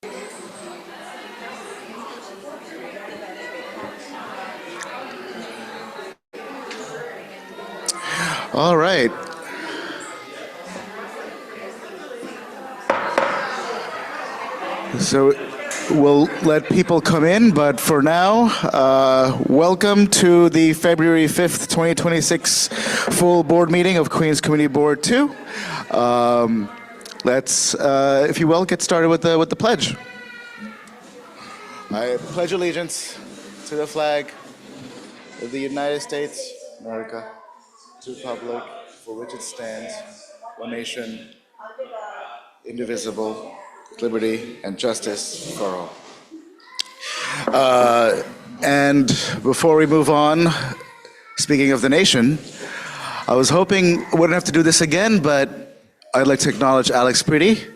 All right. So we'll let people come in, but for now, welcome to the February 5th, 2026 full board meeting of Queens Community Board 2. Let's, if you will, get started with the pledge. I pledge allegiance to the flag of the United States of America, to the republic for which it stands, one nation, indivisible, with liberty and justice for all. And before we move on, speaking of the nation, I was hoping we wouldn't have to do this again, but I'd like to acknowledge Alex Preety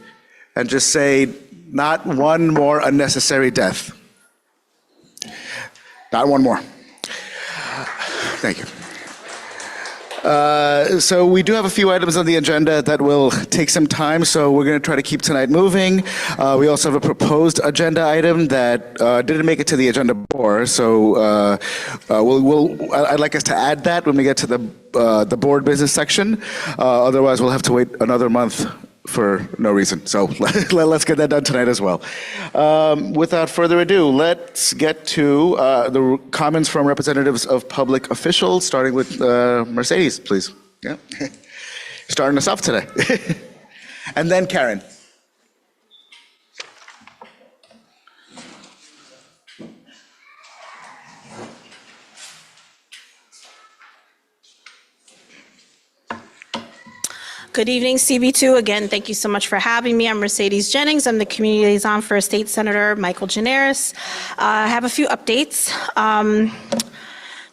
and just say, not one more unnecessary death. Not one more. Thank you. So we do have a few items on the agenda that will take some time, so we're going to try to keep tonight moving. We also have a proposed agenda item that didn't make it to the agenda before, so I'd like us to add that when we get to the board business section. Otherwise, we'll have to wait another month for no reason. So let's get that done tonight as well. Without further ado, let's get to the comments from representatives of public officials, starting with Mercedes, please. Yeah. Starting us off today. And then Karen. Good evening, CB2. Again, thank you so much for having me. I'm Mercedes Jennings. I'm the community liaison for State Senator Michael Gianaris. I have a few updates.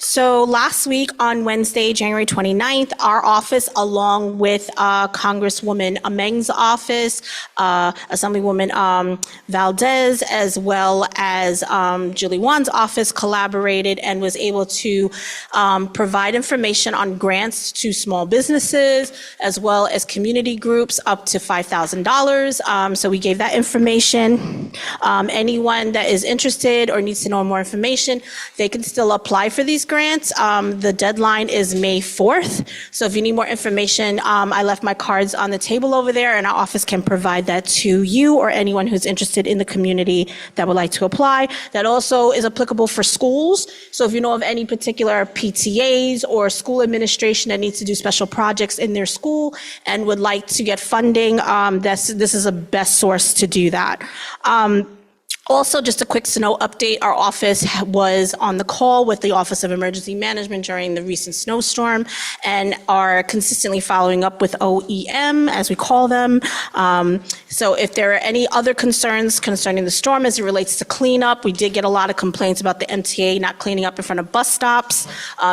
So last week on Wednesday, January 29th, our office, along with Congresswoman Ameng's office, Assemblywoman Valdez, as well as Julie Wan's office, collaborated and was able to provide information on grants to small businesses, as well as community groups up to $5,000. So we gave that information. Anyone that is interested or needs to know more information, they can still apply for these grants. The deadline is May 4th. So if you need more information, I left my cards on the table over there, and our office can provide that to you or anyone who's interested in the community that would like to apply. That also is applicable for schools. So if you know of any particular PTAs or school administration that needs to do special projects in their school and would like to get funding, this is a best source to do that. Also, just a quick snow update, our office was on the call with the Office of Emergency Management during the recent snowstorm and are consistently following up with OEM, as we call them. So if there are any other concerns concerning the storm as it relates to cleanup, we did get a lot of complaints about the MTA not cleaning up in front of bus stops.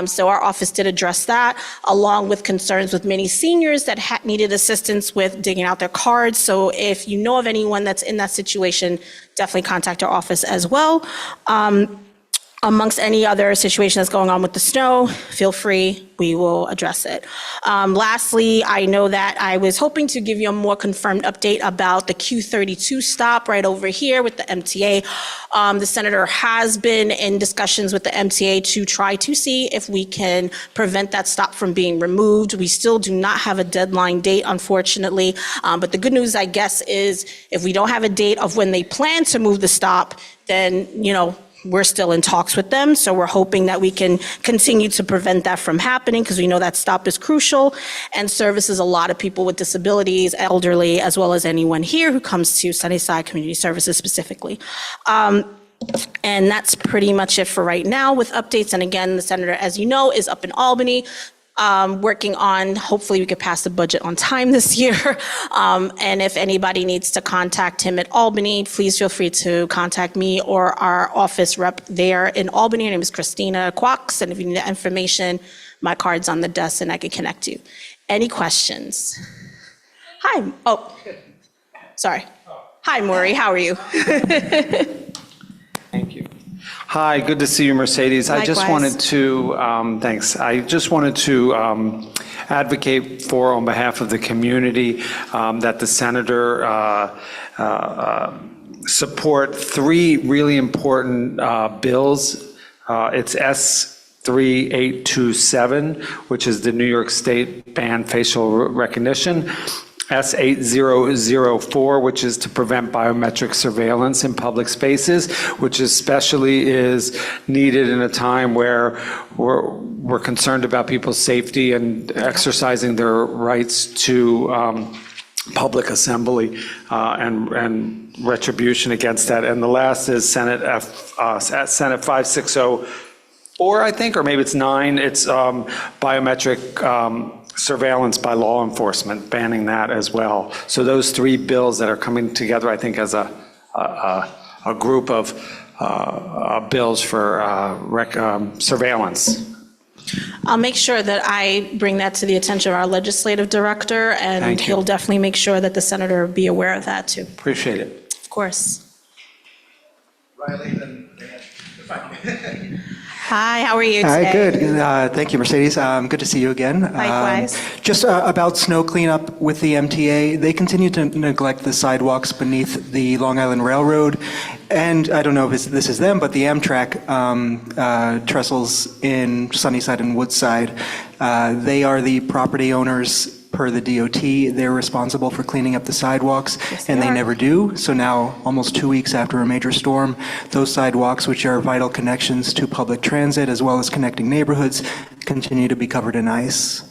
So our office did address that, along with concerns with many seniors that needed assistance with digging out their cards. So if you know of anyone that's in that situation, definitely contact our office as well. Amongst any other situation that's going on with the snow, feel free, we will address it. Lastly, I know that I was hoping to give you a more confirmed update about the Q32 stop right over here with the MTA. The senator has been in discussions with the MTA to try to see if we can prevent that stop from being removed. We still do not have a deadline date, unfortunately. But the good news, I guess, is if we don't have a date of when they plan to move the stop, then, we're still in talks with them, so we're hoping that we can continue to prevent that from happening because we know that stop is crucial and services a lot of people with disabilities, elderly, as well as anyone here who comes to Sunnyside Community Services specifically. And that's pretty much it for right now with updates. And again, the senator, as you know, is up in Albany. Working on, hopefully we could pass the budget on time this year. And if anybody needs to contact him at Albany, please feel free to contact me or our office rep there in Albany. Her name is Christina Quox. And if you need that information, my card's on the desk and I can connect you. Any questions? Hi. Oh, sorry. Hi, Maury. How are you? Thank you. Hi, good to see you, Mercedes. Likewise. I just wanted to, thanks. I just wanted to advocate for, on behalf of the community, that the senator support three really important bills. It's S3827, which is the New York State ban facial recognition. S8004, which is to prevent biometric surveillance in public spaces, which especially is needed in a time where we're concerned about people's safety and exercising their rights to public assembly and retribution against that. And the last is Senate 5604, I think, or maybe it's 9. It's biometric surveillance by law enforcement, banning that as well. So those three bills that are coming together, I think, as a group of bills for surveillance. I'll make sure that I bring that to the attention of our legislative director, and Thank you. he'll definitely make sure that the senator be aware of that too. Appreciate it. Of course. Riley, then Hi, how are you today? Hi, good. Thank you, Mercedes. Good to see you again. Likewise. Just about snow cleanup with the MTA, they continue to neglect the sidewalks beneath the Long Island Railroad. And I don't know if this is them, but the Amtrak trestles in Sunnyside and Woodside. They are the property owners per the DOT. They're responsible for cleaning up the sidewalks, and they never do. So now, almost 2 weeks after a major storm, those sidewalks, which are vital connections to public transit as well as connecting neighborhoods, continue to be covered in ice.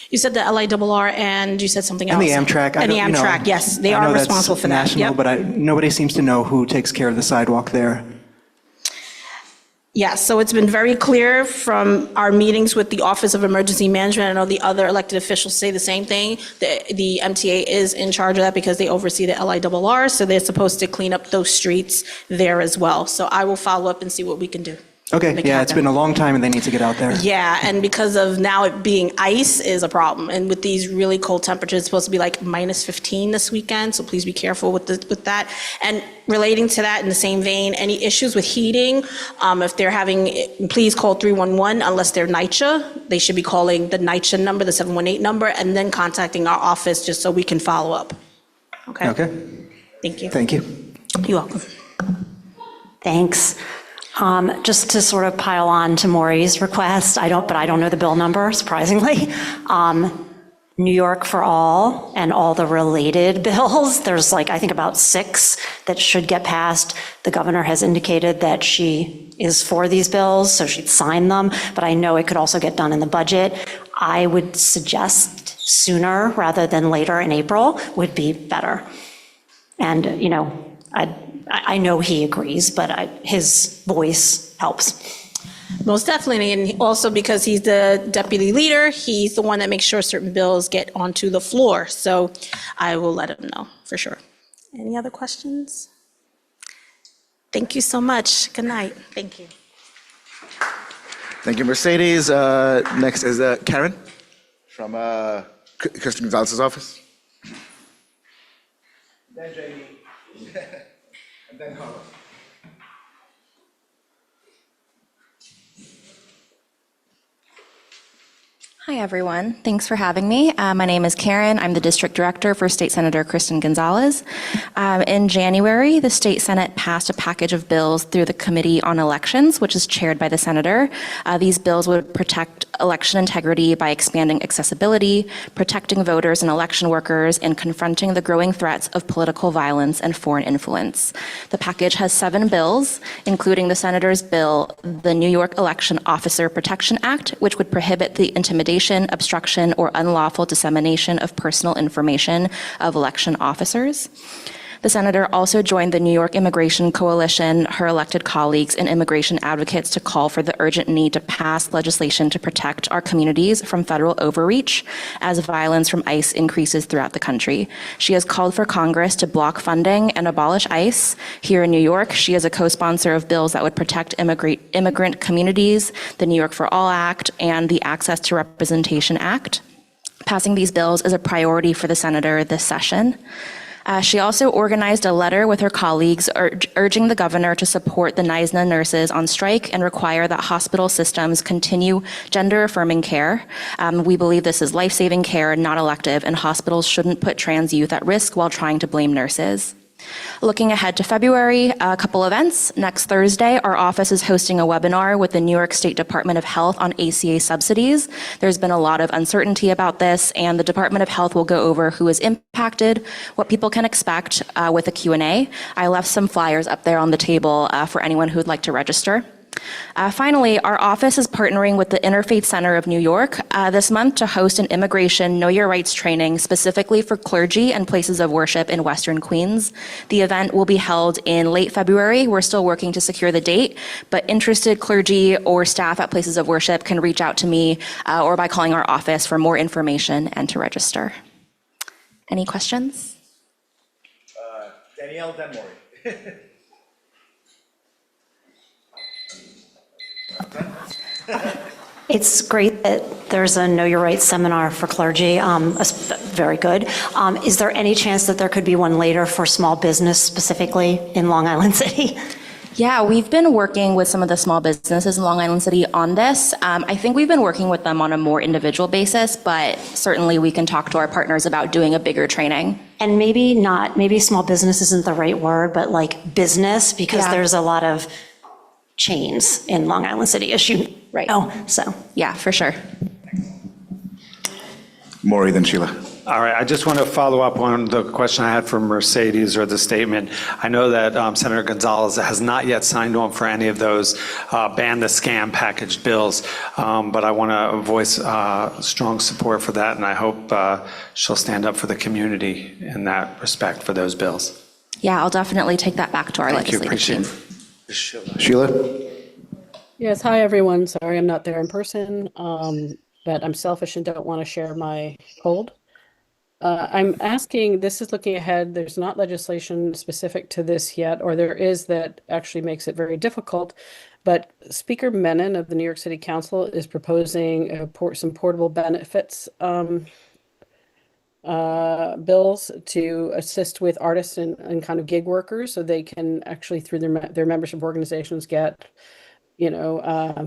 You said the LIRR, and you said something else. And the Amtrak. And the Amtrak, yes, they are responsible for that. National, Yep. but nobody seems to know who takes care of the sidewalk there. Yes, so it's been very clear from our meetings with the Office of Emergency Management. I know the other elected officials say the same thing. The MTA is in charge of that because they oversee the LIRR, so they're supposed to clean up those streets there as well. So I will follow up and see what we can do. Okay, Make it yeah, it's happen. been a long time and they need to get out there. Yeah, and because of now it being ice is a problem. And with these really cold temperatures, it's supposed to be like minus 15 this weekend, so please be careful with that. And relating to that, in the same vein, any issues with heating, if they're having, please call 311 unless they're NYCHA. They should be calling the NYCHA number, the 718 number, and then contacting our office just so we can follow up. Okay? Okay, Thank you. thank you. You're welcome. Thanks. Just to sort of pile on to Maury's request, I don't know the bill number, surprisingly. New York for All and all the related bills, there's like, I think about 6 that should get passed. The governor has indicated that she is for these bills, so she'd sign them, but I know it could also get done in the budget. I would suggest sooner rather than later in April would be better. And, you know, I know he agrees, but his voice helps. Most definitely, and also because he's the deputy leader, he's the one that makes sure certain bills get onto the floor. So I will let him know, for sure. Any other questions? Thank you so much. Good night. Thank you. Thank you, Mercedes. Next is Karen from Kristen Gonzalez's office. Then Jamie. And then Carlos. Hi, everyone. Thanks for having me. My name is Karen. I'm the district director for State Senator Kristen Gonzalez. In January, the State Senate passed a package of bills through the Committee on Elections, which is chaired by the senator. These bills would protect election integrity by expanding accessibility, protecting voters and election workers, and confronting the growing threats of political violence and foreign influence. The package has 7 bills, including the senator's bill, the New York Election Officer Protection Act, which would prohibit the intimidation, obstruction, or unlawful dissemination of personal information of election officers. The senator also joined the New York Immigration Coalition, her elected colleagues, and immigration advocates to call for the urgent need to pass legislation to protect our communities from federal overreach as violence from ICE increases throughout the country. She has called for Congress to block funding and abolish ICE. Here in New York, she is a co-sponsor of bills that would protect immigrant communities, the New York for All Act, and the Access to Representation Act. Passing these bills is a priority for the senator this session. She also organized a letter with her colleagues urging the governor to support the NYSNA nurses on strike and require that hospital systems continue gender-affirming care. We believe this is life-saving care, not elective, and hospitals shouldn't put trans youth at risk while trying to blame nurses. Looking ahead to February, a couple events. Next Thursday, our office is hosting a webinar with the New York State Department of Health on ACA subsidies. There's been a lot of uncertainty about this, and the Department of Health will go over who is impacted, what people can expect with a Q&A. I left some flyers up there on the table for anyone who would like to register. Finally, our office is partnering with the Interfaith Center of New York this month to host an immigration Know Your Rights training specifically for clergy and places of worship in Western Queens. The event will be held in late February. We're still working to secure the date, but interested clergy or staff at places of worship can reach out to me or by calling our office for more information and to register. Any questions? Danielle Denmore. It's great that there's a Know Your Rights seminar for clergy. Very good. Is there any chance that there could be one later for small business specifically in Long Island City? Yeah, we've been working with some of the small businesses in Long Island City on this. I think we've been working with them on a more individual basis, but certainly we can talk to our partners about doing a bigger training. And maybe small business isn't the right word, but like business, because there's a lot of chains in Long Island City, as you know, so. Yeah, for sure. Maury, then Sheila. All right, I just want to follow up on the question I had for Mercedes, or the statement. I know that Senator Gonzalez has not yet signed on for any of those ban the scam package bills, but I want to voice strong support for that, and I hope she'll stand up for the community in that respect for those bills. Yeah, I'll definitely take that back to our legislative team. Sheila? Yes, hi, everyone. Sorry I'm not there in person, but I'm selfish and don't want to share my cold. I'm asking, this is looking ahead, there's not legislation specific to this yet, or there is that actually makes it very difficult, but Speaker Menon of the New York City Council is proposing some portable benefits bills to assist with artists and kind of gig workers, so they can actually through their membership organizations get,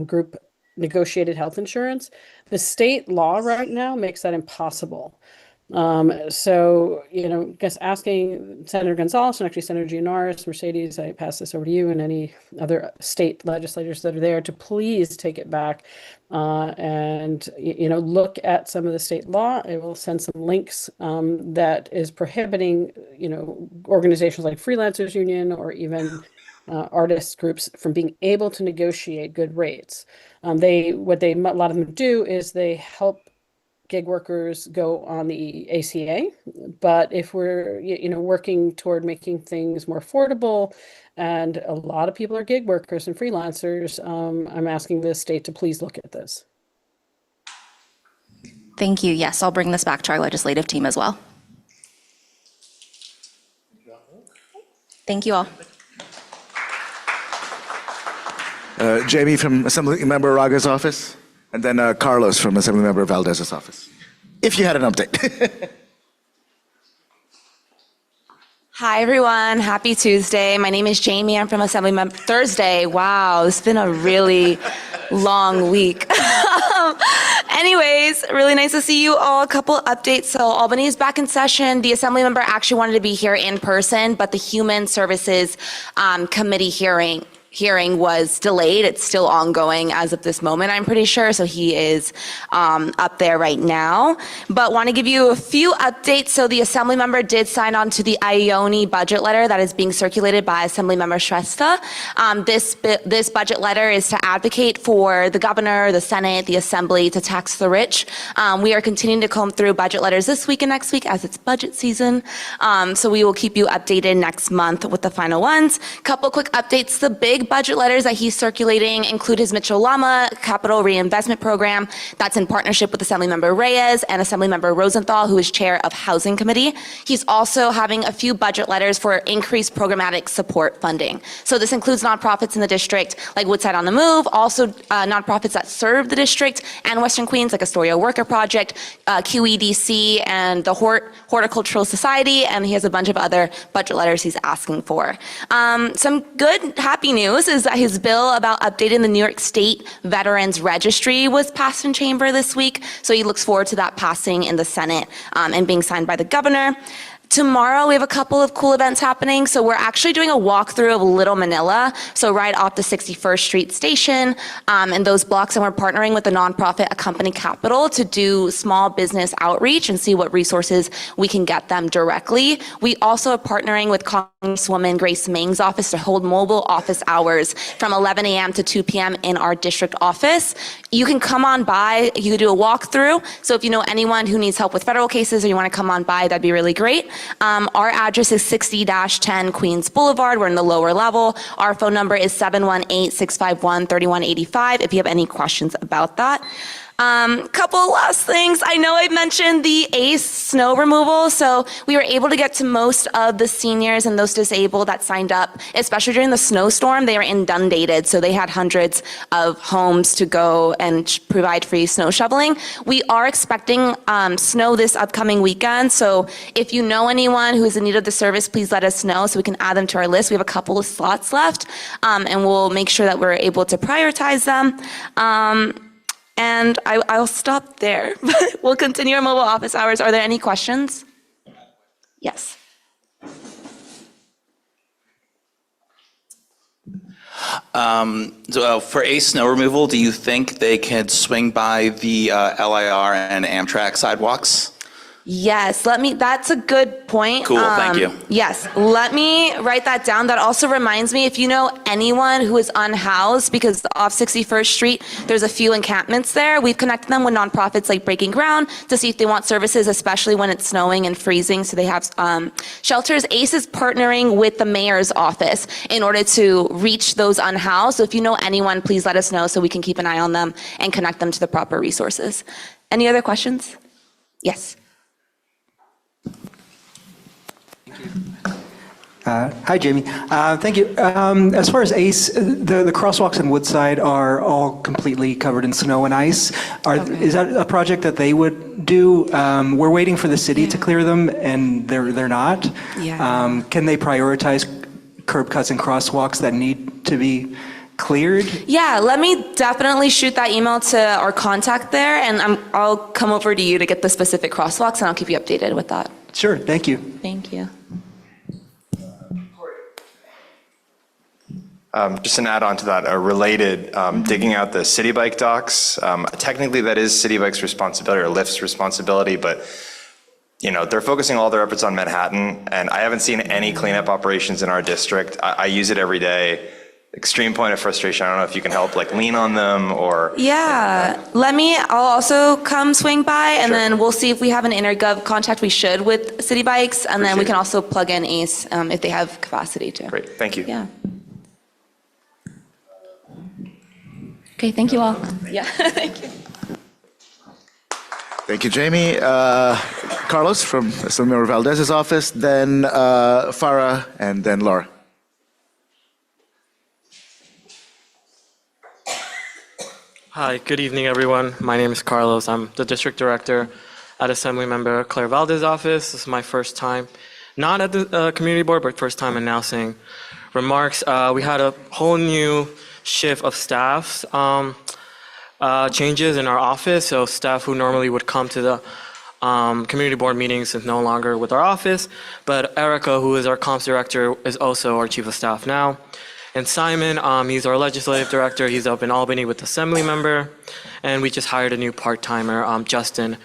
group negotiated health insurance. The state law right now makes that impossible. So, just asking Senator Gonzalez and actually Senator Gianaris, Mercedes, I pass this over to you and any other state legislators that are there to please take it back and, look at some of the state law. I will send some links that is prohibiting, organizations like Freelancers Union or even artist groups from being able to negotiate good rates. A lot of them do is they help gig workers go on the ACA, but if we're working toward making things more affordable, and a lot of people are gig workers and freelancers, I'm asking the state to please look at this. Thank you. Yes, I'll bring this back to our legislative team as well. Thank you all. Jamie from Assemblymember Raga's office. And then Carlos from Assemblymember Valdez's office, if you had an update. Hi, everyone. Happy Tuesday. My name is Jamie. I'm from Assemblymember Thursday. Wow, it's been a really long week. Anyways, really nice to see you all. A couple updates. So Albany is back in session. The Assemblymember actually wanted to be here in person, but the Human Services Committee hearing was delayed. It's still ongoing as of this moment, I'm pretty sure. So he is up there right now. But want to give you a few updates. So the Assemblymember did sign on to the Ione budget letter that is being circulated by Assemblymember Shrestha. This budget letter is to advocate for the governor, the Senate, the Assembly to tax the rich. We are continuing to comb through budget letters this week and next week as it's budget season. So we will keep you updated next month with the final ones. Couple quick updates. The big budget letters that he's circulating include his Mitchell-Lama Capital Reinvestment Program. That's in partnership with Assemblymember Reyes and Assemblymember Rosenthal, who is chair of Housing Committee. He's also having a few budget letters for increased programmatic support funding. So this includes nonprofits in the district like Woodside on the Move, also nonprofits that serve the district and Western Queens, like Astoria Worker Project, QEDC, and the Horticultural Society, and he has a bunch of other budget letters he's asking for. Some good, happy news is that his bill about updating the New York State Veterans Registry was passed in chamber this week, so he looks forward to that passing in the Senate and being signed by the governor. Tomorrow, we have a couple of cool events happening. So we're actually doing a walkthrough of Little Manila, so right off the 61st Street station and those blocks. And we're partnering with the nonprofit Accompany Capital to do small business outreach and see what resources we can get them directly. We also are partnering with Congresswoman Grace Meng's office to hold mobile office hours from 11 a.m. to 2 p.m. in our district office. You can come on by, you can do a walkthrough. So if you know anyone who needs help with federal cases or you want to come on by, that'd be really great. Our address is 60-10 Queens Boulevard. We're in the lower level. Our phone number is 718-651-3185 if you have any questions about that. Couple last things. I know I mentioned the ACE snow removal, so we were able to get to most of the seniors and those disabled that signed up, especially during the snowstorm. They were inundated, so they had hundreds of homes to go and provide free snow shoveling. We are expecting snow this upcoming weekend, so if you know anyone who is in need of the service, please let us know so we can add them to our list. We have a couple of slots left, and we'll make sure that we're able to prioritize them. And I'll stop there. We'll continue our mobile office hours. Are there any questions? Yes. For ACE snow removal, do you think they could swing by the LIR and Amtrak sidewalks? Yes, that's a good point. Cool, thank you. Yes, let me write that down. That also reminds me, if you know anyone who is unhoused, because off 61st Street, there's a few encampments there. We've connected them with nonprofits like Breaking Ground to see if they want services, especially when it's snowing and freezing, so they have shelters. ACE is partnering with the mayor's office in order to reach those unhoused. So if you know anyone, please let us know so we can keep an eye on them and connect them to the proper resources. Any other questions? Yes. Hi, Jamie. Thank you. As far as ACE, the crosswalks in Woodside are all completely covered in snow and ice. Is that a project that they would do? We're waiting for the city to clear them, and they're not. Yeah. Can they prioritize curb cuts and crosswalks that need to be cleared? Yeah, let me definitely shoot that email to our contact there, and I'll come over to you to get the specific crosswalks, and I'll keep you updated with that. Sure, thank you. Thank you. Just an add-on to that, related, digging out the city bike docks. Technically, that is City Bike's responsibility or Lyft's responsibility, but they're focusing all their efforts on Manhattan, and I haven't seen any cleanup operations in our district. I use it every day. Extreme point of frustration. I don't know if you can help, lean on them or. Yeah, I'll also come swing by, and Sure. then we'll see if we have an intergov contact. We should with City Bikes, and then we can also plug in ACE if they have capacity to. Great, thank you. Yeah. Okay, thank you all. Yeah, thank you. Thank you, Jamie. Carlos from Assemblyman Valdez's office, then Farah, and then Laura. Hi, good evening, everyone. My name is Carlos. I'm the district director at Assemblymember Claire Valdez's office. This is my first time, not at the community board, but first time announcing remarks. We had a whole new shift of staffs changes in our office. So staff who normally would come to the community board meetings is no longer with our office. But Erica, who is our comms director, is also our chief of staff now. And Simon, he's our legislative director. He's up in Albany with Assembly member. And we just hired a new part-timer, Justin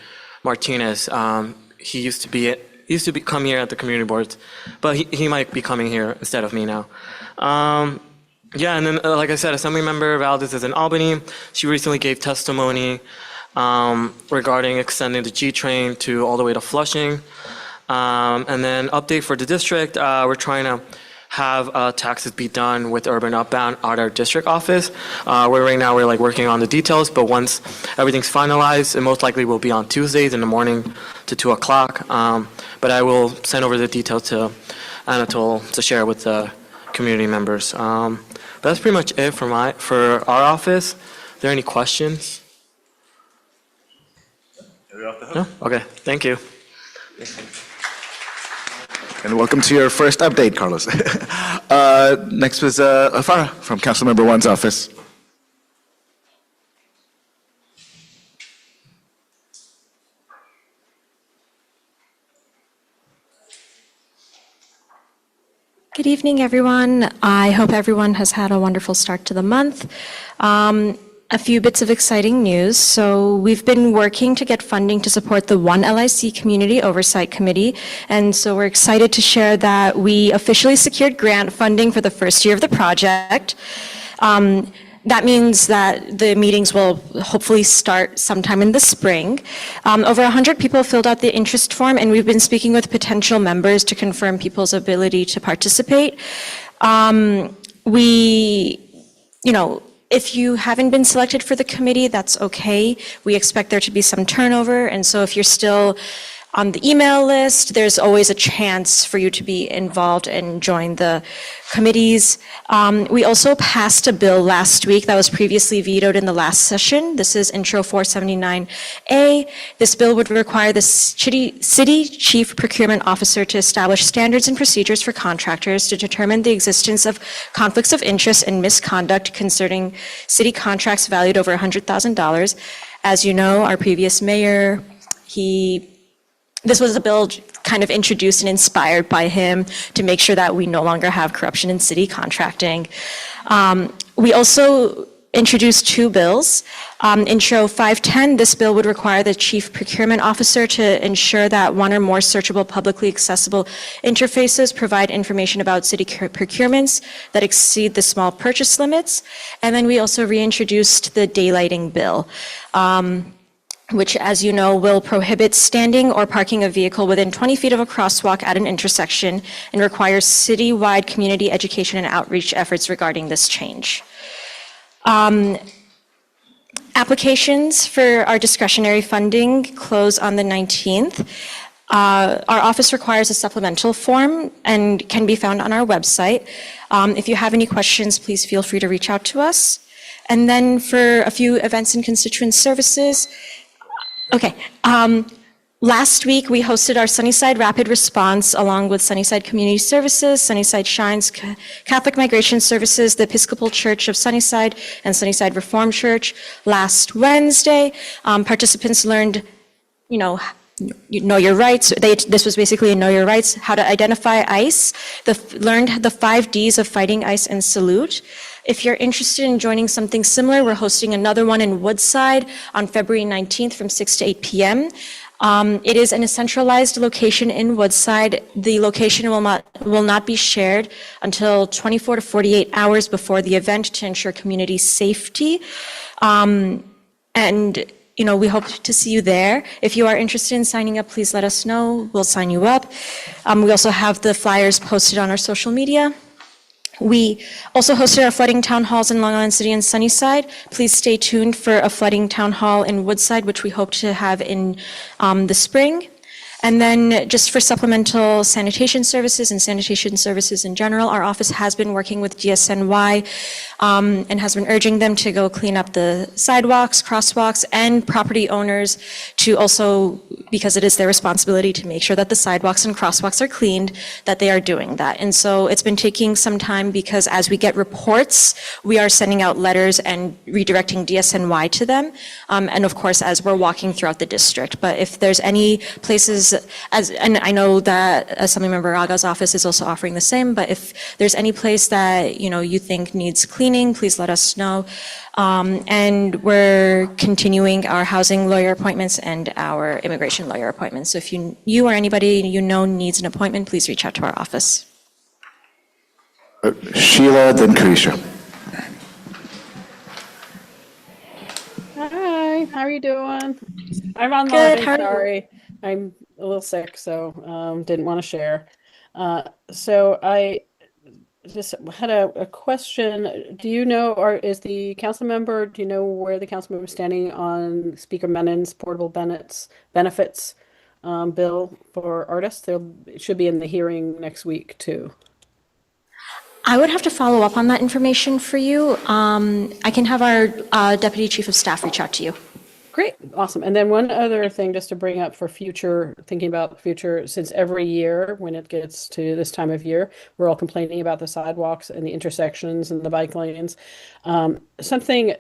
Martinez. He used to come here at the community boards, but he might be coming here instead of me now. Yeah, and then like I said, Assembly member Valdez is in Albany. She recently gave testimony regarding extending the G train to all the way to Flushing. And then update for the district, we're trying to have taxes be done with urban outbound at our district office. Right now we're working on the details, but once everything's finalized, it most likely will be on Tuesdays in the morning to 2 o'clock. But I will send over the details to Anatole to share with the community members. But that's pretty much it for our office. Are there any questions? No? Okay, thank you. And welcome to your first update, Carlos. Next was Farah from Councilmember One's office. Good evening, everyone. I hope everyone has had a wonderful start to the month. A few bits of exciting news. So we've been working to get funding to support the One LIC Community Oversight Committee. And so we're excited to share that we officially secured grant funding for the first year of the project. That means that the meetings will hopefully start sometime in the spring. Over 100 people filled out the interest form, and we've been speaking with potential members to confirm people's ability to participate. If you haven't been selected for the committee, that's okay. We expect there to be some turnover, and so if you're still on the email list, there's always a chance for you to be involved and join the committees. We also passed a bill last week that was previously vetoed in the last session. This is Intro 479A. This bill would require the city chief procurement officer to establish standards and procedures for contractors to determine the existence of conflicts of interest and misconduct concerning city contracts valued over $100,000. As you know, our previous mayor, this was a bill kind of introduced and inspired by him to make sure that we no longer have corruption in city contracting. We also introduced two bills. Intro 510, this bill would require the chief procurement officer to ensure that one or more searchable, publicly accessible interfaces provide information about city procurements that exceed the small purchase limits. And then we also reintroduced the daylighting bill, which, as you know, will prohibit standing or parking a vehicle within 20 feet of a crosswalk at an intersection and requires citywide community education and outreach efforts regarding this change. Applications for our discretionary funding close on the 19th. Our office requires a supplemental form and can be found on our website. If you have any questions, please feel free to reach out to us. And then for a few events and constituent services, okay. Last week, we hosted our Sunnyside Rapid Response along with Sunnyside Community Services, Sunnyside Shines, Catholic Migration Services, the Episcopal Church of Sunnyside, and Sunnyside Reformed Church last Wednesday. Participants learned, know your rights. This was basically a know your rights, how to identify ICE, learned the 5 Ds of fighting ICE and salute. If you're interested in joining something similar, we're hosting another one in Woodside on February 19th from 6 to 8 p.m. It is in a centralized location in Woodside. The location will not be shared until 24 to 48 hours before the event to ensure community safety. We hope to see you there. If you are interested in signing up, please let us know. We'll sign you up. We also have the flyers posted on our social media. We also hosted our flooding town halls in Long Island City and Sunnyside. Please stay tuned for a flooding town hall in Woodside, which we hope to have in the spring. And then just for supplemental sanitation services and sanitation services in general, our office has been working with DSNY and has been urging them to go clean up the sidewalks, crosswalks, and property owners to also, because it is their responsibility to make sure that the sidewalks and crosswalks are cleaned, that they are doing that. And so it's been taking some time because as we get reports, we are sending out letters and redirecting DSNY to them. And of course, as we're walking throughout the district. But if there's any places, and I know that Assemblymember Raga's office is also offering the same, but if there's any place that you think needs cleaning, please let us know. And we're continuing our housing lawyer appointments and our immigration lawyer appointments. So if you or anybody needs an appointment, please reach out to our office. Sheila, then Carisha. Hi, how are you doing? I'm online, Good, how are you? sorry. I'm a little sick, so didn't want to share. So I just had a question. Do you know, or is the council member, do you know where the council member is standing on Speaker Menon's portable benefits bill for artists? It should be in the hearing next week, too. I would have to follow up on that information for you. I can have our Deputy Chief of Staff reach out to you. Great, awesome. And then one other thing just to bring up for future, thinking about future, since every year when it gets to this time of year, we're all complaining about the sidewalks and the intersections and the bike lanes. Something,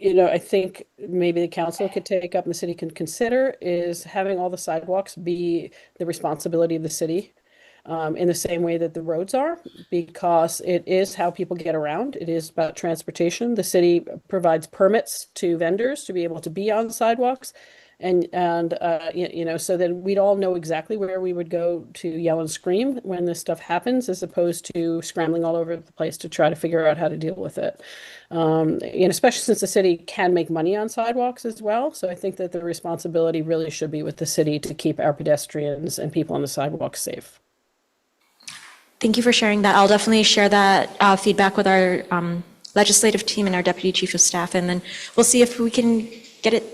I think maybe the council could take up and the city can consider is having all the sidewalks be the responsibility of the city. in the same way that the roads are, because it is how people get around. It is about transportation. The city provides permits to vendors to be able to be on sidewalks. And so then we'd all know exactly where we would go to yell and scream when this stuff happens, as opposed to scrambling all over the place to try to figure out how to deal with it. Especially since the city can make money on sidewalks as well. So I think that the responsibility really should be with the city to keep our pedestrians and people on the sidewalks safe. Thank you for sharing that. I'll definitely share that feedback with our legislative team and our deputy chief of staff, and then we'll see if we can get it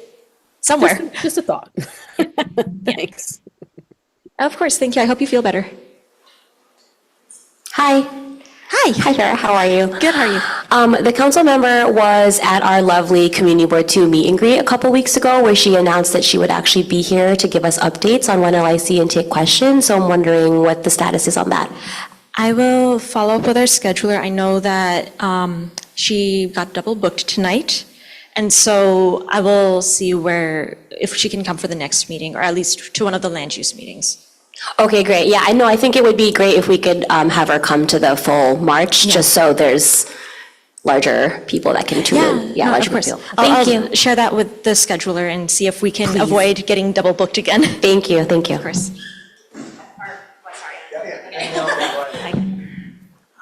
somewhere. Just a thought. Thanks. Of course, thank you. I hope you feel better. Hi. Hi, Farah. How are you? Good, how are you? The council member was at our lovely Community Board 2 meet and greet a couple weeks ago, where she announced that she would actually be here to give us updates on when LIC and take questions. So I'm wondering what the status is on that. I will follow up with our scheduler. I know that she got double booked tonight. And so I will see if she can come for the next meeting, or at least to one of the land use meetings. Okay, great. Yeah, I know. I think it would be great if we could have her come to the full March, just so there's larger people that can tune in. Yeah, larger people. Thank you. I'll share that with the scheduler and see if we can avoid getting double booked again. Thank you. Thank you. Of course.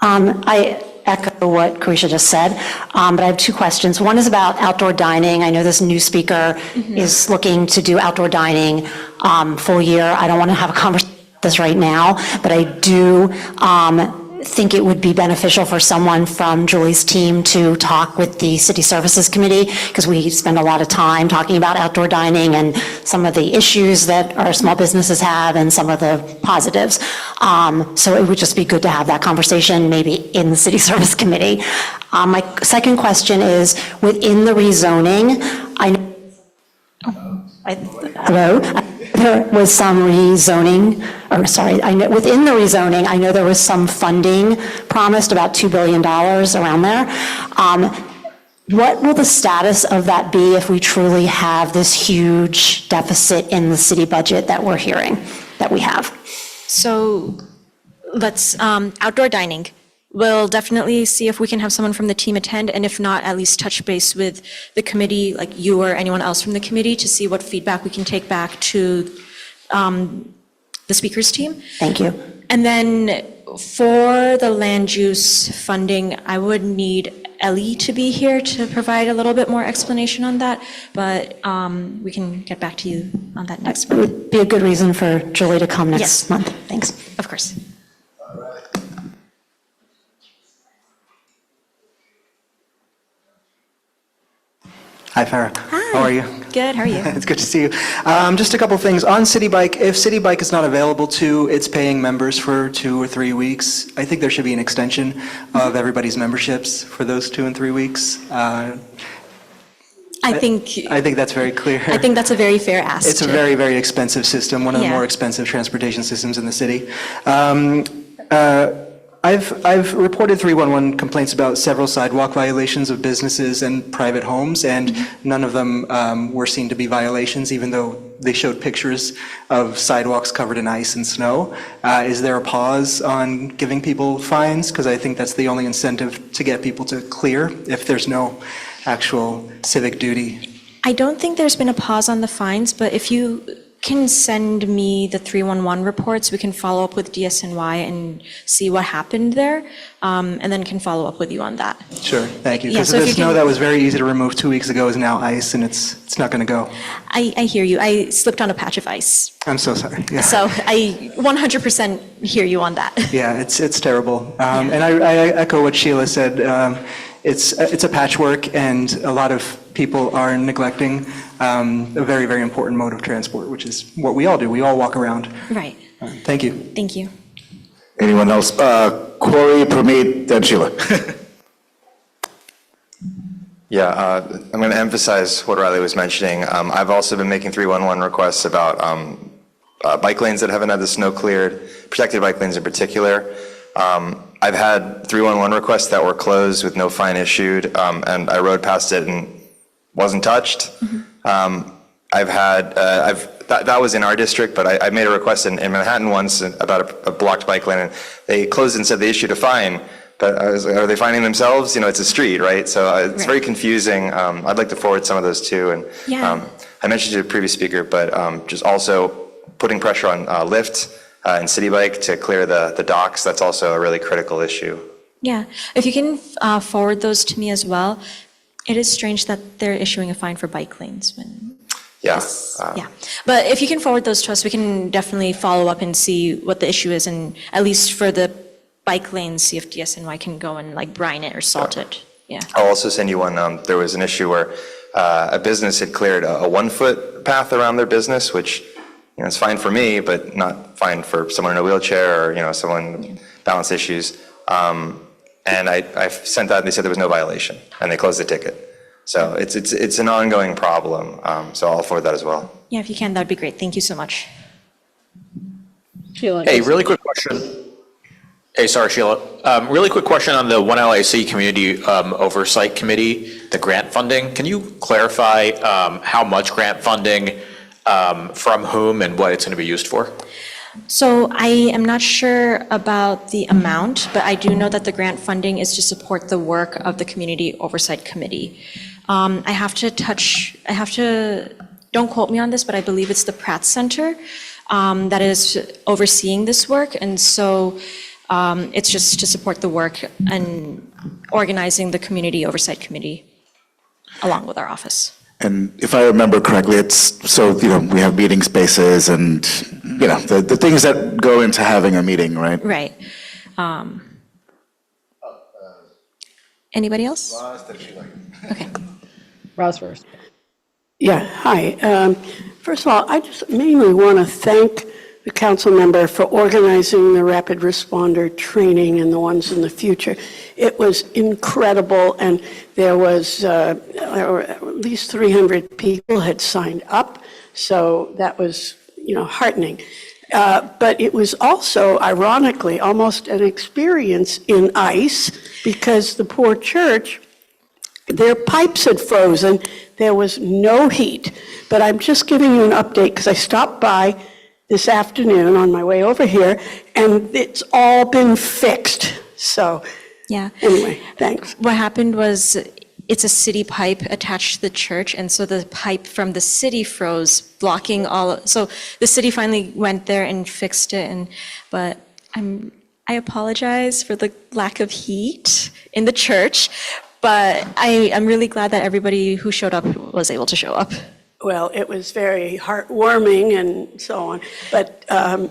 I echo what Carisha just said, but I have two questions. One is about outdoor dining. I know this new speaker is looking to do outdoor dining full year. I don't want to have a conversation about this right now, but I do think it would be beneficial for someone from Julie's team to talk with the City Services Committee, because we spend a lot of time talking about outdoor dining and some of the issues that our small businesses have and some of the positives. So it would just be good to have that conversation maybe in the City Service Committee. My second question is, within the rezoning, there was some rezoning, within the rezoning, I know there was some funding promised, about $2 billion around there. What will the status of that be if we truly have this huge deficit in the city budget that we're hearing that we have? So let's, outdoor dining. We'll definitely see if we can have someone from the team attend, and if not, at least touch base with the committee, like you or anyone else from the committee, to see what feedback we can take back to the speakers team. Thank you. And then for the land use funding, I would need Ellie to be here to provide a little bit more explanation on that, but we can get back to you on that next It month. would be a good reason for Julie to come next Yes. month. Thanks. Of course. Hi, Farah. Hi. How are you? Good, how are you? It's good to see you. Just a couple things. On City Bike, if City Bike is not available to its paying members for 2 or 3 weeks, I think there should be an extension of everybody's memberships for those 2 and 3 weeks. I think that's very clear. I think that's a very fair ask. It's a very, very expensive system, one of the Yeah. more expensive transportation systems in the city. I've reported 311 complaints about several sidewalk violations of businesses and private homes, and none of them were seen to be violations, even though they showed pictures of sidewalks covered in ice and snow. Is there a pause on giving people fines? Because I think that's the only incentive to get people to clear if there's no actual civic duty. I don't think there's been a pause on the fines, but if you can send me the 311 reports, we can follow up with DSNY and see what happened there, and then can follow up with you on that. Sure, thank you. Yeah, Because so if the you snow can- that was very easy to remove 2 weeks ago is now ice, and it's not going to go. I hear you. I slipped on a patch of ice. I'm so sorry. Yeah. So I 100% hear you on that. Yeah, it's terrible. And I echo what Sheila said. It's a patchwork, and a lot of people are neglecting a very, very important mode of transport, which is what we all do. We all walk around. Right. Thank you. Thank you. Anyone else? Corey, Pramit, then Sheila. Yeah, I'm going to emphasize what Riley was mentioning. I've also been making 311 requests about bike lanes that haven't had the snow cleared, protected bike lanes in particular. I've had 311 requests that were closed with no fine issued, and I rode past it and wasn't touched. I've that was in our district, but I made a request in Manhattan once about a blocked bike lane, and they closed and said they issued a fine. But I was like, are they finding themselves? You know, it's a street, right? So it's very confusing. I'd like to forward some of those too. And I mentioned to the previous speaker, but just also putting pressure on Lyft and City Bike to clear the docks. That's also a really critical issue. Yeah, if you can forward those to me as well. It is strange that they're issuing a fine for bike lanes when. Yeah. Yeah, but if you can forward those to us, we can definitely follow up and see what the issue is, and at least for the bike lanes, see if DSNY can go and like brine it or salt it. Yeah. I'll also send you one. There was an issue where a business had cleared a 1-foot path around their business, which, you know, it's fine for me, but not fine for someone in a wheelchair or, you know, someone with balance issues. And I sent that, and they said there was no violation, and they closed the ticket. So it's an ongoing problem. So I'll forward that as well. Yeah, if you can, that'd be great. Thank you so much. Sheila. Hey, really quick question. Hey, sorry, Sheila. Really quick question on the 1LIC Community Oversight Committee, the grant funding. Can you clarify how much grant funding, from whom, and what it's going to be used for? So I am not sure about the amount, but I do know that the grant funding is to support the work of the Community Oversight Committee. Don't quote me on this, but I believe it's the Pratt Center that is overseeing this work. And so it's just to support the work and organizing the Community Oversight Committee along with our office. And if I remember correctly, we have meeting spaces and, the things that go into having a meeting, right? Right. Anybody else? Okay. Roz first. Yeah, hi. First of all, I just mainly want to thank the council member for organizing the rapid responder training and the ones in the future. It was incredible, and there was at least 300 people had signed up, so that was, heartening. But it was also, ironically, almost an experience in ice, because the poor church, their pipes had frozen. There was no heat. But I'm just giving you an update because I stopped by this afternoon on my way over here, and it's all been fixed. So, anyway, thanks. What happened was it's a city pipe attached to the church, and so the pipe from the city froze, blocking so the city finally went there and fixed it, but I apologize for the lack of heat in the church, but I'm really glad that everybody who showed up was able to show up. Well, it was very heartwarming and so on, but I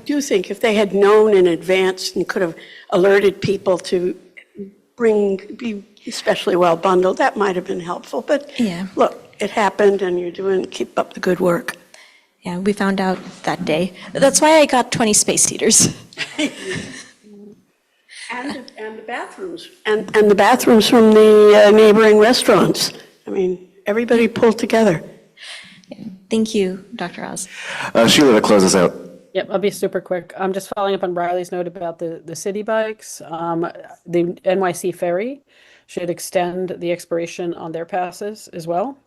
do think if they had known in advance and could have alerted people to be especially well bundled, that might have been helpful. But look, it happened, and keep up the good work. Yeah, we found out that day. That's why I got 20 space heaters. And the bathrooms, and the bathrooms from the neighboring restaurants. I mean, everybody pulled together. Thank you, Dr. Oz. Sheila, to close us out. Yep, I'll be super quick. I'm just following up on Riley's note about the city bikes. The NYC Ferry should extend the expiration on their passes as well,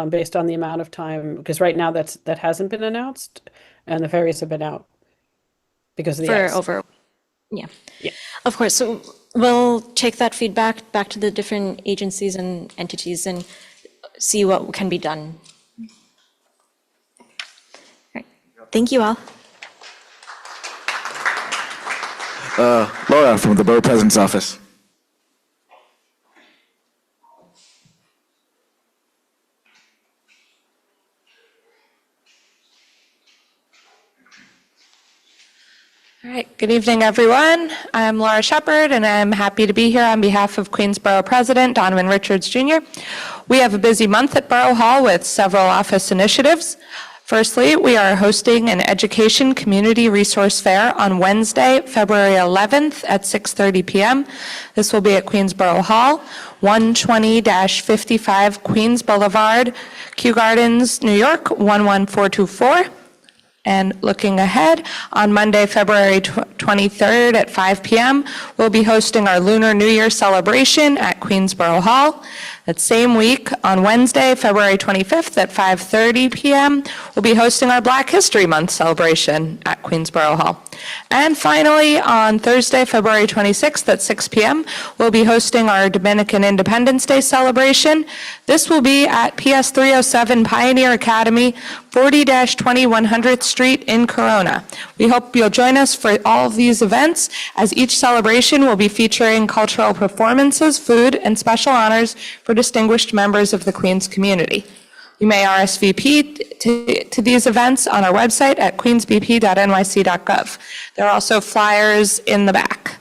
based on the amount of time, because right now that hasn't been announced, and the ferries have been out because of the ice. Yeah, of course. So we'll take that feedback back to the different agencies and entities and see what can be done. All right. Thank you all. Laura from the Borough President's Office. All right, good evening, everyone. I'm Laura Shepard, and I'm happy to be here on behalf of Queensborough President Donovan Richards Jr. We have a busy month at Borough Hall with several office initiatives. Firstly, we are hosting an Education Community Resource Fair on Wednesday, February 11th at 6:30 p.m. This will be at Queensborough Hall, 120-55 Queens Boulevard, Kew Gardens, New York, 11424. And looking ahead, on Monday, February 23rd at 5 p.m., we'll be hosting our Lunar New Year celebration at Queensborough Hall. That same week, on Wednesday, February 25th at 5:30 p.m., we'll be hosting our Black History Month celebration at Queensborough Hall. And finally, on Thursday, February 26th at 6 p.m., we'll be hosting our Dominican Independence Day celebration. This will be at PS 307 Pioneer Academy, 40-20 100th Street in Corona. We hope you'll join us for all of these events, as each celebration will be featuring cultural performances, food, and special honors for distinguished members of the Queens community. You may RSVP to these events on our website at queensbp.nyc.gov. There are also flyers in the back.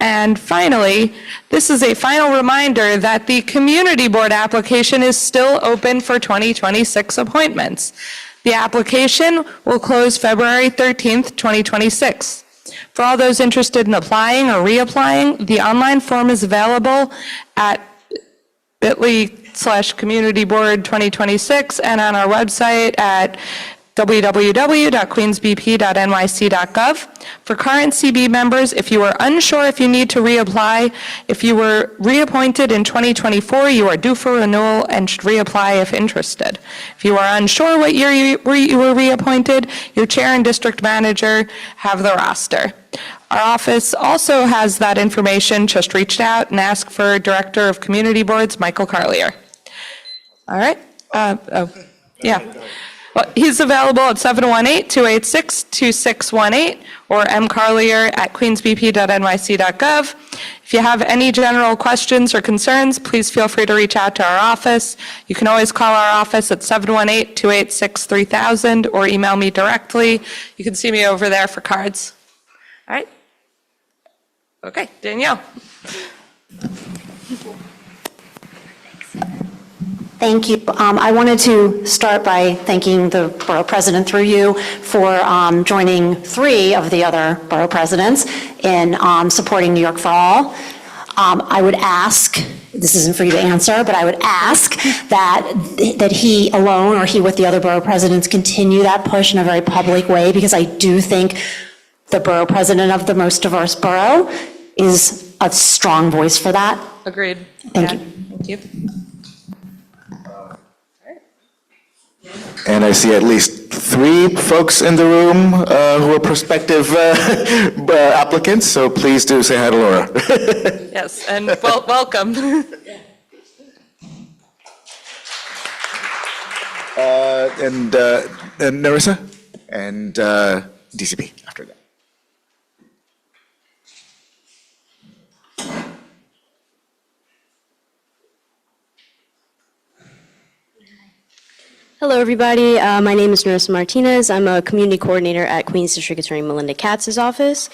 And finally, this is a final reminder that the community board application is still open for 2026 appointments. The application will close February 13th, 2026. For all those interested in applying or reapplying, the online form is available at bit.ly/communityboard2026 and on our website at www.queensbp.nyc.gov. For current CB members, if you are unsure if you need to reapply, if you were reappointed in 2024, you are due for renewal and should reapply if interested. If you are unsure what year you were reappointed, your chair and district manager have the roster. Our office also has that information. Just reach out and ask for Director of Community Boards, Michael Carlier. All right. Yeah. Well, he's available at 718-286-2618 or mcarlier@queensbp.nyc.gov. If you have any general questions or concerns, please feel free to reach out to our office. You can always call our office at 718-286-3000 or email me directly. You can see me over there for cards. All right. Okay, Danielle. Thank you. I wanted to start by thanking the borough president through you for joining 3 of the other borough presidents in supporting New York for All. I would ask, this isn't for you to answer, but I would ask that he alone or he with the other borough presidents continue that push in a very public way, because I do think the borough president of the most diverse borough is a strong voice for that. Agreed. Thank you. Thank you. And I see at least 3 folks in the room who are prospective applicants, so please do say hi to Laura. Yes, and welcome. And Narissa and DCP after that. Hello, everybody. My name is Narissa Martinez. I'm a community coordinator at Queens District Attorney Melinda Katz's office.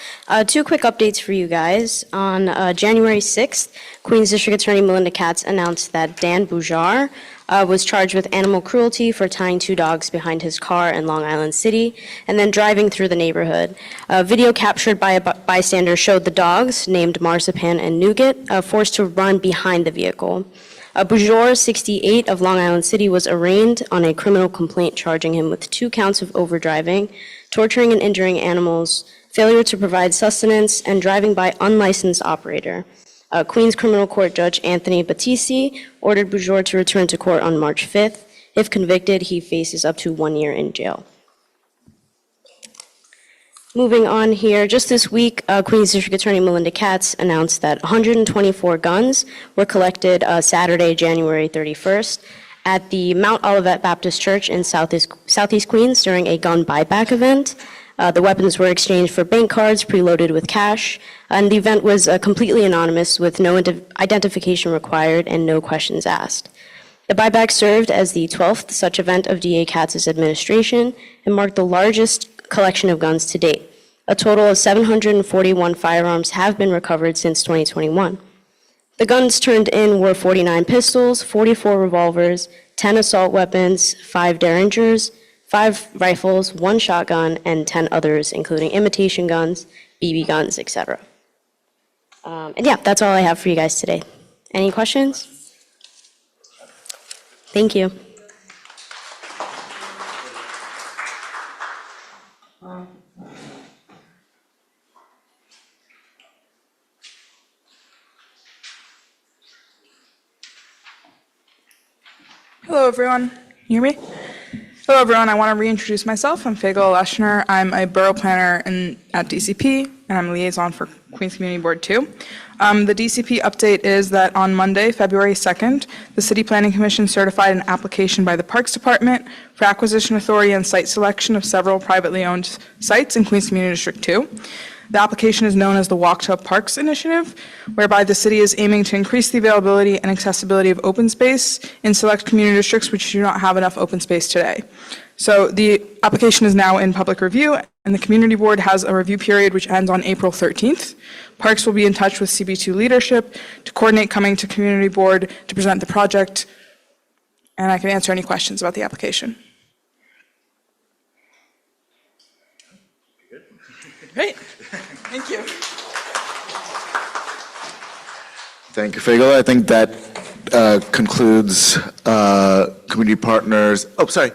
2 quick updates for you guys. On January 6th, Queens District Attorney Melinda Katz announced that Dan Boujar was charged with animal cruelty for tying 2 dogs behind his car in Long Island City and then driving through the neighborhood. A video captured by a bystander showed the dogs, named Marzipan and Nougat, forced to run behind the vehicle. Boujar, 68, of Long Island City, was arraigned on a criminal complaint charging him with 2 counts of overdriving, torturing and injuring animals, failure to provide sustenance, and driving by unlicensed operator. Queens Criminal Court Judge Anthony Battisti ordered Boujar to return to court on March 5th. If convicted, he faces up to 1 year in jail. Moving on here, just this week, Queens District Attorney Melinda Katz announced that 124 guns were collected Saturday, January 31st, at the Mount Olivet Baptist Church in Southeast Queens during a gun buyback event. The weapons were exchanged for bank cards preloaded with cash, and the event was completely anonymous with no identification required and no questions asked. The buyback served as the 12th such event of DA Katz's administration and marked the largest collection of guns to date. A total of 741 firearms have been recovered since 2021. The guns turned in were 49 pistols, 44 revolvers, 10 assault weapons, 5 derringers, 5 rifles, 1 shotgun, and 10 others, including imitation guns, BB guns, etc. And yeah, that's all I have for you guys today. Any questions? Thank you. Hello, everyone. Can you hear me? Hello, everyone. I want to reintroduce myself. I'm Fagel Leschner. I'm a borough planner at DCP, and I'm a liaison for Queens Community Board 2. The DCP update is that on Monday, February 2nd, the City Planning Commission certified an application by the Parks Department for acquisition authority and site selection of several privately owned sites in Queens Community District 2. The application is known as the Walk to Parks Initiative, whereby the city is aiming to increase the availability and accessibility of open space in select community districts which do not have enough open space today. So the application is now in public review, and the community board has a review period which ends on April 13th. Parks will be in touch with CB2 leadership to coordinate coming to community board to present the project, and I can answer any questions about the application. Great. Thank you. Thank you, Fagel. I think that concludes community partners. Oh, sorry.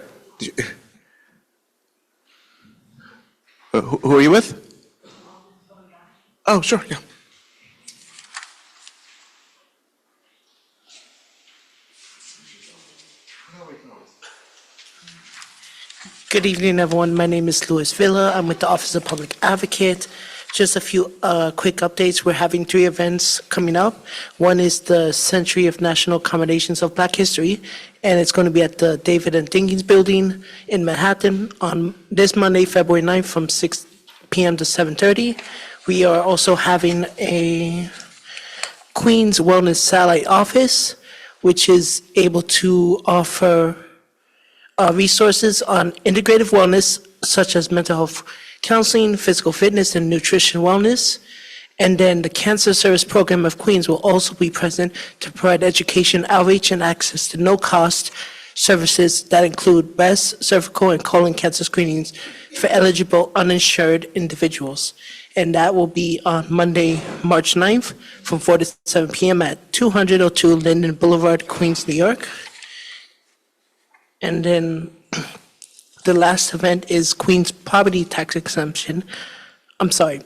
Who are you with? Oh, sure, yeah. Good evening, everyone. My name is Louis Villa. I'm with the Office of Public Advocate. Just a few quick updates. We're having 3 events coming up. One is the Century of National Accommodations of Black History, and it's going to be at the David and Dinkins Building in Manhattan on this Monday, February 9th from 6 p.m. to 7:30. We are also having a Queens Wellness Satellite Office, which is able to offer resources on integrative wellness, such as mental health counseling, physical fitness, and nutrition wellness. And then the Cancer Service Program of Queens will also be present to provide education, outreach, and access to no-cost services that include breast, cervical, and colon cancer screenings for eligible uninsured individuals. And that will be on Monday, March 9th from 4 to 7 p.m. at 202 Linden Boulevard, Queens, New York. And then the last event is Queens Property Tax Exemption. The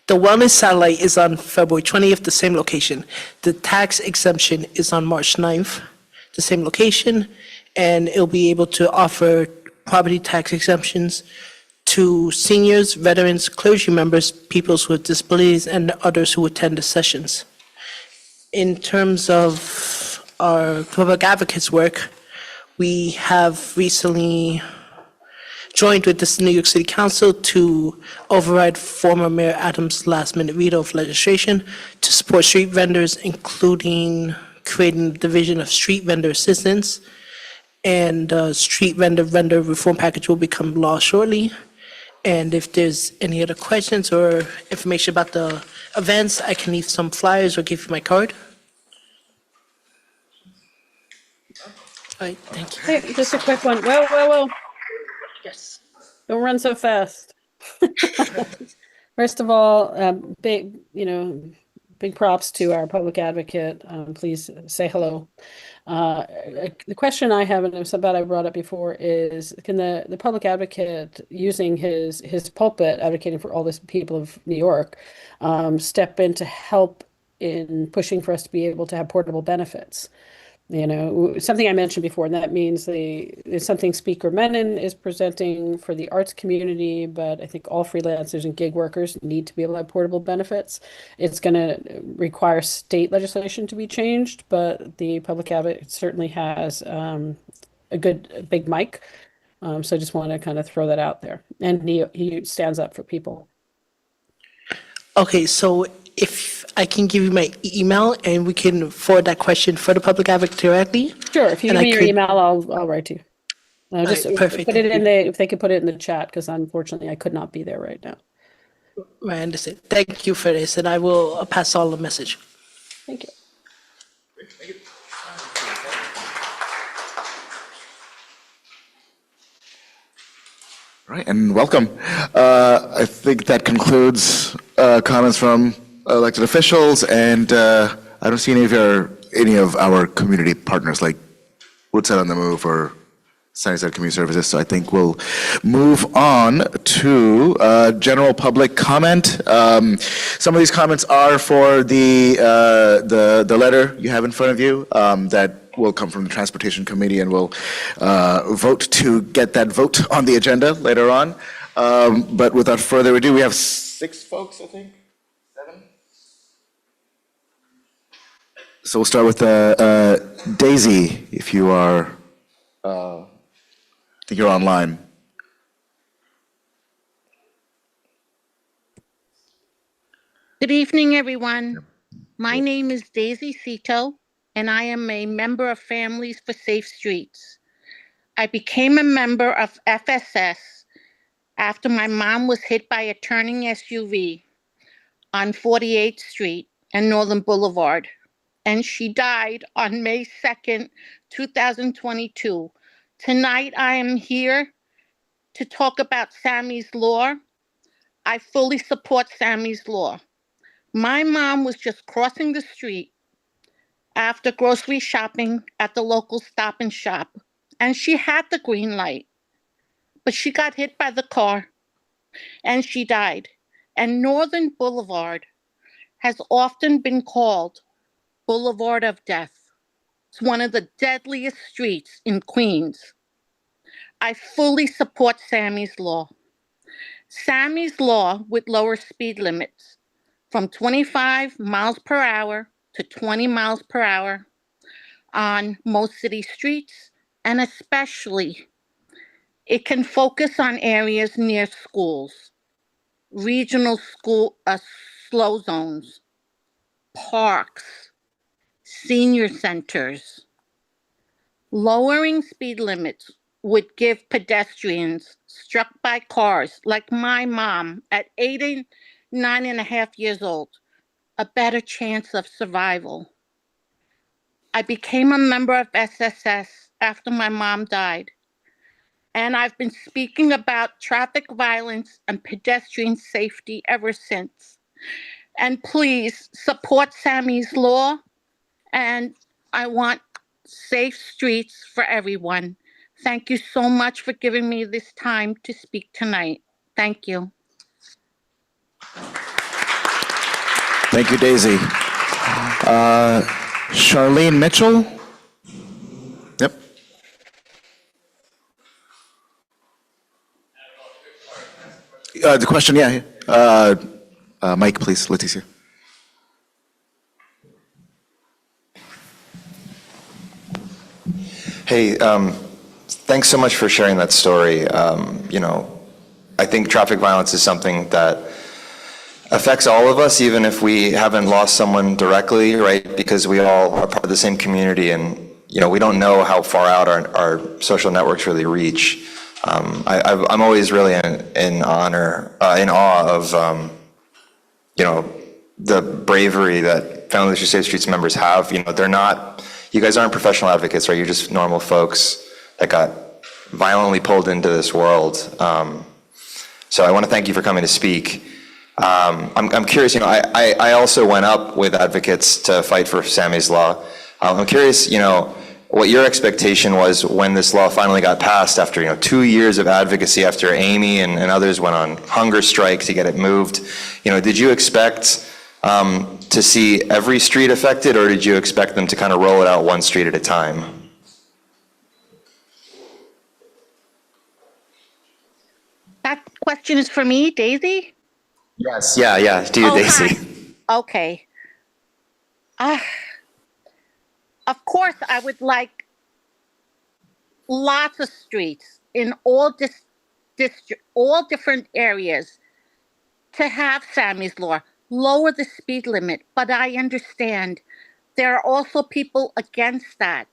Wellness Satellite is on February 20th, the same location. The tax exemption is on March 9th, the same location, and it'll be able to offer property tax exemptions to seniors, veterans, clergy members, people with disabilities, and others who attend the sessions. In terms of our public advocates' work, we have recently joined with the New York City Council to override former Mayor Adams' last-minute veto of legislation to support street vendors, including creating the Division of Street Vendor Assistance. And street vendor reform package will become law shortly. And if there's any other questions or information about the events, I can leave some flyers or give you my card. All right, thank you. Hey, just a quick one. Whoa. Yes. Don't run so fast. First of all, big props to our public advocate. Please say hello. The question I have, and it's about I brought up before, is can the public advocate, using his pulpit, advocating for all the people of New York, step in to help in pushing for us to be able to have portable benefits? Something I mentioned before, and that means it's something Speaker Menon is presenting for the arts community, but I think all freelancers and gig workers need to be able to have portable benefits. It's going to require state legislation to be changed, but the public advocate certainly has a good big mic. So I just want to kind of throw that out there. And he stands up for people. Okay, so if I can give you my email and we can forward that question for the public advocate directly. Sure, if you give me your email, I'll write to you. Just perfect. Put it in if they could put it in the chat, because unfortunately I could not be there right now. I understand. Thank you for this, and I will pass on the message. Thank you. All right, and welcome. I think that concludes comments from elected officials, and I don't see any of our community partners like Woodside on the Move or Sunnyside Community Services. So I think we'll move on to general public comment. Some of these comments are for the letter you have in front of you that will come from the Transportation Committee, and we'll vote to get that vote on the agenda later on. But without further ado, we have 6 folks, I think. 7. So we'll start with Daisy, if you are. I think you're online. Good evening, everyone. My name is Daisy Cito, and I am a member of Families for Safe Streets. I became a member of FSS after my mom was hit by a turning SUV on 48th Street and Northern Boulevard, and she died on May 2nd, 2022. Tonight, I am here to talk about Sammy's Law. I fully support Sammy's Law. My mom was just crossing the street after grocery shopping at the local Stop and Shop, and she had the green light, but she got hit by the car and she died. And Northern Boulevard has often been called Boulevard of Death. It's one of the deadliest streets in Queens. I fully support Sammy's Law. Sammy's Law would lower speed limits from 25 miles per hour to 20 miles per hour on most city streets, and especially it can focus on areas near schools, regional school slow zones, parks, senior centers. Lowering speed limits would give pedestrians struck by cars like my mom at 89 and a half years old a better chance of survival. I became a member of SSS after my mom died, and I've been speaking about traffic violence and pedestrian safety ever since. And please support Sammy's Law, and I want safe streets for everyone. Thank you so much for giving me this time to speak tonight. Thank you. Thank you, Daisy. Charlene Mitchell? Yep. The question, yeah. Mike, please, Leticia. Hey, thanks so much for sharing that story. I think traffic violence is something that affects all of us, even if we haven't lost someone directly, right? Because we all are part of the same community, and we don't know how far out our social networks really reach. I'm always really in awe of the bravery that Families for Safe Streets members have. You guys aren't professional advocates, right? You're just normal folks that got violently pulled into this world. So I want to thank you for coming to speak. I'm curious, I also went up with advocates to fight for Sammy's Law. I'm curious, what your expectation was when this law finally got passed after, 2 years of advocacy, after Amy and others went on hunger strike to get it moved. Did you expect to see every street affected, or did you expect them to kind of roll it out one street at a time? That question is for me, Daisy? Yes. Yeah. To you, Daisy. Hi. Okay. Of course, I would like lots of streets in all all different areas to have Sammy's Law, lower the speed limit. But I understand there are also people against that.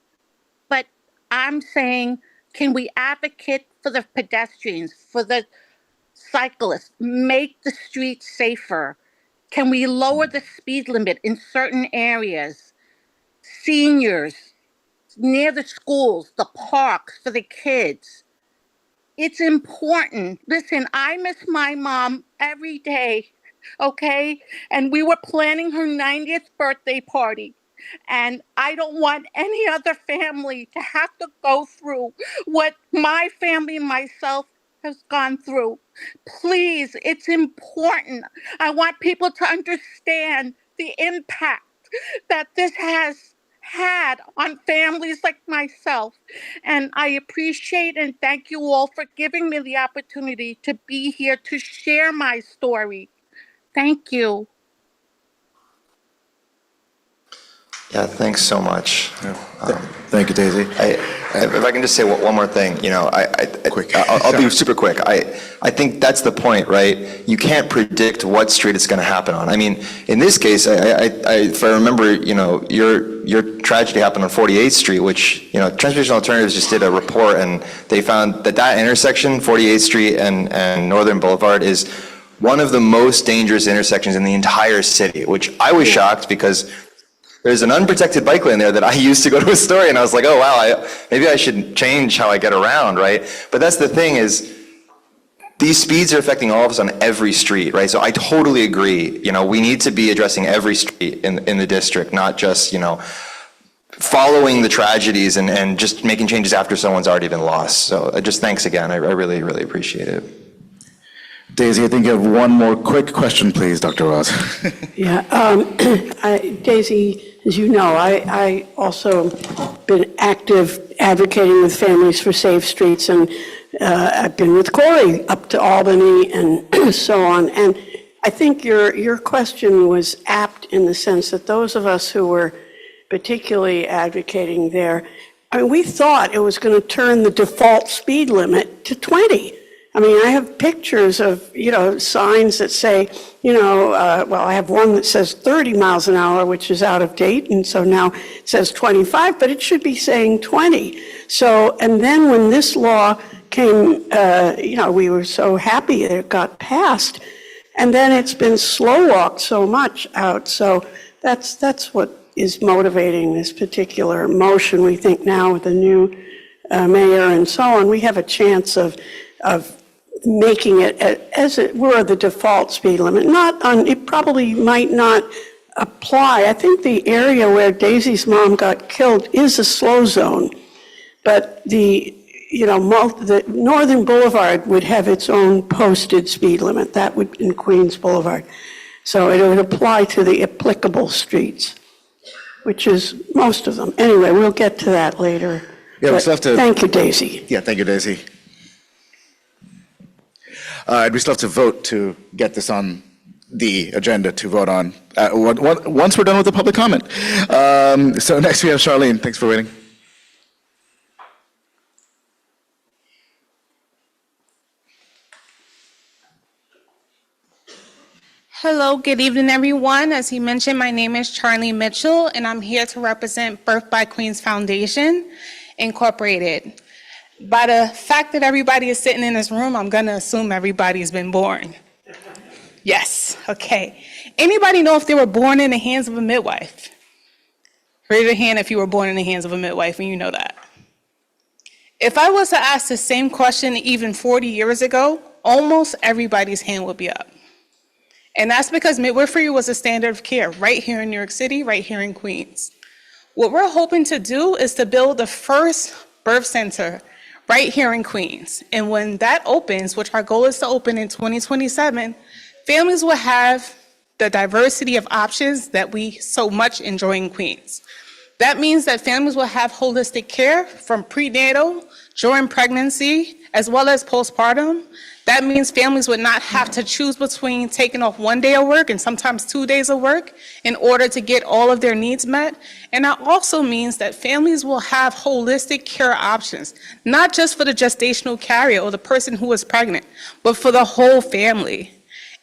But I'm saying, can we advocate for the pedestrians, for the cyclists, make the streets safer? Can we lower the speed limit in certain areas? Seniors, near the schools, the parks for the kids. It's important. Listen, I miss my mom every day, okay? And we were planning her 90th birthday party. And I don't want any other family to have to go through what my family and myself has gone through. Please, it's important. I want people to understand the impact that this has had on families like myself. And I appreciate and thank you all for giving me the opportunity to be here to share my story. Thank you. Yeah, thanks so much. Thank you, Daisy. If I can just say one more thing, I'll be super quick. I think that's the point, right? You can't predict what street it's going to happen on. I mean, in this case, if I remember, your tragedy happened on 48th Street, which, Transportation Alternatives just did a report, and they found that intersection, 48th Street and Northern Boulevard, is one of the most dangerous intersections in the entire city, which I was shocked because there's an unprotected bike lane there that I used to go to Astoria, and I was like, oh, wow, maybe I should change how I get around, right? But that's the thing is, these speeds are affecting all of us on every street, right? So I totally agree. We need to be addressing every street in the district, not just, following the tragedies and just making changes after someone's already been lost. So just thanks again. I really, really appreciate it. Daisy, I think you have one more quick question, please, Dr. Ross. Yeah, Daisy, as you know, I also been active advocating with Families for Safe Streets, and I've been with Corey up to Albany and so on. And I think your question was apt in the sense that those of us who were particularly advocating there, we thought it was going to turn the default speed limit to 20. I have pictures of, signs that say, I have one that says 30 miles an hour, which is out of date, and so now it says 25, but it should be saying 20. So, and then when this law came, we were so happy that it got passed, and then it's been slow walked so much out. So that's what is motivating this particular motion. We think now with the new mayor and so on, we have a chance of making it as it were the default speed limit. It probably might not apply. I think the area where Daisy's mom got killed is a slow zone, but the Northern Boulevard would have its own posted speed limit. That would in Queens Boulevard. So it would apply to the applicable streets, which is most of them. Anyway, we'll get to that later. Yeah, we still have to. Thank you, Daisy. Yeah, thank you, Daisy. We still have to vote to get this on the agenda to vote on once we're done with the public comment. So next we have Charlene. Thanks for waiting. Hello, good evening, everyone. As he mentioned, my name is Charlene Mitchell, and I'm here to represent Birth by Queens Foundation, Incorporated. By the fact that everybody is sitting in this room, I'm going to assume everybody's been born. Yes, okay. Anybody know if they were born in the hands of a midwife? Raise your hand if you were born in the hands of a midwife and you know that. If I was to ask the same question even 40 years ago, almost everybody's hand would be up. And that's because midwifery was a standard of care right here in New York City, right here in Queens. What we're hoping to do is to build the first birth center right here in Queens. And when that opens, which our goal is to open in 2027, families will have the diversity of options that we so much enjoy in Queens. That means that families will have holistic care from prenatal, during pregnancy, as well as postpartum. That means families would not have to choose between taking off 1 day of work and sometimes 2 days of work in order to get all of their needs met. And that also means that families will have holistic care options, not just for the gestational carrier or the person who is pregnant, but for the whole family.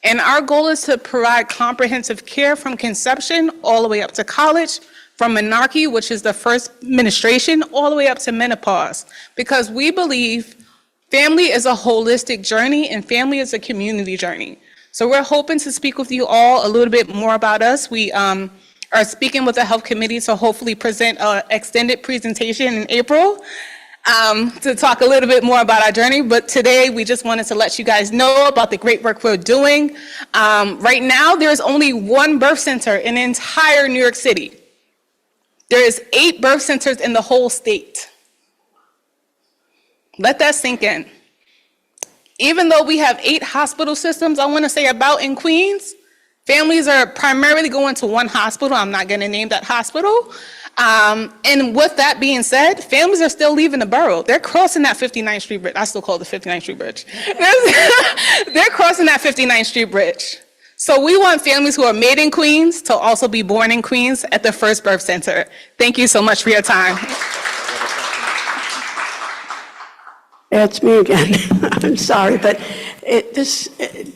And our goal is to provide comprehensive care from conception all the way up to college, from menarche, which is the first menstruation, all the way up to menopause, because we believe family is a holistic journey and family is a community journey. So we're hoping to speak with you all a little bit more about us. We are speaking with the health committee to hopefully present an extended presentation in April to talk a little bit more about our journey. But today we just wanted to let you guys know about the great work we're doing. Right now there's only one birth center in the entire New York City. There is 8 birth centers in the whole state. Let that sink in. Even though we have 8 hospital systems, I want to say about in Queens, families are primarily going to one hospital. I'm not going to name that hospital. And with that being said, families are still leaving the borough. They're crossing that 59th Street Bridge. I still call it the 59th Street Bridge. They're crossing that 59th Street Bridge. So we want families who are made in Queens to also be born in Queens at the first birth center. Thank you so much for your time. It's me again. I'm sorry, but this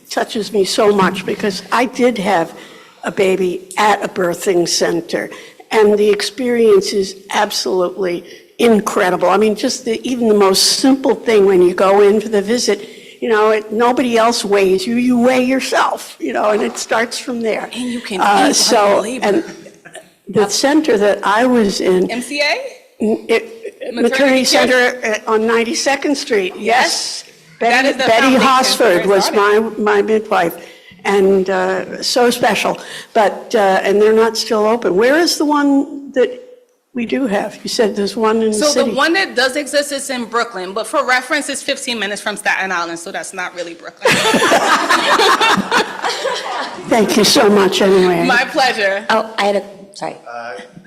touches me so much because I did have a baby at a birthing center, and the experience is absolutely incredible. I mean, just even the most simple thing when you go in for the visit, you know, nobody else weighs you, you weigh yourself, you know, and it starts from there. And you can eat while you labor. And the center that I was in, MCA? Maternity Center on 92nd Street, yes. That is the Betty foundation. Hosford was my midwife, and so special. But, and they're not still open. Where is the one that we do have? You said there's one in the So city. the one that does exist is in Brooklyn, but for reference, it's 15 minutes from Staten Island, so that's not really Brooklyn. Thank you so much, anyway. My pleasure. Oh, I had a, sorry.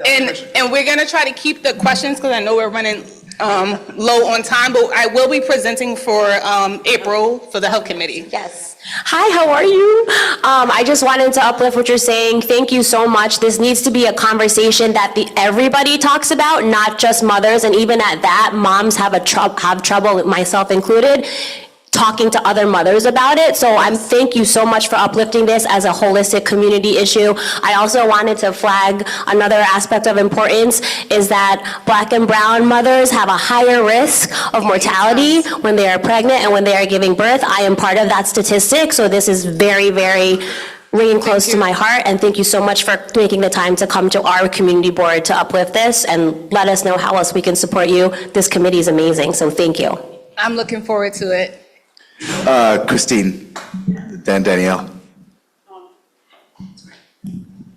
And we're going to try to keep the questions because I know we're running low on time, but I will be presenting for April for the Health Committee. Yes. Hi, how are you? I just wanted to uplift what you're saying. Thank you so much. This needs to be a conversation that everybody talks about, not just mothers. And even at that, moms have trouble, myself included, talking to other mothers about it. So thank you so much for uplifting this as a holistic community issue. I also wanted to flag another aspect of importance is that Black and brown mothers have a higher risk of mortality when they are pregnant and when they are giving birth. I am part of that statistic, so this is very, very ringing close to my heart, and thank you so much for making the time to come to our community board to uplift this and let us know how else we can support you. This committee is amazing, so thank you. I'm looking forward to it. Christine, then Danielle.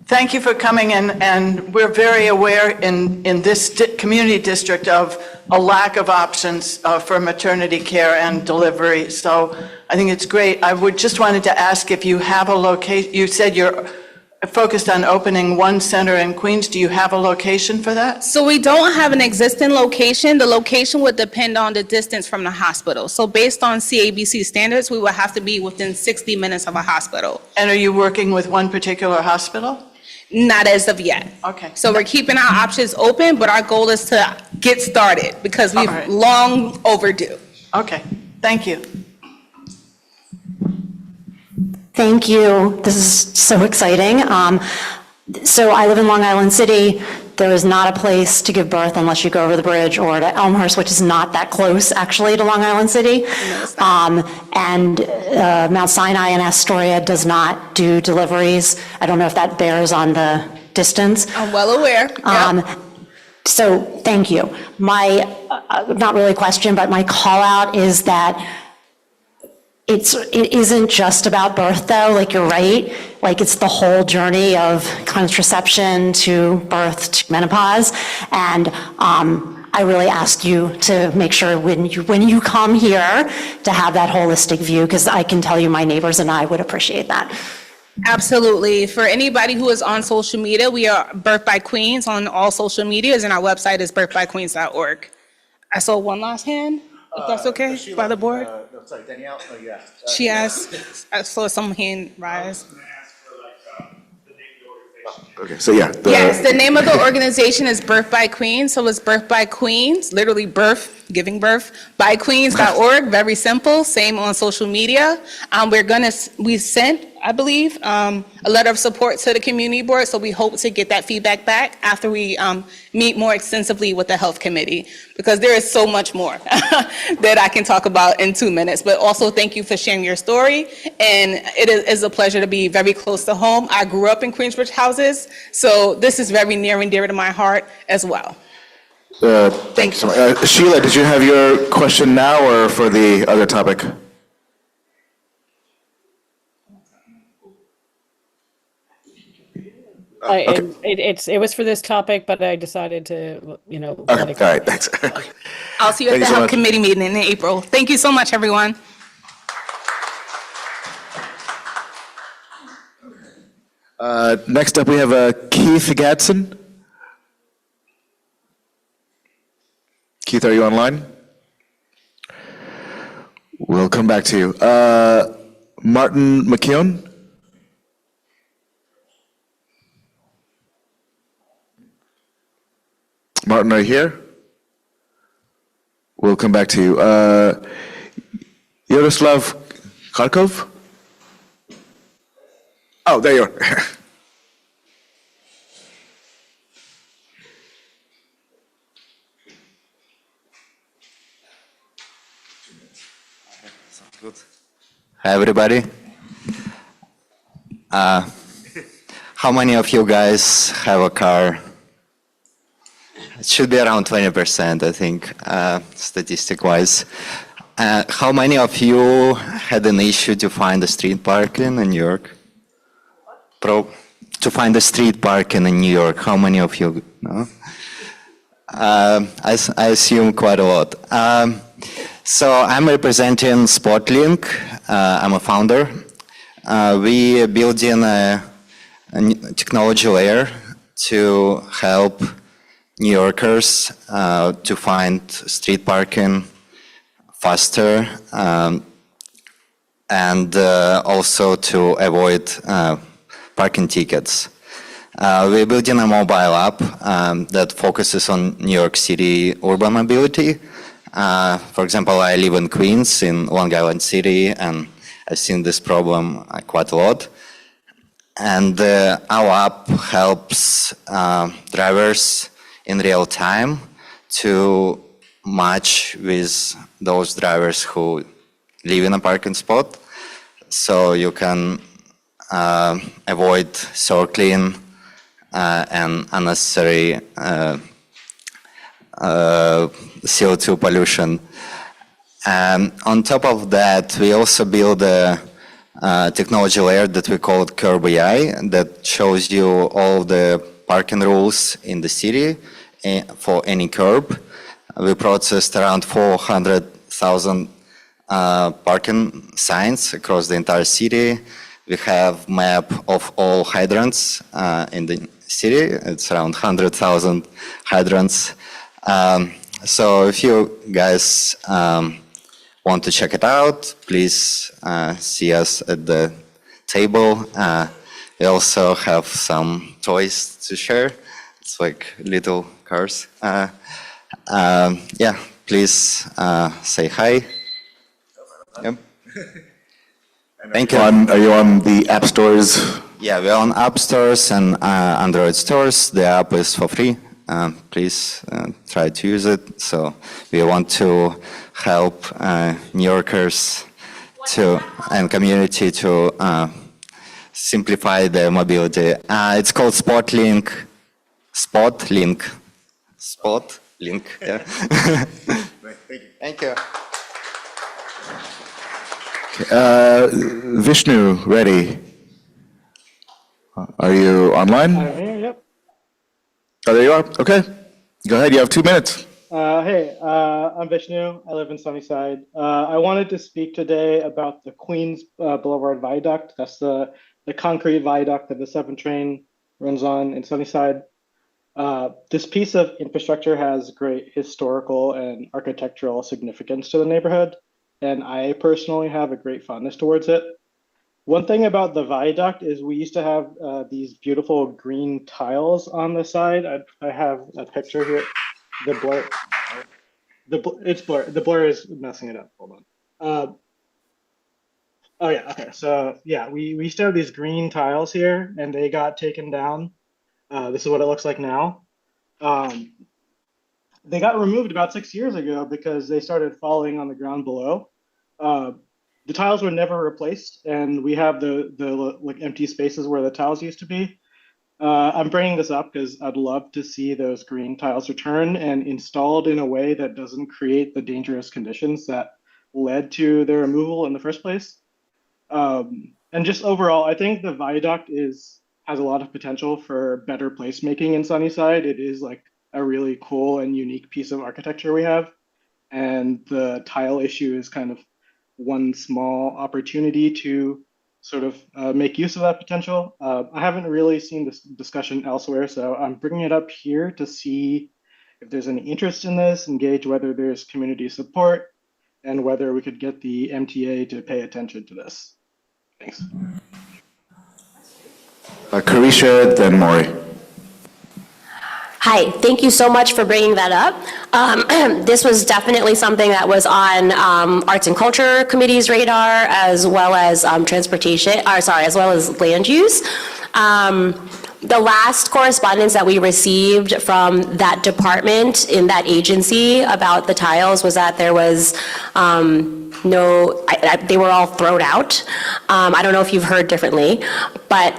Thank you for coming in, and we're very aware in this community district of a lack of options for maternity care and delivery. So I think it's great. I would just wanted to ask if you have a location. You said you're focused on opening one center in Queens. Do you have a location for that? So we don't have an existing location. The location would depend on the distance from the hospital. So based on CABC standards, we would have to be within 60 minutes of a hospital. And are you working with one particular hospital? Not as of yet. Okay. So we're keeping our options open, but our goal is to get started because we've long overdue. Okay, thank you. Thank you. This is so exciting. So I live in Long Island City. There is not a place to give birth unless you go over the bridge or to Elmhurst, which is not that close actually to Long Island City. And Mount Sinai and Astoria does not do deliveries. I don't know if that bears on the distance. I'm well aware. Yep. So thank you. My, not really a question, but my call out is that it isn't just about birth though, like you're right, like it's the whole journey of contraception to birth to menopause. And I really ask you to make sure when you come here to have that holistic view, because I can tell you my neighbors and I would appreciate that. Absolutely. For anybody who is on social media, we are Birth by Queens on all social medias, and our website is birthbyqueens.org. I saw one last hand, if that's okay, by the board. No, sorry, Danielle. Oh, yeah. She asked, I saw some hand rise. Okay, so yeah. Yes, the name of the organization is Birth by Queens, so it's Birth by Queens, literally birth, giving birth, by queens.org, very simple, same on social media. We sent, I believe, a letter of support to the community board, so we hope to get that feedback back after we meet more extensively with the health committee, because there is so much more that I can talk about in 2 minutes. But also thank you for sharing your story, and it is a pleasure to be very close to home. I grew up in Queensbridge houses, so this is very near and dear to my heart as well. Thank you so much. Sheila, did you have your question now or for the other topic? It was for this topic, but I decided to, let it All go. right, thanks. I'll see you at Thank the you so health much. committee meeting in April. Thank you so much, everyone. Next up, we have Keith Gadsden. Keith, are you online? We'll come back to you. Martin McKeown? Martin, are you here? We'll come back to you. Yaroslav Kharkov? Oh, there you are. Hi, everybody. How many of you guys have a car? It should be around 20%, I think, statistic-wise. How many of you had an issue to find a street parking in New York? To find a street parking in New York, how many of you know? I assume quite a lot. So I'm representing Spotlink. I'm a founder. We are building a technology layer to help New Yorkers to find street parking faster and also to avoid parking tickets. We're building a mobile app that focuses on New York City urban mobility. For example, I live in Queens, in Long Island City, and I've seen this problem quite a lot. And our app helps drivers in real time to match with those drivers who live in a parking spot. So you can avoid circling and unnecessary CO2 pollution. And on top of that, we also build a technology layer that we call Curb AI that shows you all the parking rules in the city for any curb. We processed around 400,000 parking signs across the entire city. We have map of all hydrants in the city. It's around 100,000 hydrants. So if you guys want to check it out, please see us at the table. We also have some toys to share. It's like little cars. Yeah, please say hi. Yep. Thank you. Are you on the app stores? Yeah, we're on app stores and Android stores. The app is for free. Please try to use it. So we want to help New Yorkers and community to simplify their mobility. It's called Spotlink. Spotlink. Spotlink. Yeah. Thank you. Vishnu, ready? Are you online? I'm here, yep. Oh, there you are. Okay. Go ahead. You have 2 minutes. Hey, I'm Vishnu. I live in Sunnyside. I wanted to speak today about the Queens Boulevard Viaduct. That's the concrete viaduct that the 7 train runs on in Sunnyside. This piece of infrastructure has great historical and architectural significance to the neighborhood, and I personally have a great fondness towards it. One thing about the viaduct is we used to have these beautiful green tiles on the side. I have a picture here. The blur, it's blur. The blur is messing it up. Hold on. Oh yeah, okay. So yeah, we used to have these green tiles here, and they got taken down. This is what it looks like now. They got removed about 6 years ago because they started falling on the ground below. The tiles were never replaced, and we have the like empty spaces where the tiles used to be. I'm bringing this up because I'd love to see those green tiles return and installed in a way that doesn't create the dangerous conditions that led to their removal in the first place. And just overall, I think the viaduct has a lot of potential for better placemaking in Sunnyside. It is like a really cool and unique piece of architecture we have. And the tile issue is kind of one small opportunity to sort of make use of that potential. I haven't really seen this discussion elsewhere, so I'm bringing it up here to see if there's any interest in this, engage whether there's community support, and whether we could get the MTA to pay attention to this. Thanks. Carisha, then Maury. Hi, thank you so much for bringing that up. This was definitely something that was on Arts and Culture Committee's radar, as well as as well as land use. The last correspondence that we received from that department in that agency about the tiles was that there was they were all thrown out. I don't know if you've heard differently, but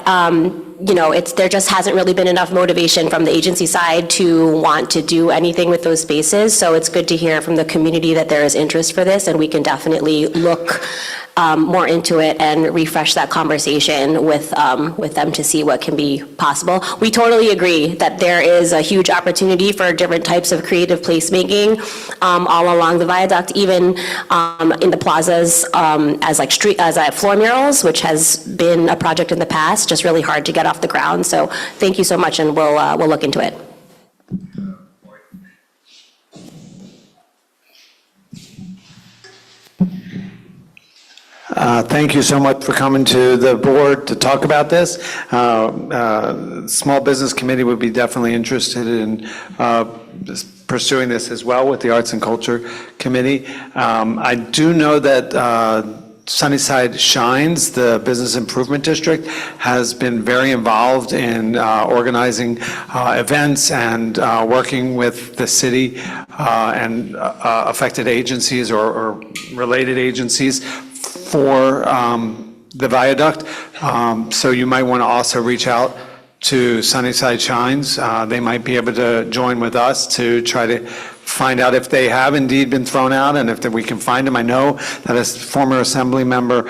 there just hasn't really been enough motivation from the agency side to want to do anything with those spaces. So it's good to hear from the community that there is interest for this, and we can definitely look more into it and refresh that conversation with them to see what can be possible. We totally agree that there is a huge opportunity for different types of creative placemaking all along the viaduct, even in the plazas as floor murals, which has been a project in the past, just really hard to get off the ground. So thank you so much, and we'll look into it. Thank you so much for coming to the board to talk about this. Small Business Committee would be definitely interested in pursuing this as well with the Arts and Culture Committee. I do know that Sunnyside Shines, the Business Improvement District, has been very involved in organizing events and working with the city and affected agencies or related agencies for the viaduct. So you might want to also reach out to Sunnyside Shines. They might be able to join with us to try to find out if they have indeed been thrown out, and if we can find them. I know that as former Assembly member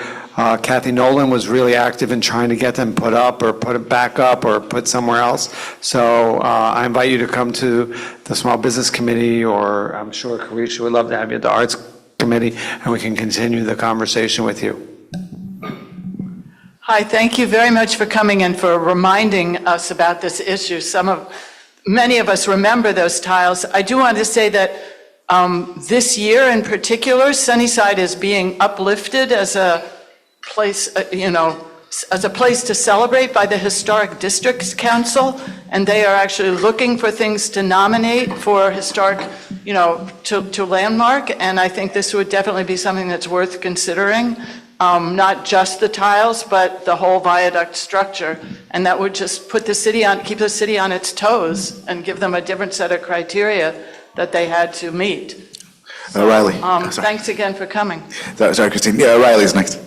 Kathy Nolan was really active in trying to get them put up or put it back up or put somewhere else. So I invite you to come to the Small Business Committee, or I'm sure Carisha would love to have you at the Arts Committee, and we can continue the conversation with you. Hi, thank you very much for coming and for reminding us about this issue. Many of us remember those tiles. I do want to say that this year in particular, Sunnyside is being uplifted as a place, as a place to celebrate by the Historic Districts Council, and they are actually looking for things to nominate for historic, to landmark, and I think this would definitely be something that's worth considering. Not just the tiles, but the whole viaduct structure. And that would just keep the city on its toes and give them a different set of criteria that they had to meet. So, Riley. Thanks again for coming. Sorry, Christine. Yeah, Riley's next.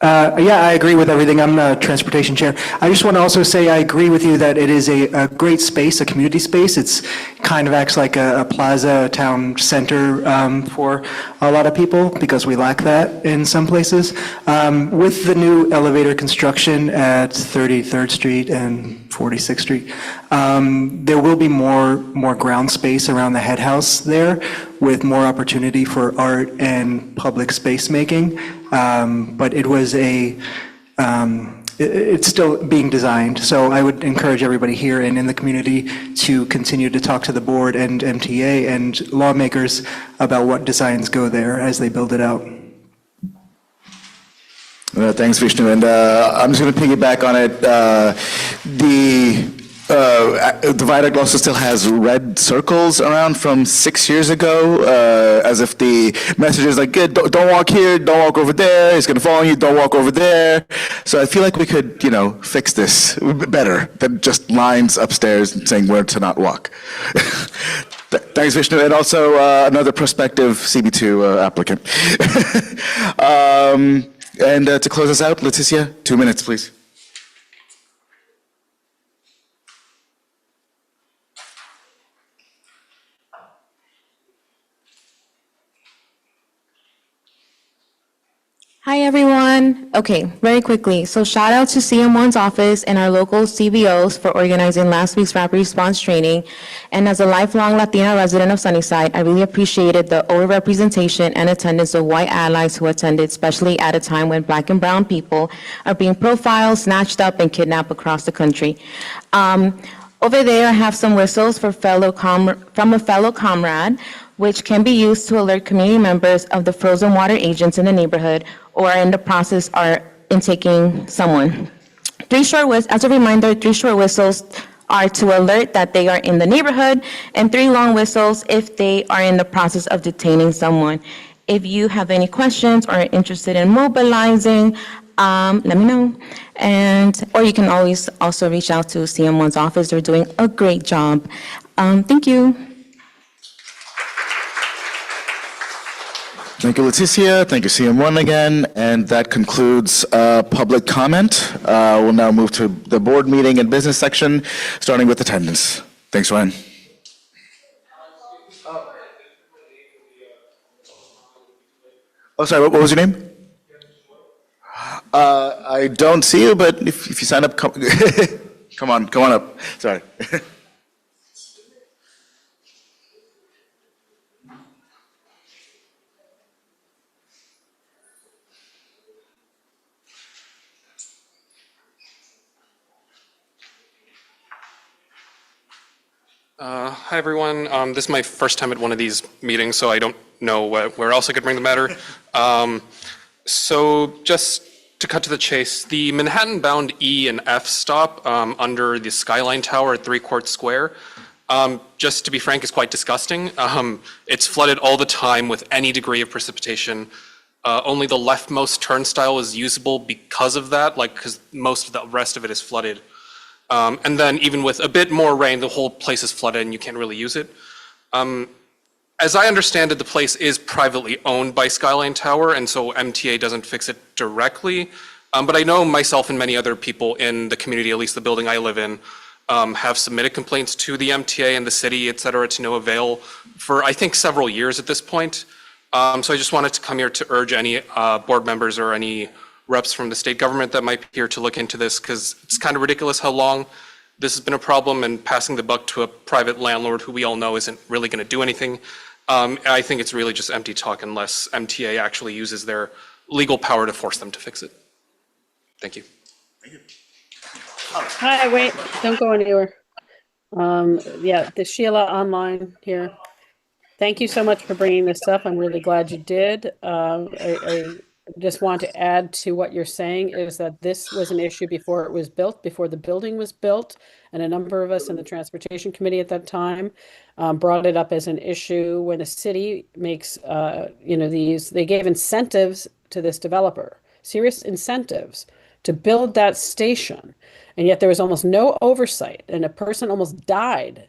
I agree with everything. I'm the transportation chair. I just want to also say I agree with you that it is a great space, a community space. It's kind of acts like a plaza, a town center for a lot of people, because we lack that in some places. With the new elevator construction at 33rd Street and 46th Street, there will be more ground space around the head house there, with more opportunity for art and public space making. But it was it's still being designed. So I would encourage everybody here and in the community to continue to talk to the board and MTA and lawmakers about what designs go there as they build it out. Thanks, Vishnu. And I'm just going to piggyback on it. The viaduct also still has red circles around from 6 years ago, as if the message is like, don't walk here, don't walk over there, it's going to fall on you, don't walk over there. So I feel like we could, fix this better than just lines upstairs saying where to not walk. Thanks, Vishnu. And also another prospective CB2 applicant. And to close us out, Leticia, 2 minutes, please. Hi, everyone. Okay, very quickly. So shout out to CM1's office and our local CBOs for organizing last week's rapid response training. And as a lifelong Latina resident of Sunnyside, I really appreciated the overrepresentation and attendance of white allies who attended, especially at a time when Black and brown people are being profiled, snatched up, and kidnapped across the country. Over there, I have some whistles from a fellow comrade, which can be used to alert community members of the frozen water agents in the neighborhood or in the process are intaking someone. As a reminder, 3 short whistles are to alert that they are in the neighborhood, and 3 long whistles if they are in the process of detaining someone. If you have any questions or are interested in mobilizing, let me know. Or you can always also reach out to CM1's office. They're doing a great job. Thank you. Thank you, Leticia. Thank you, CM1 again. And that concludes public comment. We'll now move to the board meeting and business section, starting with attendance. Thanks, Ryan. Oh, sorry, what was your name? I don't see you, but if you sign up, come on up. Sorry. Hi, everyone. This is my first time at one of these meetings, so I don't know where else I could bring the matter. So just to cut to the chase, the Manhattan-bound E and F stop under the Skyline Tower at 3 Court Square, just to be frank, is quite disgusting. It's flooded all the time with any degree of precipitation. Only the leftmost turnstile is usable because of that, because most of the rest of it is flooded. And then even with a bit more rain, the whole place is flooded and you can't really use it. As I understand it, the place is privately owned by Skyline Tower, and so MTA doesn't fix it directly. But I know myself and many other people in the community, at least the building I live in, have submitted complaints to the MTA and the city, et cetera, to no avail for, I think, several years at this point. So I just wanted to come here to urge any board members or any reps from the state government that might be here to look into this, because it's kind of ridiculous how long this has been a problem, and passing the buck to a private landlord who we all know isn't really going to do anything. I think it's really just empty talk unless MTA actually uses their legal power to force them to fix it. Thank you. Hi, wait, don't go anywhere. Yeah, the Sheila online here. Thank you so much for bringing this up. I'm really glad you did. I just want to add to what you're saying is that this was an issue before it was built, before the building was built, and a number of us in the transportation committee at that time brought it up as an issue when the city makes, they gave incentives to this developer, serious incentives to build that station, and yet there was almost no oversight, and a person almost died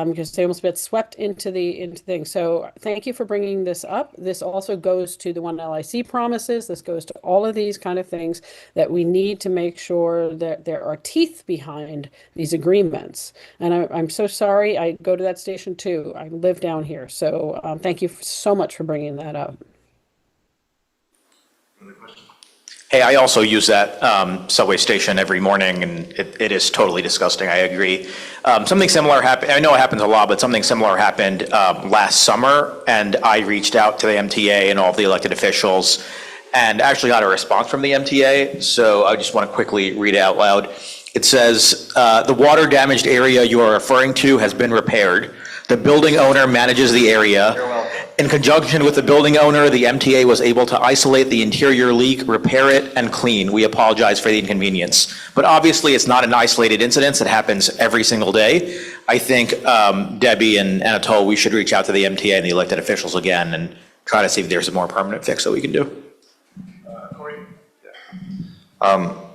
because they almost got swept into things. So thank you for bringing this up. This also goes to the 1LIC promises. This goes to all of these kind of things that we need to make sure that there are teeth behind these agreements. And I'm so sorry. I go to that station too. I live down here. So thank you so much for bringing that up. Hey, I also use that subway station every morning, and it is totally disgusting. I agree. Something similar happened. I know it happens a lot, but something similar happened last summer, and I reached out to the MTA and all of the elected officials, and actually got a response from the MTA. So I just want to quickly read it out loud. It says, the water damaged area you are referring to has been repaired. The building owner manages the area. In conjunction with the building owner, the MTA was able to isolate the interior leak, repair it, and clean. We apologize for the inconvenience. But obviously, it's not an isolated incident. It happens every single day. I think Debbie and Anatole, we should reach out to the MTA and the elected officials again and try to see if there's a more permanent fix that we can do. Corey?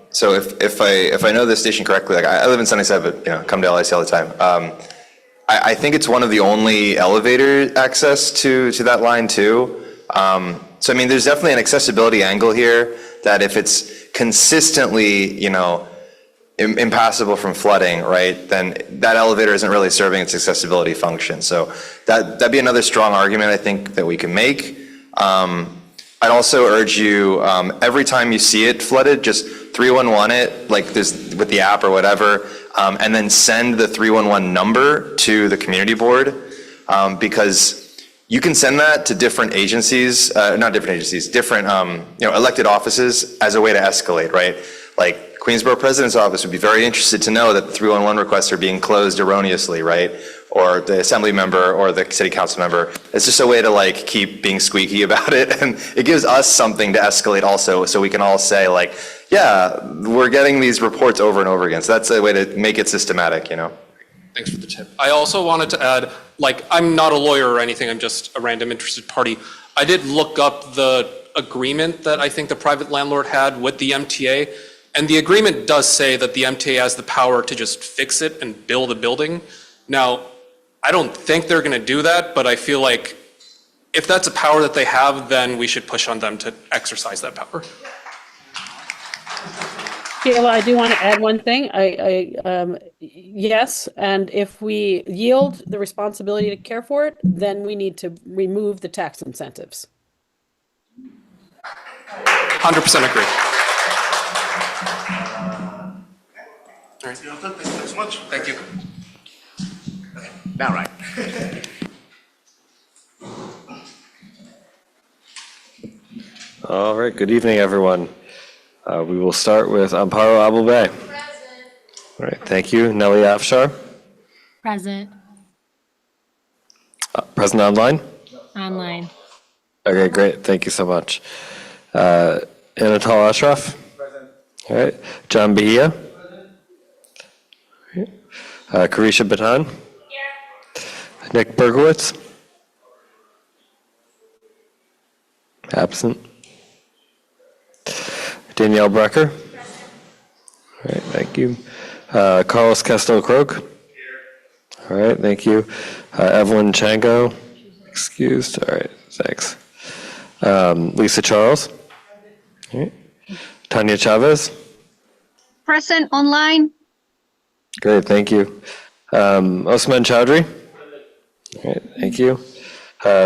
So if I know this station correctly, like I live in Sunnyside, but come to LIC all the time. I think it's one of the only elevator access to that line too. So I mean, there's definitely an accessibility angle here that if it's consistently, impassable from flooding, right, then that elevator isn't really serving its accessibility function. So that'd be another strong argument I think that we can make. I'd also urge you, every time you see it flooded, just 311 it, like this with the app or whatever, and then send the 311 number to the community board, because you can send that to different agencies, not different agencies, different elected offices as a way to escalate, right? Like Queensborough President's Office would be very interested to know that the 311 requests are being closed erroneously, right? Or the assembly member or the city council member. It's just a way to like keep being squeaky about it, and it gives us something to escalate also, so we can all say like, yeah, we're getting these reports over and over again. So that's a way to make it systematic, you know? Thanks for the tip. I also wanted to add, like, I'm not a lawyer or anything, I'm just a random interested party. I did look up the agreement that I think the private landlord had with the MTA, and the agreement does say that the MTA has the power to just fix it and build a building. Now, I don't think they're gonna do that, but I feel like if that's a power that they have, then we should push on them to exercise that power. Sheila, I do want to add one thing. Yes, and if we yield the responsibility to care for it, then we need to remove the tax incentives. 100% agree. All right. Thanks so much. Thank you. Now, right. All right, good evening, everyone. We will start with Amparo Abulbay. All right, thank you. Nelly Afshar. Present. Present online? Online. Okay, great. Thank you so much. Anatol Ashraf. Present. All right. John Bahia. Carisha Batan. Here. Nick Berkowitz. Absent. Danielle Brecker. All right, thank you. Carlos Castel-Croak. All right, thank you. Evelyn Chango. Excused. All right, thanks. Lisa Charles. All right. Tanya Chavez. Present online. Great, thank you. Osman Chowdhury. All right, thank you.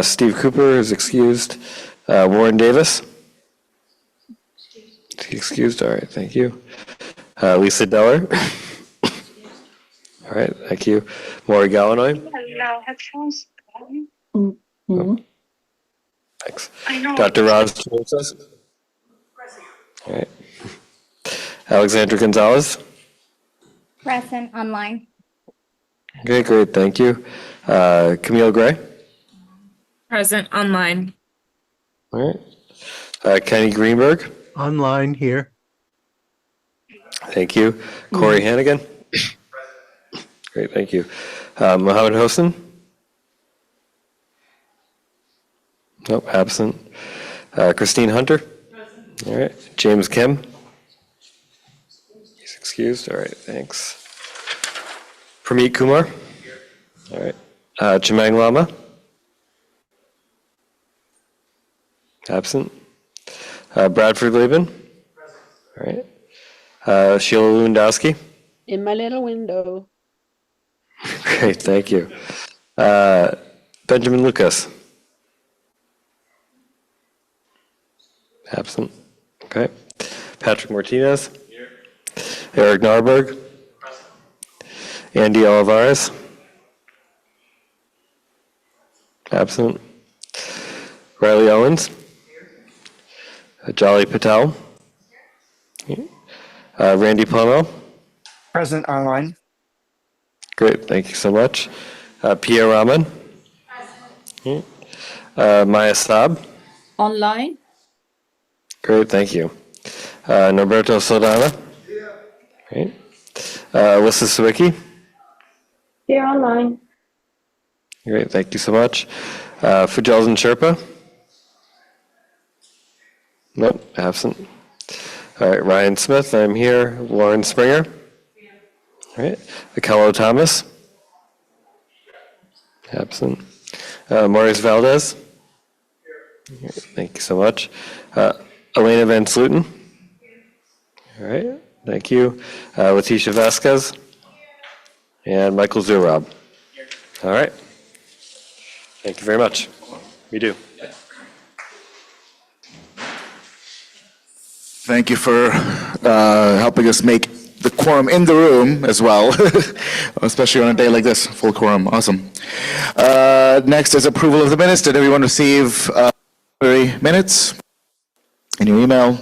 Steve Cooper is excused. Warren Davis. Excused. All right, thank you. Lisa Deller. All right, thank you. Maury Gallinoy. Hello, headphones. Thanks. Dr. Roz Chimoses. All right. Alexandra Gonzalez. Present online. Okay, great, thank you. Camille Gray. Present online. All right. Kenny Greenberg. Online here. Thank you. Corey Hannigan. Great, thank you. Mohammed Hossein. Nope, absent. Christine Hunter. All right. James Kim. He's excused. All right, thanks. Prameet Kumar. All right. Chimang Lama. Absent. Bradford Laban. All right. Sheila Lewandowski. In my little window. Great, thank you. Benjamin Lucas. Absent. Okay. Patrick Martinez. Eric Narberg. Andy Olivares. Absent. Riley Owens. Jolly Patel. Randy Plumell. Present online. Great, thank you so much. Pierre Rahman. Maya Saab. Online. Great, thank you. Norberto Saldana. Great. Alyssa Sawicki. Here online. Great, thank you so much. Fujelzen Sherpa. Nope, absent. All right, Ryan Smith, I'm here. Lauren Springer. All right, Akello Thomas. Absent. Maurice Valdez. Thank you so much. Elena Van Sluten. All right, thank you. Letitia Vasquez. And Michael Zurob. All right. Thank you very much. We do. Thank you for helping us make the quorum in the room as well, especially on a day like this, full quorum. Awesome. Next is approval of the minutes. Did everyone receive minutes in your email?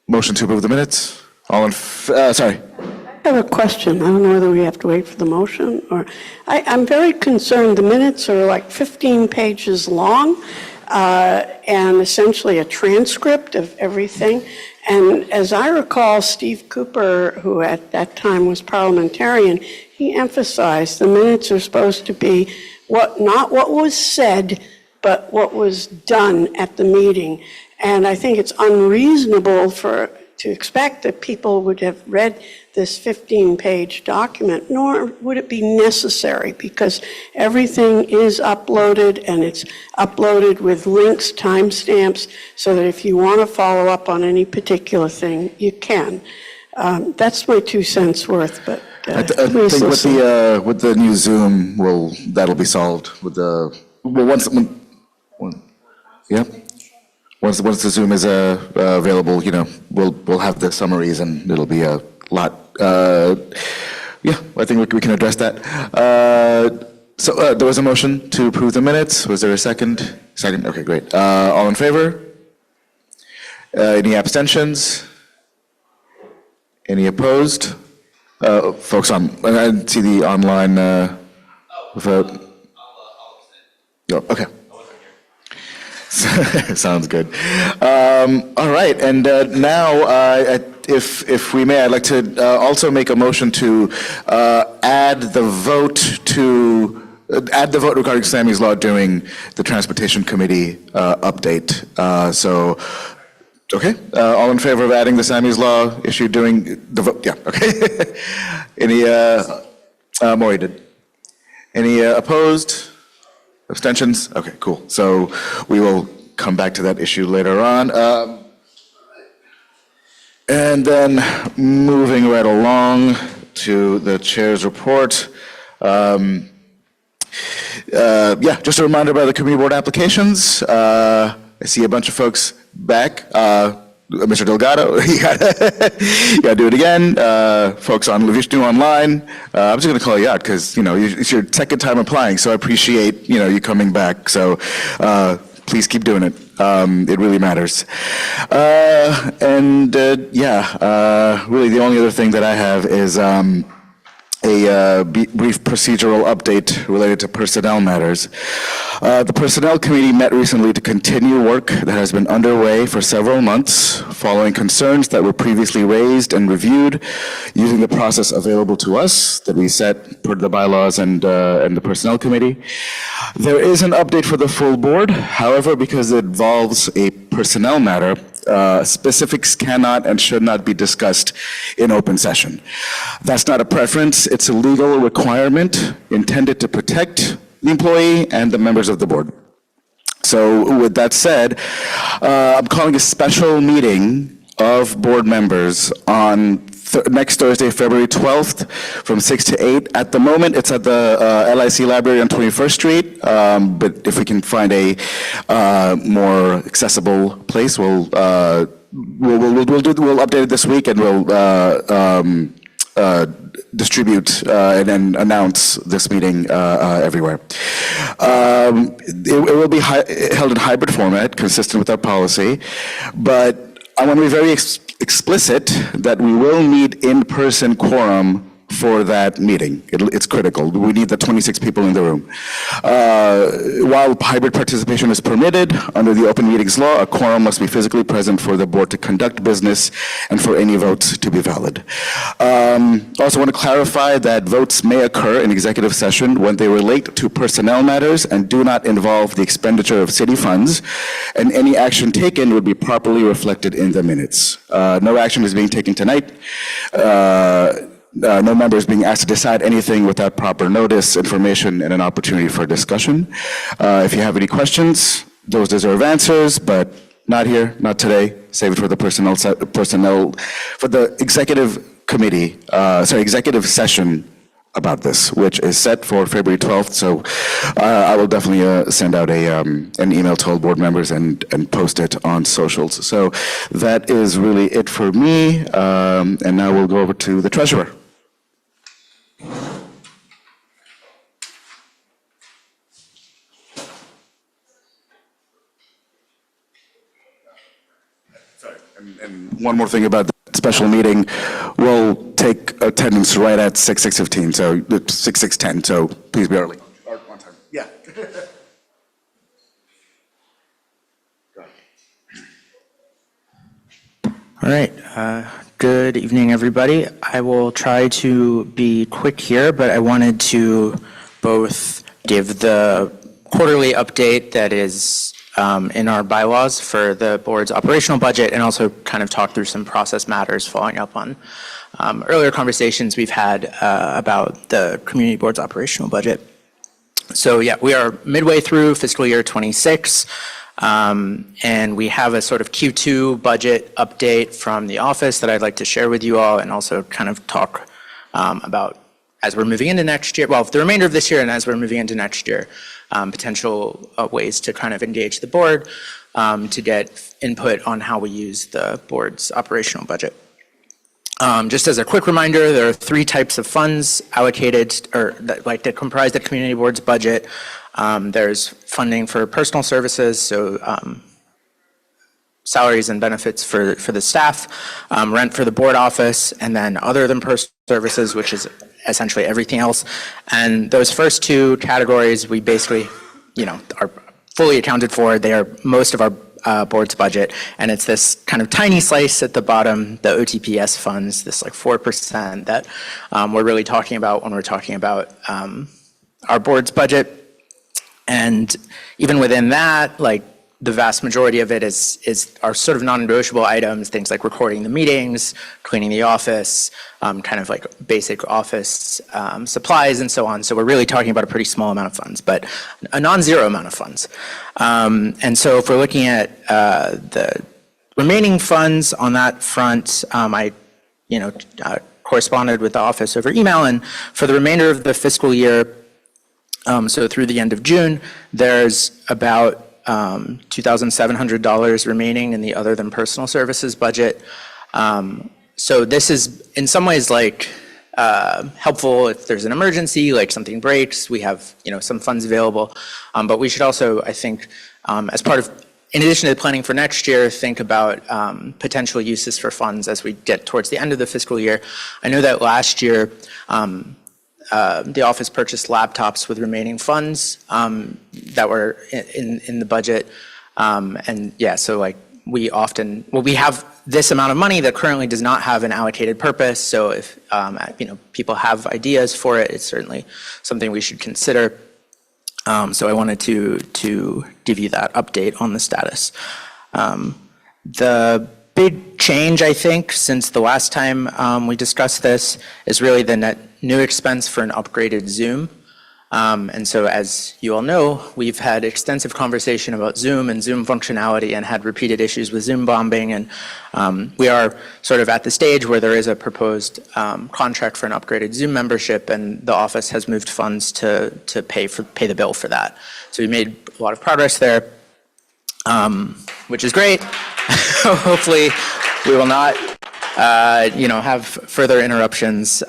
Motion to approve the minutes? All in, sorry. I have a question. I don't know whether we have to wait for the motion or, I'm very concerned. The minutes are like 15 pages long and essentially a transcript of everything. And as I recall, Steve Cooper, who at that time was parliamentarian, he emphasized the minutes are supposed to be not what was said, but what was done at the meeting. And I think it's unreasonable to expect that people would have read this 15-page document, nor would it be necessary, because everything is uploaded, and it's uploaded with links, timestamps, so that if you want to follow up on any particular thing, you can. That's my 2 cents worth, but I think with the new Zoom, that'll be solved with the, Once the Zoom is available, we'll have the summaries and it'll be a lot. I think we can address that. So there was a motion to approve the minutes. Was there a second? Second. Okay, great. All in favor? Any abstentions? Any opposed? Folks I didn't see the online vote. Okay. Sounds good. All right, and now, if we may, I'd like to also make a motion to add the vote regarding Sammy's Law during the Transportation Committee update. Okay, all in favor of adding the Sammy's Law issue during the vote? Yeah, okay. Any, Maury did. Any opposed? Abstentions? Okay, cool. So we will come back to that issue later on. And then moving right along to the chair's report. Just a reminder about the community board applications. I see a bunch of folks back. Mr. Delgado, you gotta do it again. Folks on Vishnu online, I'm just gonna call you out because it's your second time applying, so I appreciate you coming back. So please keep doing it. It really matters. Really the only other thing that I have is a brief procedural update related to personnel matters. The Personnel Committee met recently to continue work that has been underway for several months, following concerns that were previously raised and reviewed using the process available to us that we set per the bylaws and the Personnel Committee. There is an update for the full board. However, because it involves a personnel matter, specifics cannot and should not be discussed in open session. That's not a preference, it's a legal requirement intended to protect the employee and the members of the board. So with that said, I'm calling a special meeting of board members on next Thursday, February 12th from 6 to 8. At the moment, it's at the LIC Library on 21st Street, but if we can find a more accessible place, we'll update it this week and we'll distribute and then announce this meeting everywhere. It will be held in hybrid format, consistent with our policy, but I want to be very explicit that we will need in-person quorum for that meeting. It's critical. We need the 26 people in the room. While hybrid participation is permitted under the Open Meetings Law, a quorum must be physically present for the board to conduct business and for any votes to be valid. Also want to clarify that votes may occur in executive session when they relate to personnel matters and do not involve the expenditure of city funds, and any action taken would be properly reflected in the minutes. No action is being taken tonight. No member is being asked to decide anything without proper notice, information, and an opportunity for discussion. If you have any questions, those deserve answers, but not here, not today. Save it for the personnel for the executive committee, executive session about this, which is set for February 12th. So I will definitely send out an email to all board members and post it on socials. So that is really it for me. And now we'll go over to the treasurer. And one more thing about the special meeting, we'll take attendance right at 6:15, so 6:10, so please be early. Or on time. Yeah. All right. Good evening, everybody. I will try to be quick here, but I wanted to both give the quarterly update that is in our bylaws for the board's operational budget and also kind of talk through some process matters following up on earlier conversations we've had about the community board's operational budget. So yeah, we are midway through fiscal year 26. And we have a sort of Q2 budget update from the office that I'd like to share with you all and also kind of talk about as we're moving into next year, well, the remainder of this year and as we're moving into next year, potential ways to kind of engage the board to get input on how we use the board's operational budget. Just as a quick reminder, there are 3 types of funds allocated or that comprise the community board's budget. There's funding for personal services, so salaries and benefits for the staff, rent for the board office, and then other than personal services, which is essentially everything else. And those first 2 categories, we basically, are fully accounted for. They are most of our board's budget, and it's this kind of tiny slice at the bottom, the OTPS funds, this like 4% that we're really talking about when we're talking about our board's budget. And even within that, like the vast majority of it are sort of non-negotiable items, things like recording the meetings, cleaning the office, kind of like basic office supplies and so on. So we're really talking about a pretty small amount of funds, but a non-zero amount of funds. And so if we're looking at the remaining funds on that front, I corresponded with the office over email, and for the remainder of the fiscal year, so through the end of June, there's about $2,700 remaining in the other than personal services budget. So this is in some ways like helpful if there's an emergency, like something breaks, we have some funds available. But we should also, I think, as part of, in addition to planning for next year, think about potential uses for funds as we get towards the end of the fiscal year. I know that last year, the office purchased laptops with remaining funds that were in the budget. And yeah, so like we have this amount of money that currently does not have an allocated purpose. So if people have ideas for it, it's certainly something we should consider. So I wanted to give you that update on the status. The big change, I think, since the last time we discussed this is really the net new expense for an upgraded Zoom. And so as you all know, we've had extensive conversation about Zoom and Zoom functionality and had repeated issues with Zoom bombing. And we are sort of at the stage where there is a proposed contract for an upgraded Zoom membership, and the office has moved funds to pay the bill for that. So we made a lot of progress there, which is great. Hopefully we will not have further interruptions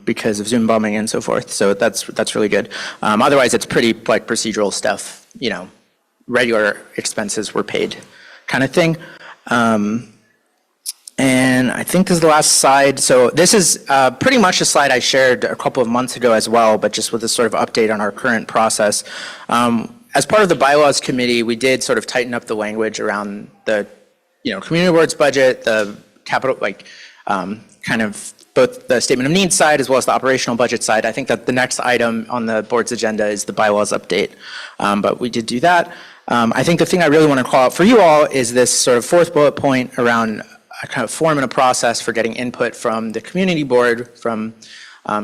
because of Zoom bombing and so forth. So that's really good. Otherwise, it's pretty like procedural stuff. Regular expenses were paid, kind of thing. And I think this is the last slide. So this is pretty much a slide I shared a couple of months ago as well, but just with a sort of update on our current process. As part of the bylaws committee, we did sort of tighten up the language around the community board's budget, the capital, kind of both the statement of needs side as well as the operational budget side. I think that the next item on the board's agenda is the bylaws update, but we did do that. I think the thing I really want to call out for you all is this sort of 4th bullet point around a kind of form and a process for getting input from the community board, from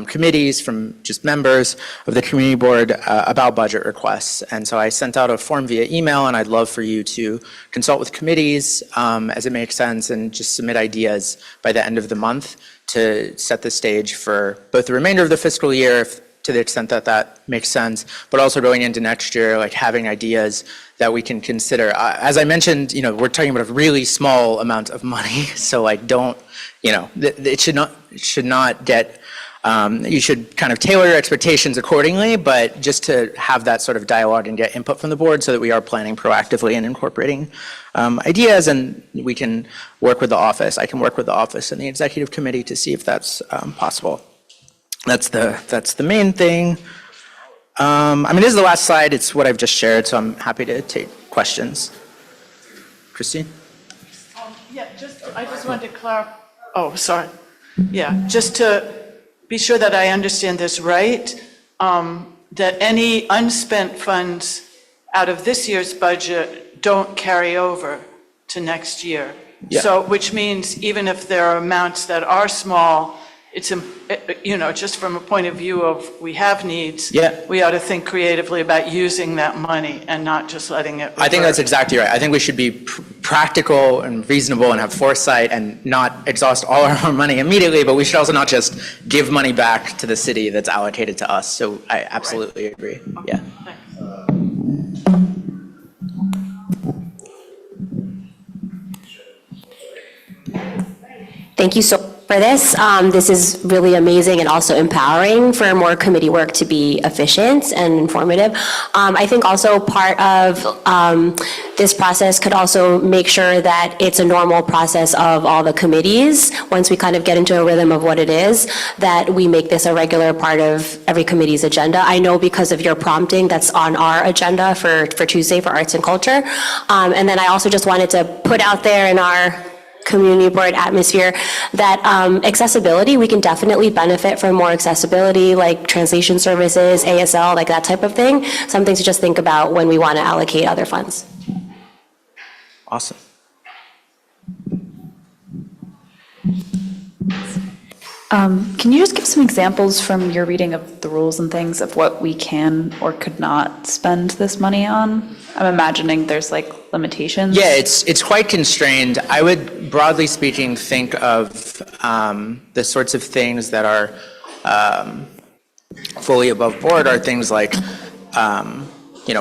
committees, from just members of the community board about budget requests. And so I sent out a form via email, and I'd love for you to consult with committees as it makes sense and just submit ideas by the end of the month to set the stage for both the remainder of the fiscal year, to the extent that that makes sense, but also going into next year, like having ideas that we can consider. As I mentioned, we're talking about a really small amount of money, so like don't, it should not get, you should kind of tailor your expectations accordingly, but just to have that sort of dialogue and get input from the board so that we are planning proactively and incorporating ideas, and we can work with the office. I can work with the office and the executive committee to see if that's possible. That's the main thing. This is the last slide. It's what I've just shared, so I'm happy to take questions. Christine? Yeah, I just wanted to clarify. Oh, sorry. Yeah, just to be sure that I understand this right, that any unspent funds out of this year's budget don't carry over to next year. Yeah. So, which means even if there are amounts that are small, it's, just from a point of view of we have needs, we ought to think creatively about using that money and not just letting it revert. I think that's exactly right. I think we should be practical and reasonable and have foresight and not exhaust all our money immediately, but we should also not just give money back to the city that's allocated to us. So I absolutely agree. Yeah. Thank you so much for this. This is really amazing and also empowering for more committee work to be efficient and informative. I think also part of this process could also make sure that it's a normal process of all the committees. Once we kind of get into a rhythm of what it is, that we make this a regular part of every committee's agenda. I know because of your prompting, that's on our agenda for Tuesday for Arts and Culture. And then I also just wanted to put out there in our community board atmosphere that accessibility, we can definitely benefit from more accessibility, like translation services, ASL, like that type of thing. Something to just think about when we want to allocate other funds. Awesome. Can you just give some examples from your reading of the rules and things of what we can or could not spend this money on? I'm imagining there's like limitations. Yeah, it's quite constrained. I would, broadly speaking, think of the sorts of things that are fully above board are things like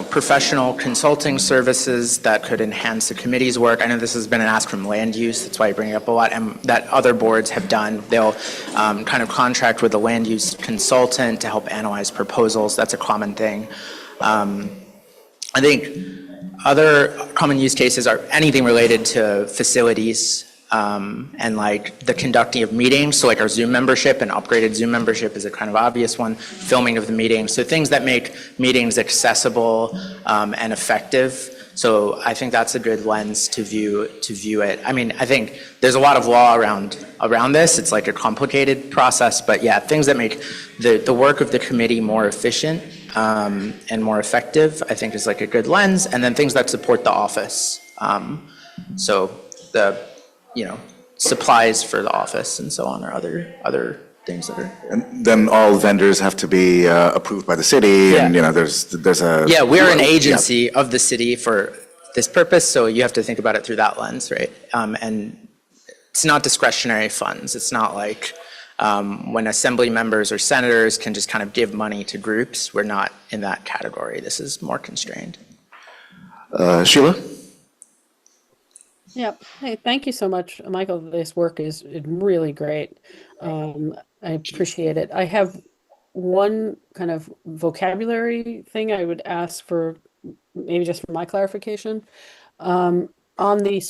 professional consulting services that could enhance the committee's work. I know this has been an ask from land use, that's why I bring it up a lot, and that other boards have done. They'll kind of contract with a land use consultant to help analyze proposals. That's a common thing. I think other common use cases are anything related to facilities and like the conducting of meetings. So like our Zoom membership and upgraded Zoom membership is a kind of obvious one, filming of the meetings. So things that make meetings accessible and effective. So I think that's a good lens to view it. I think there's a lot of law around this. It's like a complicated process, but yeah, things that make the work of the committee more efficient and more effective, I think is like a good lens. And then things that support the office. So the supplies for the office and so on, or other things that are. And then all vendors have to be approved by the city, and there's a. Yeah, we're an agency of the city for this purpose, so you have to think about it through that lens, right? And it's not discretionary funds. It's not like when assembly members or senators can just kind of give money to groups. We're not in that category. This is more constrained. Sheila? Yeah. Hey, thank you so much, Michael. This work is really great. I appreciate it. I have one kind of vocabulary thing I would ask for, maybe just for my clarification. On the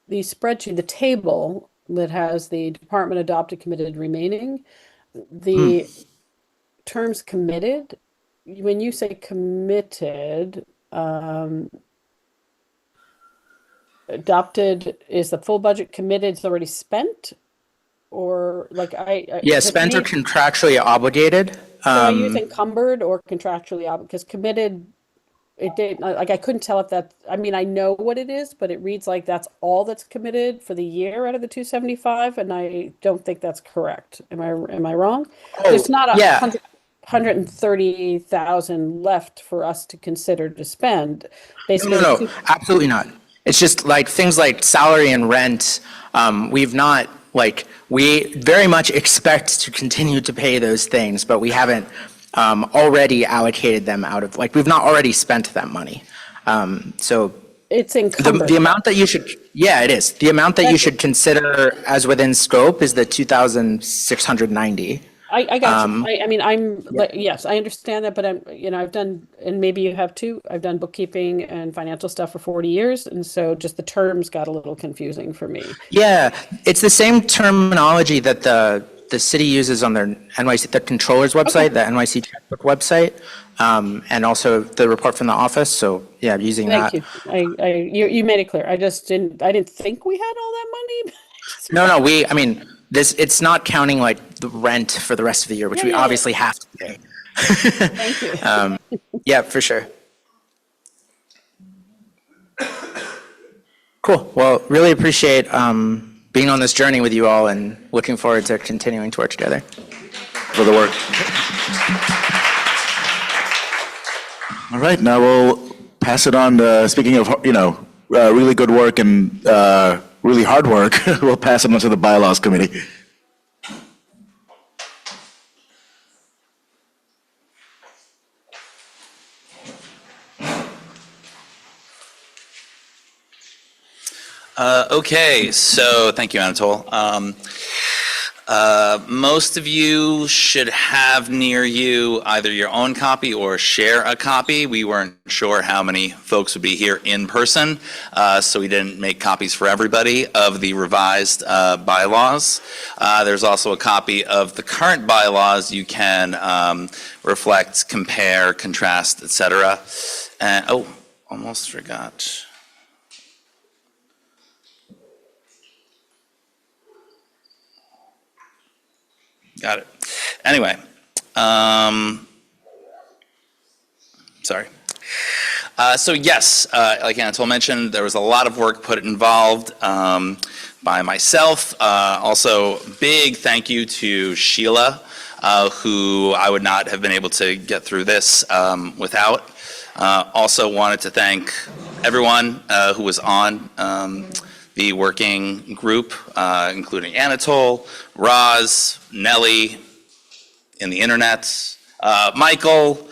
spreadsheet, the table that has the department adopted, committed, remaining, the terms committed, when you say committed, adopted, is the full budget committed, it's already spent? Or like yeah, spent or contractually obligated. So I use encumbered or contractually obligated, because committed it did, like, I couldn't tell if that, I mean, I know what it is, but it reads like that's all that's committed for the year out of the 275, and I don't think that's correct. Am I wrong? There's not a yeah. 130,000 left for us to consider to spend. Basically, No, absolutely not. It's just like things like salary and rent. We've not, like, we very much expect to continue to pay those things, but we haven't already allocated them out of, like, we've not already spent that money. So it's encumbered. the amount that you should, yeah, it is. The amount that you should consider as within scope is the 2,690. I got you. I mean, yes, I understand that, but I've done, and maybe you have too, I've done bookkeeping and financial stuff for 40 years. And so just the terms got a little confusing for me. Yeah, it's the same terminology that the city uses on their NYC, the controller's website, the NYC checkbook website, and also the report from the office. So yeah, using that. Thank you. You made it clear. I didn't think we had all that money. No, I mean, it's not counting like the rent for the rest of the year, which we obviously have to pay. Thank you. Yeah, for sure. Cool. Well, really appreciate being on this journey with you all and looking forward to continuing to work together. For the work. All right, now we'll pass it on to, speaking of, really good work and really hard work, we'll pass it on to the Bylaws Committee. Okay, so thank you, Anatole. Most of you should have near you either your own copy or share a copy. We weren't sure how many folks would be here in person, so we didn't make copies for everybody of the revised bylaws. There's also a copy of the current bylaws. You can reflect, compare, contrast, etc. Oh, almost forgot. Got it. Anyway, sorry. So yes, like Anatole mentioned, there was a lot of work involved by myself. Also, big thank you to Sheila, who I would not have been able to get through this without. Also wanted to thank everyone who was on the working group, including Anatole, Roz, Nellie in the internet, Michael,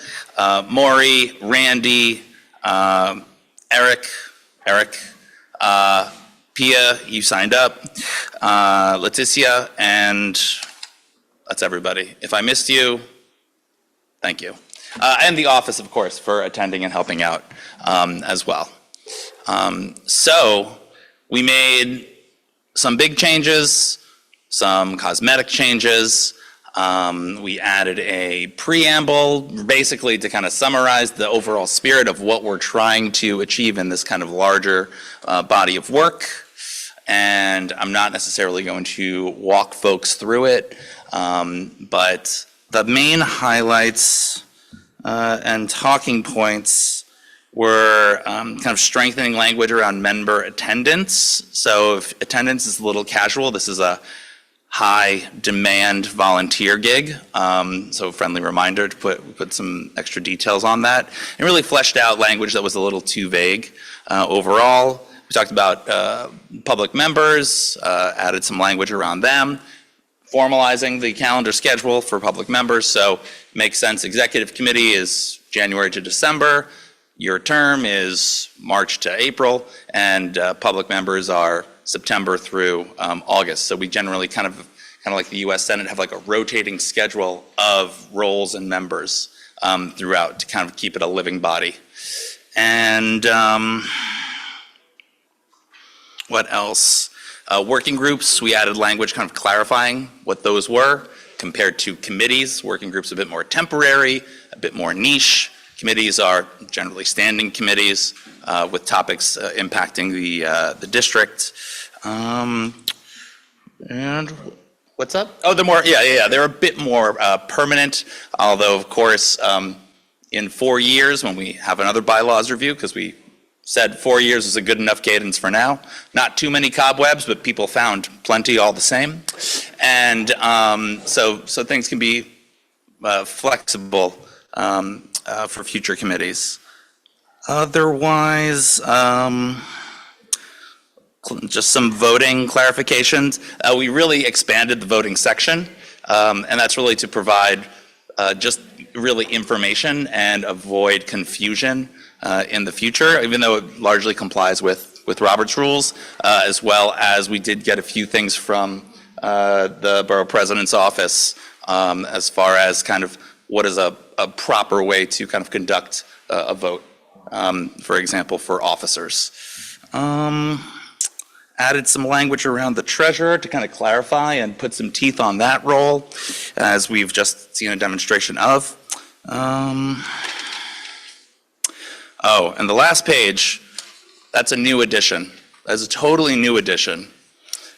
Maury, Randy, Eric, Pia, you signed up, Leticia, and that's everybody. If I missed you, thank you. And the office, of course, for attending and helping out as well. So we made some big changes, some cosmetic changes. We added a preamble, basically to kind of summarize the overall spirit of what we're trying to achieve in this kind of larger body of work. And I'm not necessarily going to walk folks through it, but the main highlights and talking points were kind of strengthening language around member attendance. So if attendance is a little casual, this is a high demand volunteer gig. So friendly reminder to put some extra details on that. And really fleshed out language that was a little too vague overall. We talked about public members, added some language around them, formalizing the calendar schedule for public members. So makes sense, executive committee is January to December. Your term is March to April, and public members are September through August. So we generally kind of like the US Senate have like a rotating schedule of roles and members throughout to kind of keep it a living body. And what else? Working groups, we added language kind of clarifying what those were compared to committees. Working groups a bit more temporary, a bit more niche. Committees are generally standing committees with topics impacting the district. And what's up? Oh, they're more, yeah. They're a bit more permanent, although of course, in 4 years, when we have another bylaws review, because we said 4 years is a good enough cadence for now. Not too many cobwebs, but people found plenty all the same. And so things can be flexible for future committees. Otherwise, just some voting clarifications. We really expanded the voting section, and that's really to provide just really information and avoid confusion in the future, even though it largely complies with Robert's rules, as well as we did get a few things from the borough president's office as far as kind of what is a proper way to kind of conduct a vote, for example, for officers. Added some language around the treasurer to kind of clarify and put some teeth on that role, as we've just seen a demonstration of. Oh, and the last page, that's a new addition. That's a totally new addition.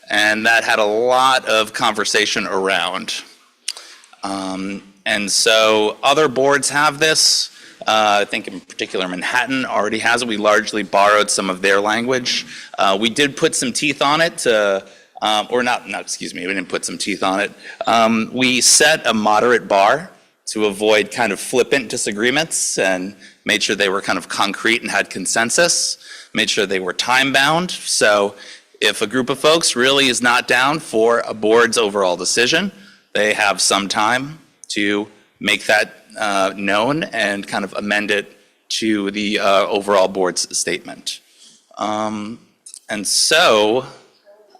And that had a lot of conversation around. And so other boards have this. I think in particular Manhattan already has it. We largely borrowed some of their language. We did put some teeth on it to, or not, excuse me, we didn't put some teeth on it. We set a moderate bar to avoid kind of flippant disagreements and made sure they were kind of concrete and had consensus, made sure they were time-bound. So if a group of folks really is not down for a board's overall decision, they have some time to make that known and kind of amend it to the overall board's statement. And so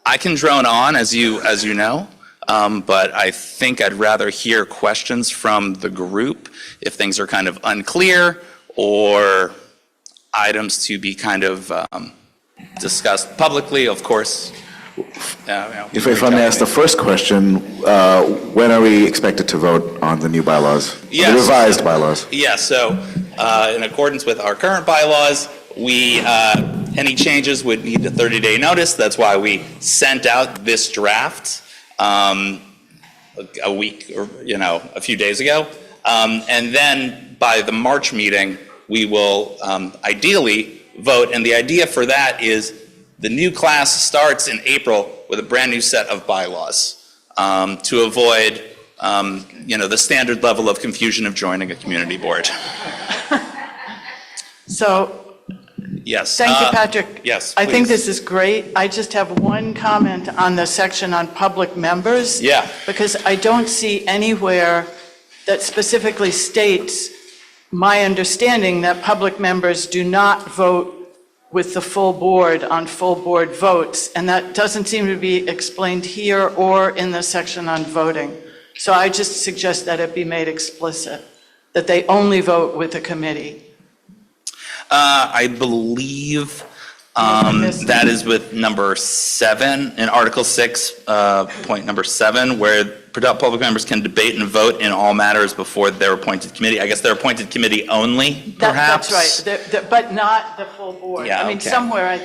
I can drone on, as you know, but I think I'd rather hear questions from the group if things are kind of unclear or items to be kind of discussed publicly, of course. If I may ask the first question, when are we expected to vote on the new bylaws? Yes. The revised bylaws? Yeah, so in accordance with our current bylaws, any changes would need a 30-day notice. That's why we sent out this draft a week or, a few days ago. And then by the March meeting, we will ideally vote. And the idea for that is the new class starts in April with a brand new set of bylaws to avoid, the standard level of confusion of joining a community board. So, yes. thank you, Patrick. Yes, I think please. this is great. I just have one comment on the section on public members. Yeah. Because I don't see anywhere that specifically states my understanding that public members do not vote with the full board on full board votes, and that doesn't seem to be explained here or in the section on voting. So I just suggest that it be made explicit, that they only vote with the committee. I believe that is with number 7 in Article 6, point number 7, where public members can debate and vote in all matters before their appointed committee. I guess their appointed committee only, perhaps? That's right, but not the full board. Yeah, I mean, okay. somewhere,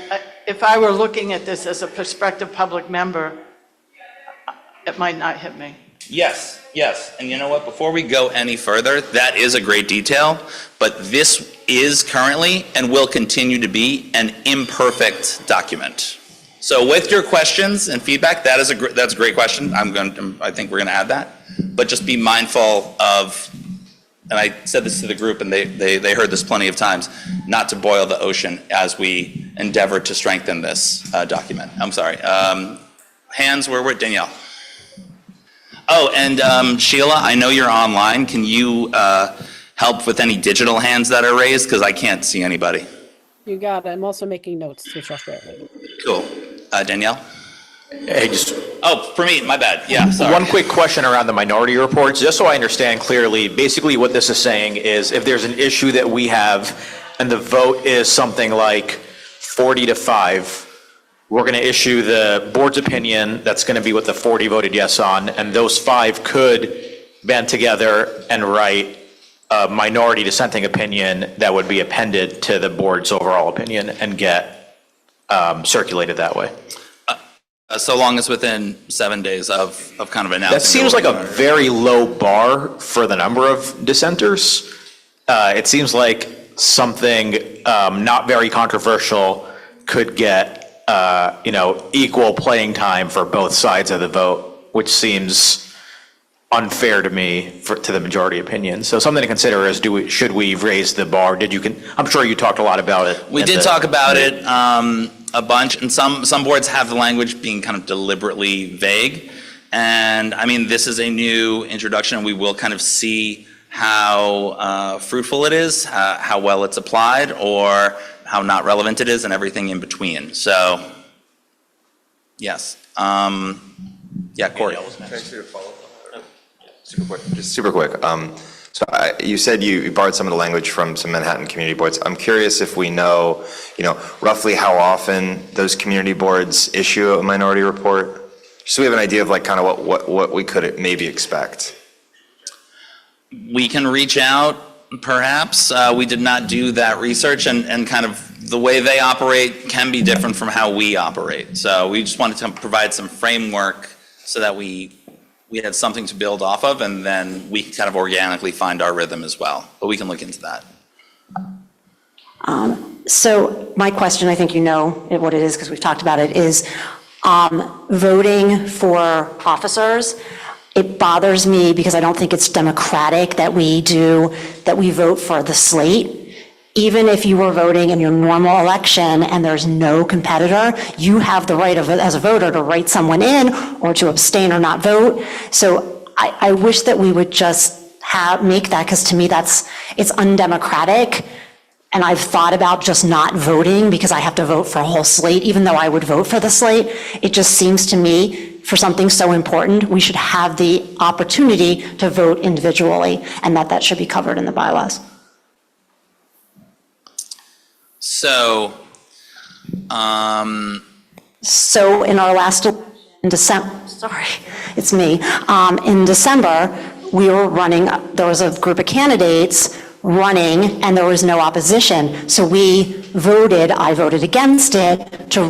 if I were looking at this as a prospective public member, it might not hit me. Yes. And you know what? Before we go any further, that is a great detail, but this is currently and will continue to be an imperfect document. So with your questions and feedback, that's a great question. I think we're going to add that, but just be mindful of, and I said this to the group, and they heard this plenty of times, not to boil the ocean as we endeavor to strengthen this document. I'm sorry. Hands, where were Danielle? Oh, and Sheila, I know you're online. Can you help with any digital hands that are raised? Because I can't see anybody. You got it. I'm also making notes, which I'll share later. Cool. Danielle? Hey, just Oh, for me, my bad. Yeah, sorry. one quick question around the minority reports, just so I understand clearly. Basically, what this is saying is if there's an issue that we have and the vote is something like 40-5, we're going to issue the board's opinion. That's going to be what the 40 voted yes on, and those 5 could band together and write a minority dissenting opinion that would be appended to the board's overall opinion and get circulated that way. So long as within 7 days of kind of announcing. That seems like a very low bar for the number of dissenters. it seems like something not very controversial could get, equal playing time for both sides of the vote, which seems unfair to me to the majority opinion. So something to consider is should we raise the bar? I'm sure you talked a lot about it. We did talk about it a bunch, and some boards have the language being kind of deliberately vague. And I mean, this is a new introduction, and we will kind of see how fruitful it is, how well it's applied, or how not relevant it is, and everything in between. So, yes. Yeah, Corey. Super quick. So you said you borrowed some of the language from some Manhattan community boards. I'm curious if we know, roughly how often those community boards issue a minority report, so we have an idea of like kind of what we could maybe expect. We can reach out, perhaps. We did not do that research, and kind of the way they operate can be different from how we operate. So we just wanted to provide some framework so that we had something to build off of, and then we kind of organically find our rhythm as well. But we can look into that. So my question, I think you know what it is because we've talked about it, is voting for officers. It bothers me because I don't think it's democratic that we vote for the slate. Even if you were voting in your normal election and there's no competitor, you have the right as a voter to write someone in or to abstain or not vote. So I wish that we would just make that, because to me it's undemocratic. And I've thought about just not voting because I have to vote for a whole slate, even though I would vote for the slate. It just seems to me, for something so important, we should have the opportunity to vote individually, and that should be covered in the bylaws. So, So in our last, in December, sorry, it's me. In December, we were running, there was a group of candidates running, and there was no opposition. So I voted against it to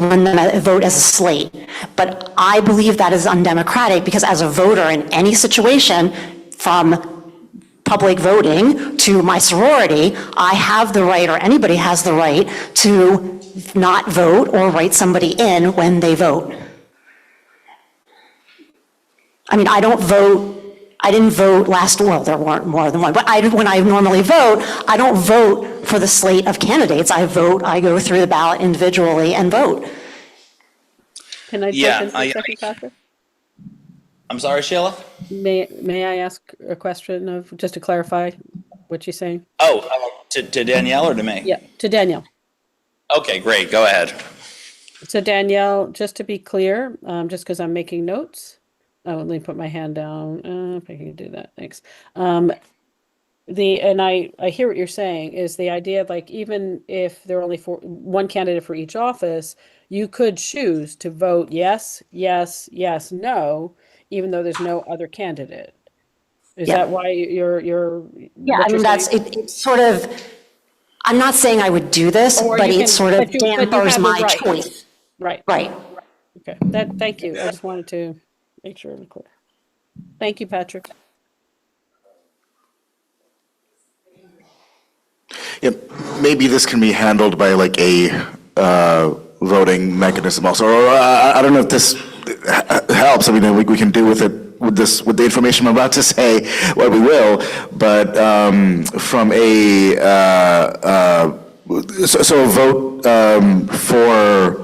vote as a slate. But I believe that is undemocratic, because as a voter in any situation, from public voting to my sorority, I have the right, or anybody has the right, to not vote or write somebody in when they vote. I mean, I didn't vote well, there weren't more than one, but when I normally vote, I don't vote for the slate of candidates. I go through the ballot individually and vote. Can I jump in for a second, Patrick? I'm sorry, Sheila? May I ask a question just to clarify what you're saying? To Danielle or to me? Yeah, to Danielle. Okay, great, go ahead. So Danielle, just to be clear, just because I'm making notes, let me put my hand down, if I can do that, thanks. And I hear what you're saying, is the idea of, like, even if there are only one candidate for each office, you could choose to vote yes, yes, yes, no, even though there's no other candidate. Is that why you're? Yeah, I mean, it's sort of, I'm not saying I would do this, but it sort of dampers my choice. Right. Right. Okay, thank you. I just wanted to make sure it was clear. Thank you, Patrick. Yeah, maybe this can be handled by like a voting mechanism also, or I don't know if this helps. I mean, we can do with the information I'm about to say what we will, but from a vote for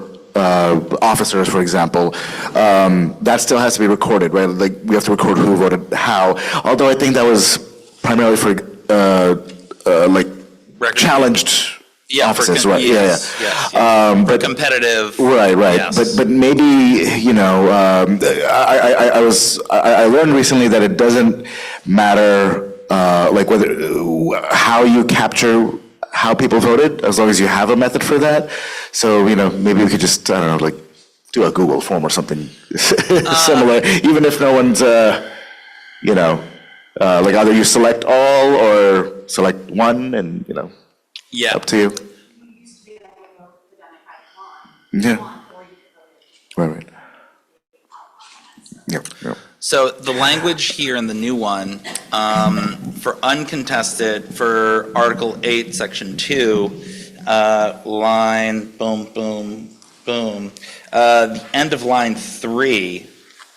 officers, for example, that still has to be recorded, right? Like, we have to record who voted how. Although I think that was primarily for challenged offices, right? Yes. But competitive. Right. Yes. But maybe, I learned recently that it doesn't matter like whether how you capture how people voted, as long as you have a method for that. So, maybe we could just, I don't know, like do a Google form or something similar, even if no one's, like either you select all or select one, and, up to you. Yeah. Right. Yep. So the language here in the new one, for uncontested, for Article 8, Section 2, line, boom, boom, boom, the end of line 3,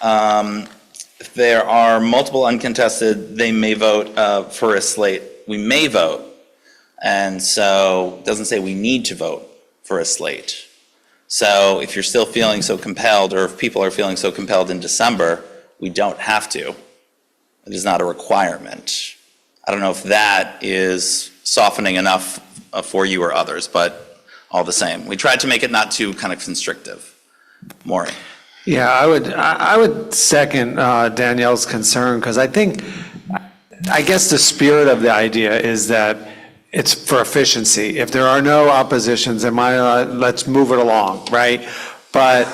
if there are multiple uncontested, they may vote for a slate. We may vote. And so it doesn't say we need to vote for a slate. So if you're still feeling so compelled, or if people are feeling so compelled in December, we don't have to. It is not a requirement. I don't know if that is softening enough for you or others, but all the same. We tried to make it not too kind of constrictive. Maury. Yeah, I would second Danielle's concern, because I guess the spirit of the idea is that it's for efficiency. If there are no oppositions, then let's move it along, right? But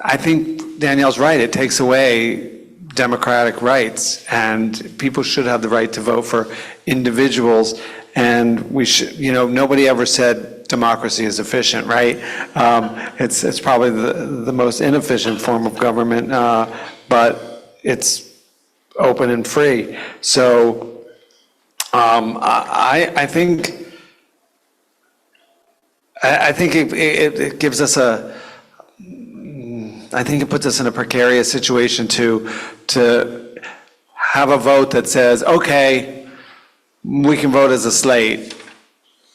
I think Danielle's right. It takes away democratic rights, and people should have the right to vote for individuals. And we should, nobody ever said democracy is efficient, right? It's probably the most inefficient form of government, but it's open and free. So I think it gives us I think it puts us in a precarious situation to have a vote that says, okay, we can vote as a slate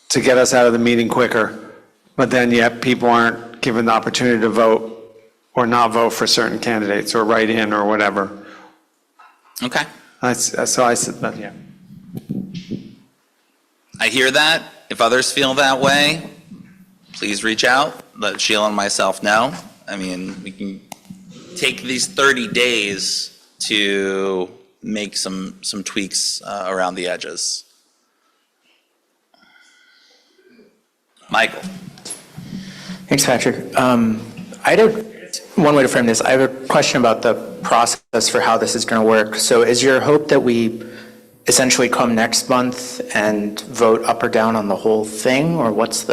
to get us out of the meeting quicker, but then yet people aren't given the opportunity to vote or not vote for certain candidates or write in or whatever. Okay. So I said that, yeah. I hear that. If others feel that way, please reach out. Let Sheila and myself know. I mean, we can take these 30 days to make some tweaks around the edges. Michael. Thanks, Patrick. One way to frame this, I have a question about the process for how this is going to work. So is your hope that we essentially come next month and vote up or down on the whole thing? Or what's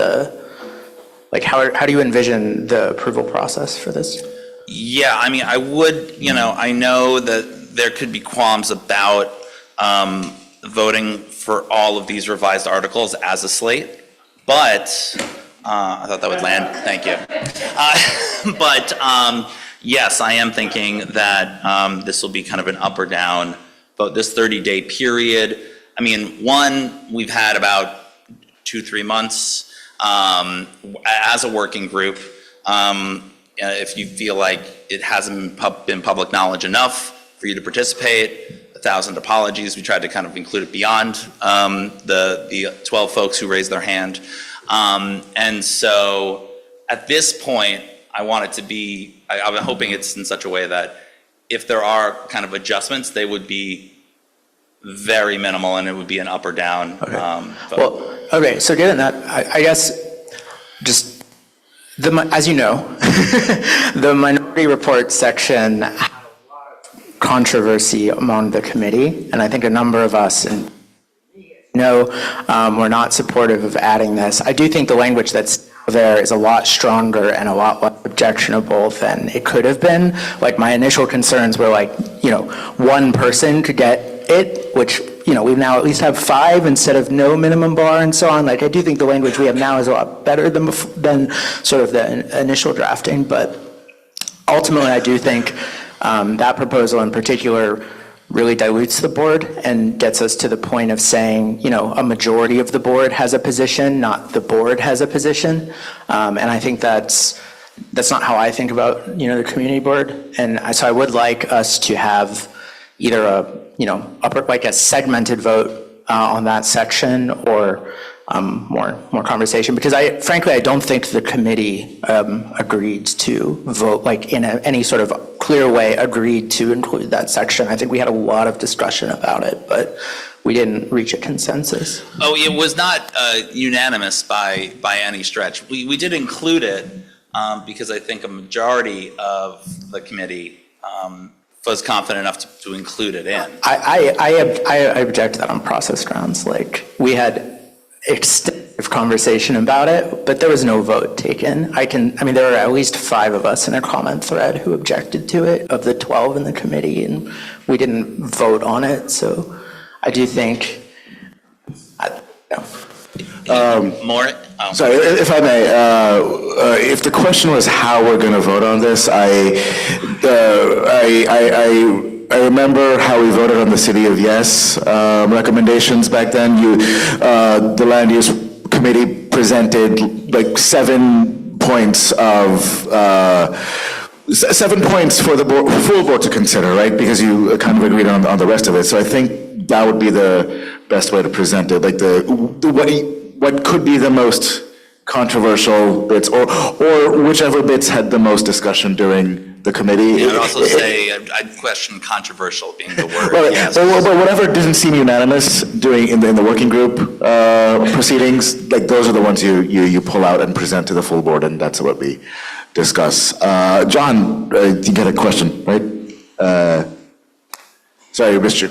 how do you envision the approval process for this? Yeah, I mean, I would, I know that there could be qualms about voting for all of these revised articles as a slate, but I thought that would land. Thank you. But yes, I am thinking that this will be kind of an up or down vote, this 30-day period. I mean, we've had about 2-3 months as a working group. If you feel like it hasn't been public knowledge enough for you to participate, 1,000 apologies. We tried to kind of include it beyond the 12 folks who raised their hand. And so at this point, I want it to be, I'm hoping it's in such a way that if there are kind of adjustments, they would be very minimal and it would be an up or down vote. Okay, so given that, I guess just, as you know, the minority report section had a lot of controversy among the committee, and I think a number of us we're not supportive of adding this. I do think the language that's there is a lot stronger and a lot less objectionable than it could have been. Like, my initial concerns were one person could get it, which, we now at least have 5 instead of no minimum bar and so on. I do think the language we have now is a lot better than sort of the initial drafting, but ultimately I do think that proposal in particular really dilutes the board and gets us to the point of saying, a majority of the board has a position, not the board has a position. And I think that's not how I think about, the community board. And so I would like us to have either a segmented vote on that section, or more conversation, because frankly I don't think the committee agreed to vote in any sort of clear way agreed to include that section. I think we had a lot of discussion about it, but we didn't reach a consensus. Oh, it was not unanimous by any stretch. We did include it because I think a majority of the committee was confident enough to include it in. I object to that on process grounds. We had extensive conversation about it, but there was no vote taken. There were at least 5 of us in a comment thread who objected to it, of the 12 in the committee, and we didn't vote on it, so I do think, More? Sorry, if I may, if the question was how we're going to vote on this, I remember how we voted on the City of Yes recommendations back then. The Land Use Committee presented like 7 points of 7 points for the full board to consider, right? Because you kind of agreed on the rest of it. So I think that would be the best way to present it, like what could be the most controversial bits, or whichever bits had the most discussion during the committee. I'd also say, I'd question controversial being the word. But whatever didn't seem unanimous in the working group proceedings, like those are the ones you pull out and present to the full board, and that's what we discuss. John, you got a question, right? Sorry, I missed you.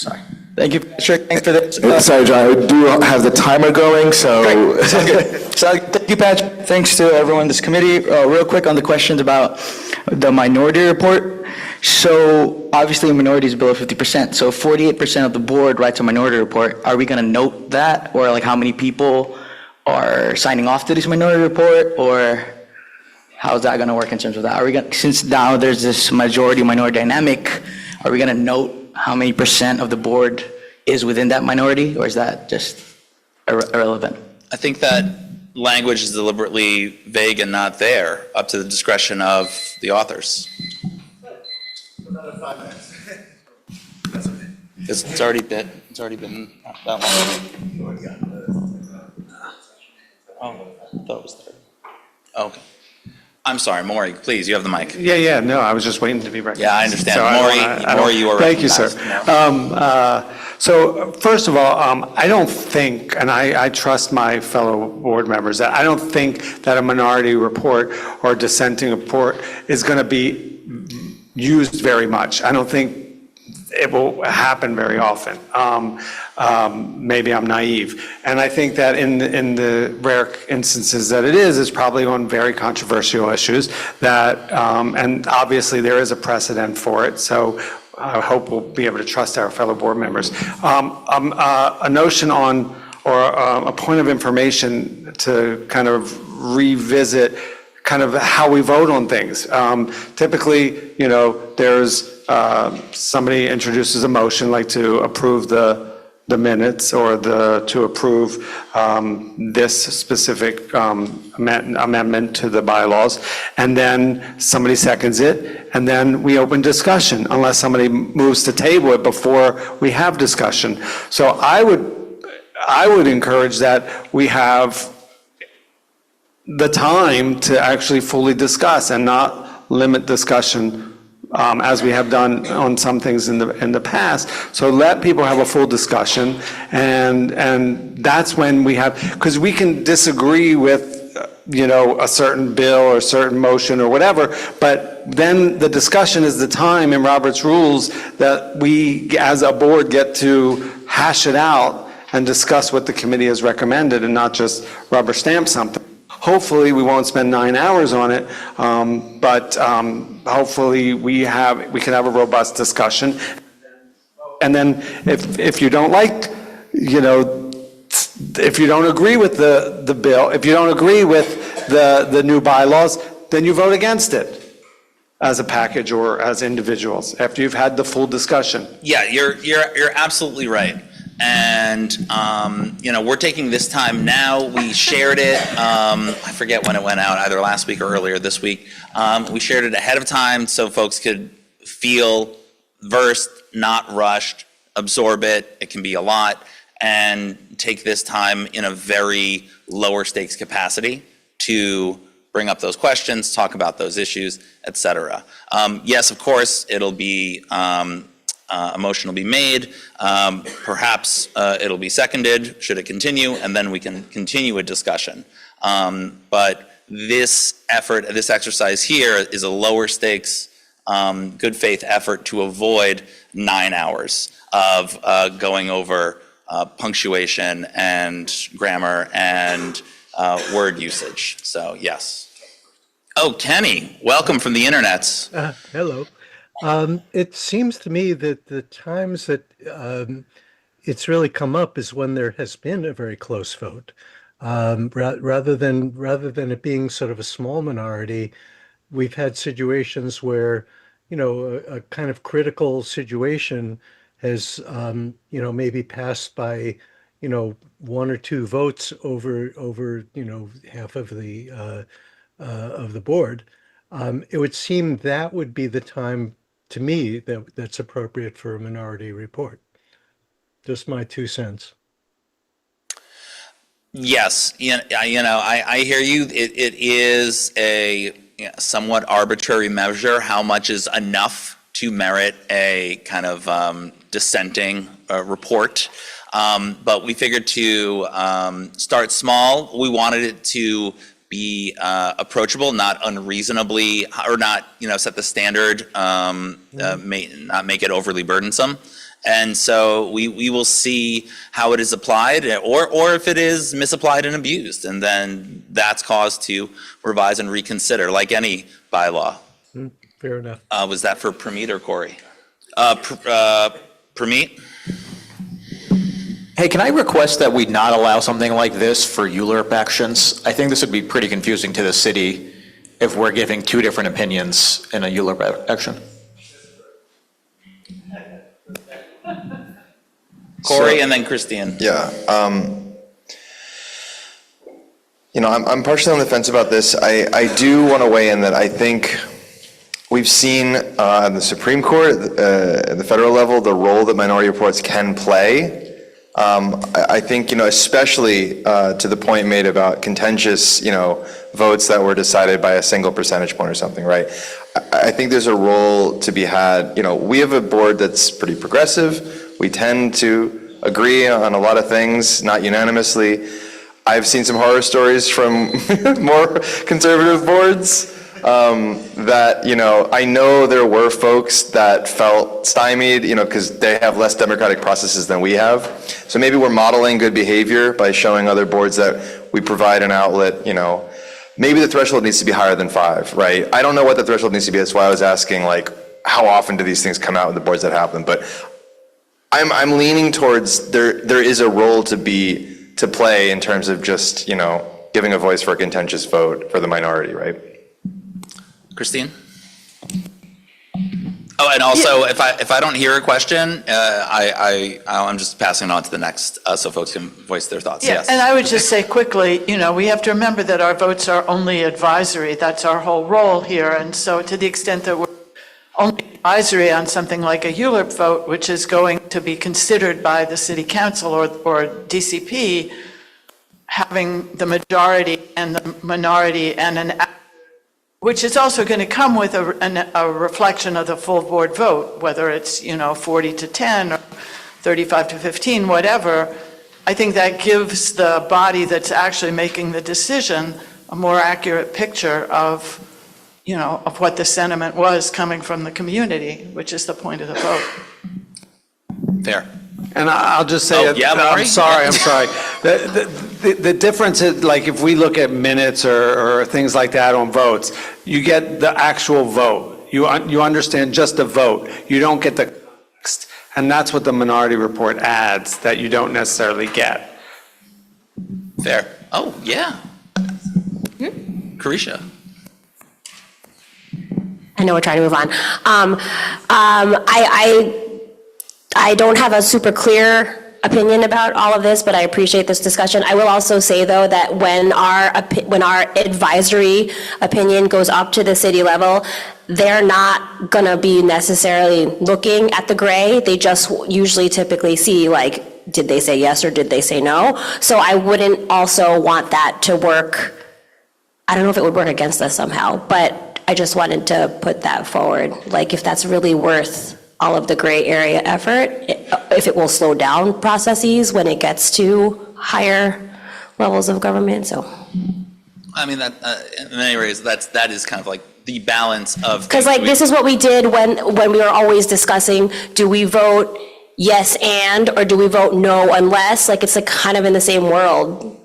sorry. Thank you, Patrick. Thanks for this. Sorry, John, I do have the timer going, so. Great. Sounds good. So thank you, Patrick. Thanks to everyone in this committee. Real quick on the questions about the minority report. So obviously a minority is below 50%. So 48% of the board writes a minority report. Are we going to note that? Or like how many people are signing off to this minority report? Or how's that going to work in terms of that? Are we going, since now there's this majority-minority dynamic, are we going to note how many % of the board is within that minority, or is that just irrelevant? I think that language is deliberately vague and not there, up to the discretion of the authors. Another 5 minutes. It's already been that long. Oh, I thought it was 30. Okay. I'm sorry, Maury, please, you have the mic. Yeah, no, I was just waiting to be recognized. Yeah, I understand. So Maury, you are Thank you, sir. recognized. So first of all, I don't think, and I trust my fellow board members, that I don't think that a minority report or dissenting report is going to be used very much. I don't think it will happen very often. Maybe I'm naive. And I think that in the rare instances that it is, it's probably on very controversial issues that, and obviously there is a precedent for it. So I hope we'll be able to trust our fellow board members. A notion on, or a point of information to kind of revisit kind of how we vote on things. Typically, there's somebody introduces a motion like to approve the minutes or to approve this specific amendment to the bylaws, and then somebody seconds it, and then we open discussion unless somebody moves to table it before we have discussion. So I would encourage that we have the time to actually fully discuss and not limit discussion as we have done on some things in the past. So let people have a full discussion, and that's when we have, because we can disagree with a certain bill or a certain motion or whatever, but then the discussion is the time in Robert's rules that we as a board get to hash it out and discuss what the committee has recommended and not just rubber stamp something. Hopefully, we won't spend 9 hours on it, but hopefully we can have a robust discussion. And then if you don't like, if you don't agree with the bill, if you don't agree with the new bylaws, then you vote against it as a package or as individuals after you've had the full discussion. Yeah, you're absolutely right. And, we're taking this time now. We shared it, I forget when it went out, either last week or earlier this week. We shared it ahead of time so folks could feel versed, not rushed, absorb it. It can be a lot, and take this time in a very lower stakes capacity to bring up those questions, talk about those issues, et cetera. Yes, of course, it'll be, a motion will be made, perhaps it'll be seconded, should it continue, and then we can continue a discussion. But this effort, this exercise here is a lower stakes, good faith effort to avoid 9 hours of going over punctuation and grammar and word usage. So yes. Oh, Kenny, welcome from the internets. Hello. It seems to me that the times that it's really come up is when there has been a very close vote. Rather than it being sort of a small minority, we've had situations where, a kind of critical situation has, maybe passed by, one or two votes over, half of the board. It would seem that would be the time, to me, that's appropriate for a minority report. Just my 2 cents. Yes, I hear you. It is a somewhat arbitrary measure how much is enough to merit a kind of dissenting report. But we figured to start small. We wanted it to be approachable, not unreasonably, or not, set the standard, not make it overly burdensome. And so we will see how it is applied, or if it is misapplied and abused, and then that's cause to revise and reconsider, like any bylaw. Fair enough. Was that for Pramit or Corey? Pramit? Hey, can I request that we not allow something like this for ULURP actions? I think this would be pretty confusing to the city if we're giving two different opinions in a ULURP action. Corey and then Christine. Yeah. I'm partially on the fence about this. I do want to weigh in that I think we've seen on the Supreme Court, at the federal level, the role that minority reports can play. I think, especially to the point made about contentious, votes that were decided by a single percentage point or something, right? I think there's a role to be had. We have a board that's pretty progressive. We tend to agree on a lot of things, not unanimously. I've seen some horror stories from more conservative boards that, I know there were folks that felt stymied, because they have less democratic processes than we have. So maybe we're modeling good behavior by showing other boards that we provide an outlet, Maybe the threshold needs to be higher than 5, right? I don't know what the threshold needs to be. That's why I was asking, how often do these things come out with the boards that happen? But I'm leaning towards there is a role to play in terms of just, giving a voice for a contentious vote for the minority, right? Christine? Oh, and also, if I don't hear a question, I'm just passing it on to the next, so folks can voice their thoughts. Yeah, Yes. and I would just say quickly, we have to remember that our votes are only advisory. That's our whole role here. And so to the extent that we're only advisory on something like a ULURP vote, which is going to be considered by the city council or DCP, having the majority and the minority and which is also going to come with a reflection of the full board vote, whether it's, 40 to 10 or 35 to 15, whatever. I think that gives the body that's actually making the decision a more accurate picture of what the sentiment was coming from the community, which is the point of the vote. Fair. And I'll just say, I'm sorry. The difference is, if we look at minutes or things like that on votes, you get the actual vote. You understand just the vote. You don't get the context. And that's what the minority report adds that you don't necessarily get. Fair. Oh, yeah. Carisha. I know we're trying to move on. I don't have a super clear opinion about all of this, but I appreciate this discussion. I will also say, though, that when our advisory opinion goes up to the city level, they're not going to be necessarily looking at the gray. They just usually typically see, did they say yes or did they say no? So I wouldn't also want that to work. I don't know if it would work against us somehow, but I just wanted to put that forward. If that's really worth all of the gray area effort, if it will slow down processes when it gets to higher levels of government, so. I mean, that, in many ways, that is kind of the balance of. Because this is what we did when we were always discussing, do we vote yes and, or do we vote no unless? Like, it's like kind of in the same world.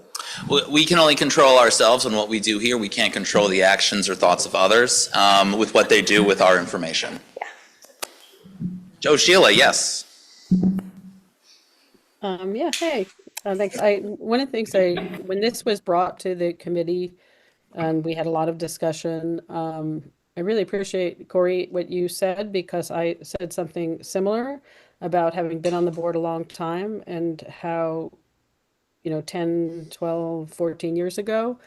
We can only control ourselves and what we do here. We can't control the actions or thoughts of others with what they do with our information. Joe Sheila, yes. Yeah, hey, thanks. One of the things when this was brought to the committee, and we had a lot of discussion, I really appreciate, Corey, what you said, because I said something similar about having been on the board a long time and how, 10, 12, 14 years ago,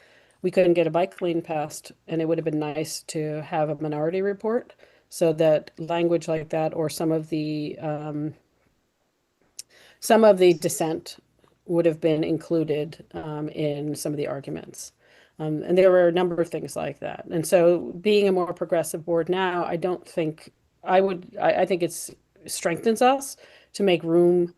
we couldn't get a bike lane passed, and it would have been nice to have a minority report so that language like that or some of the dissent would have been included in some of the arguments. And there were a number of things like that. And so being a more progressive board now, I don't think I think it strengthens us to make room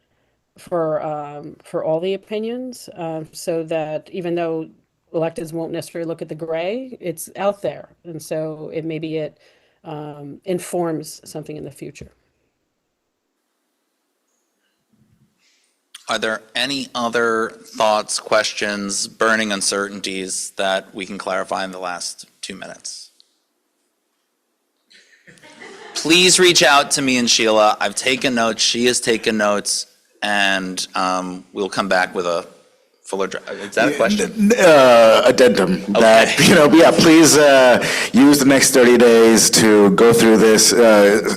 for all the opinions, so that even though electeds won't necessarily look at the gray, it's out there. And so it informs something in the future. Are there any other thoughts, questions, burning uncertainties that we can clarify in the last 2 minutes? Please reach out to me and Sheila. I've taken notes, she has taken notes, and we'll come back with a fuller, is that a question? Addendum. That, please use the next 30 days to go through this,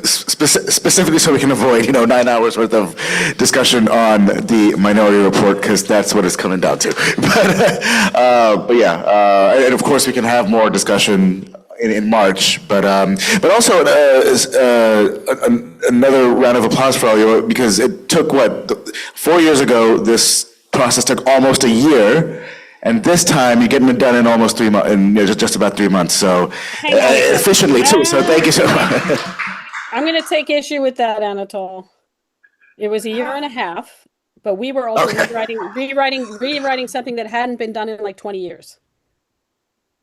specifically so we can avoid, 9 hours worth of discussion on the minority report, because that's what it's coming down to. But yeah, and of course we can have more discussion in March, but also another round of applause for all you, because it took 4 years ago, this process took almost a year, and this time you're getting it done in almost 3 months, in just about 3 months, so efficiently too, so thank you so much. I'm going to take issue with that, Anatole. It was a year and a half, but we were also rewriting something that hadn't been done in like 20 years.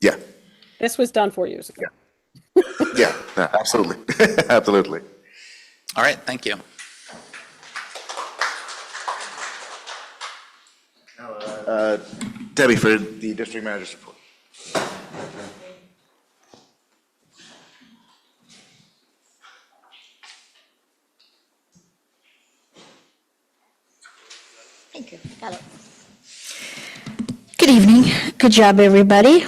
Yeah. This was done 4 years ago. Yeah, absolutely. Absolutely. All right, thank you. Debbie for the district manager's report. Thank you. Got it. Good evening. Good job, everybody.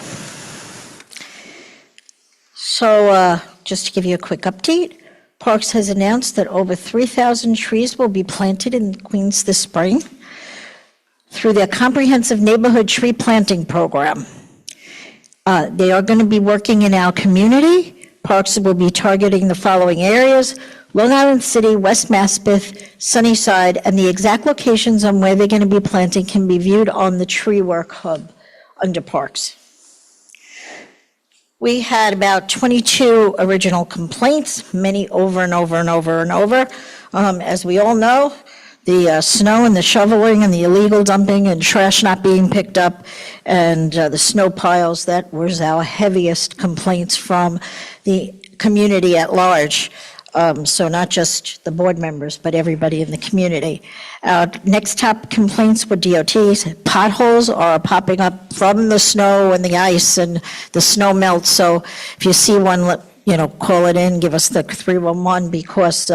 So just to give you a quick update, Parks has announced that over 3,000 trees will be planted in Queens this spring through their comprehensive neighborhood tree planting program. They are going to be working in our community. Parks will be targeting the following areas: Long Island City, West Maspeth, Sunnyside, and the exact locations on where they're going to be planting can be viewed on the Tree Work Hub under Parks. We had about 22 original complaints, many over and over and over and over. As we all know, the snow and the shoveling and the illegal dumping and trash not being picked up and the snow piles, that was our heaviest complaints from the community at large. So not just the board members, but everybody in the community. Our next top complaints were DOTs. Potholes are popping up from the snow and the ice and the snow melts. So if you see one, call it in, give us the 311, because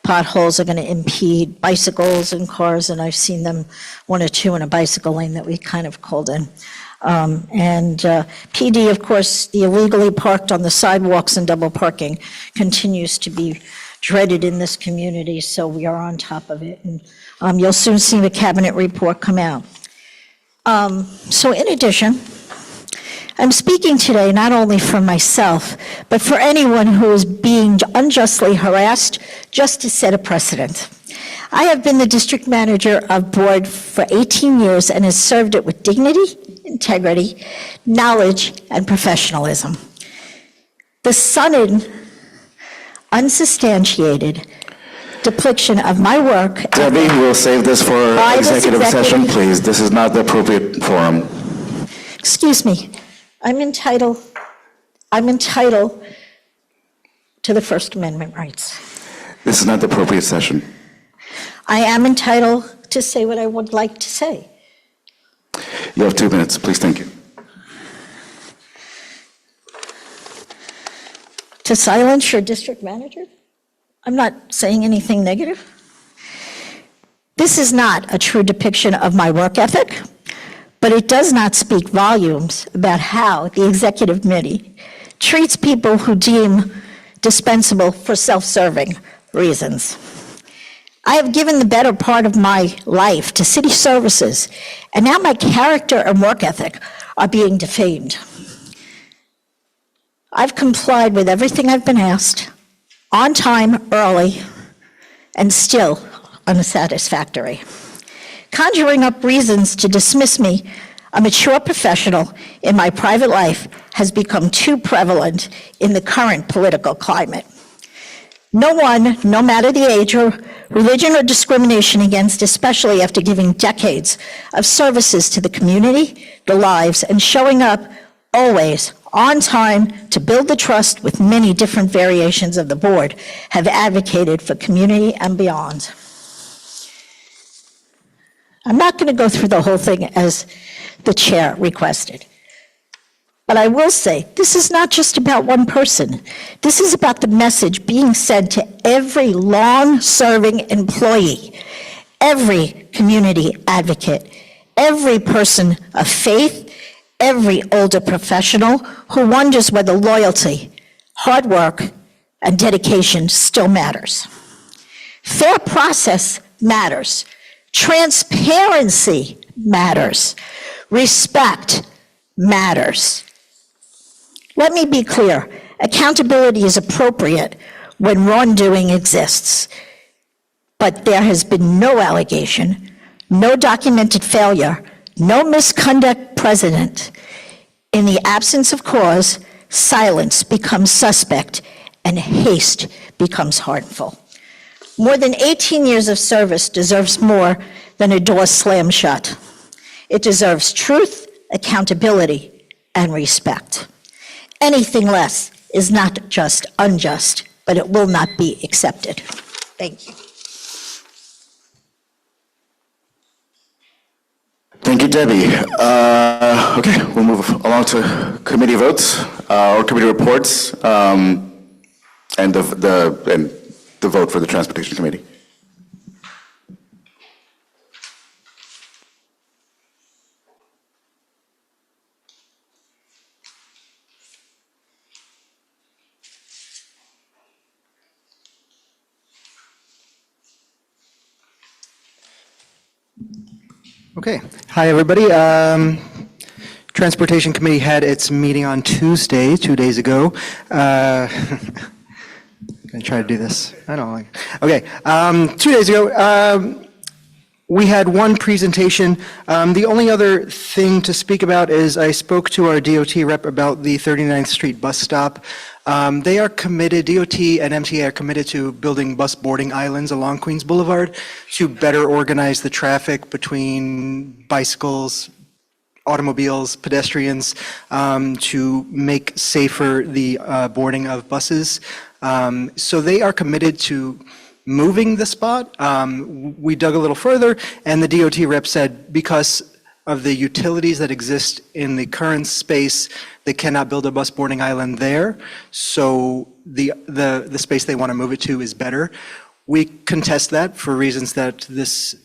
potholes are going to impede bicycles and cars, and I've seen them, 1 or 2 in a bicycle lane that we kind of called in. And PD, of course, the illegally parked on the sidewalks and double parking continues to be dreaded in this community, so we are on top of it. And you'll soon see the cabinet report come out. So in addition, I'm speaking today not only for myself, but for anyone who is being unjustly harassed, just to set a precedent. I have been the district manager of board for 18 years and has served it with dignity, integrity, knowledge, and professionalism. The sudden, unsubstantiated depiction of my work. Debbie, we'll save this for executive session, please. This is not the appropriate forum. Excuse me. I'm entitled to the First Amendment rights. This is not the appropriate session. I am entitled to say what I would like to say. You have 2 minutes, please, thank you. To silence your district manager? I'm not saying anything negative. This is not a true depiction of my work ethic, but it does not speak volumes about how the executive committee treats people who deem dispensable for self-serving reasons. I have given the better part of my life to city services, and now my character and work ethic are being defamed. I've complied with everything I've been asked, on time, early, and still unsatisfactory. Conjuring up reasons to dismiss me, a mature professional, in my private life has become too prevalent in the current political climate. No one, no matter the age or religion or discrimination against, especially after giving decades of services to the community, the lives, and showing up always on time to build the trust with many different variations of the board, have advocated for community and beyond. I'm not going to go through the whole thing as the chair requested. But I will say, this is not just about one person. This is about the message being sent to every long-serving employee, every community advocate, every person of faith, every older professional who wonders whether loyalty, hard work, and dedication still matters. Fair process matters. Transparency matters. Respect matters. Let me be clear. Accountability is appropriate when wrongdoing exists. But there has been no allegation, no documented failure, no misconduct present. In the absence of cause, silence becomes suspect and haste becomes harmful. More than 18 years of service deserves more than a door slammed shut. It deserves truth, accountability, and respect. Anything less is not just unjust, but it will not be accepted. Thank you. Thank you, Debbie. Okay, we'll move along to committee votes or committee reports and the vote for the Transportation Committee. Okay. Hi, everybody. Transportation Committee had its meeting on Tuesday, 2 days ago. Gonna try to do this. I don't like. Okay. 2 days ago, we had one presentation. The only other thing to speak about is I spoke to our DOT rep about the 39th Street bus stop. They are committed, DOT and MTA are committed to building bus boarding islands along Queens Boulevard to better organize the traffic between bicycles, automobiles, pedestrians, to make safer the boarding of buses. So they are committed to moving the spot. We dug a little further, and the DOT rep said because of the utilities that exist in the current space, they cannot build a bus boarding island there. So the space they want to move it to is better. We contest that for reasons that this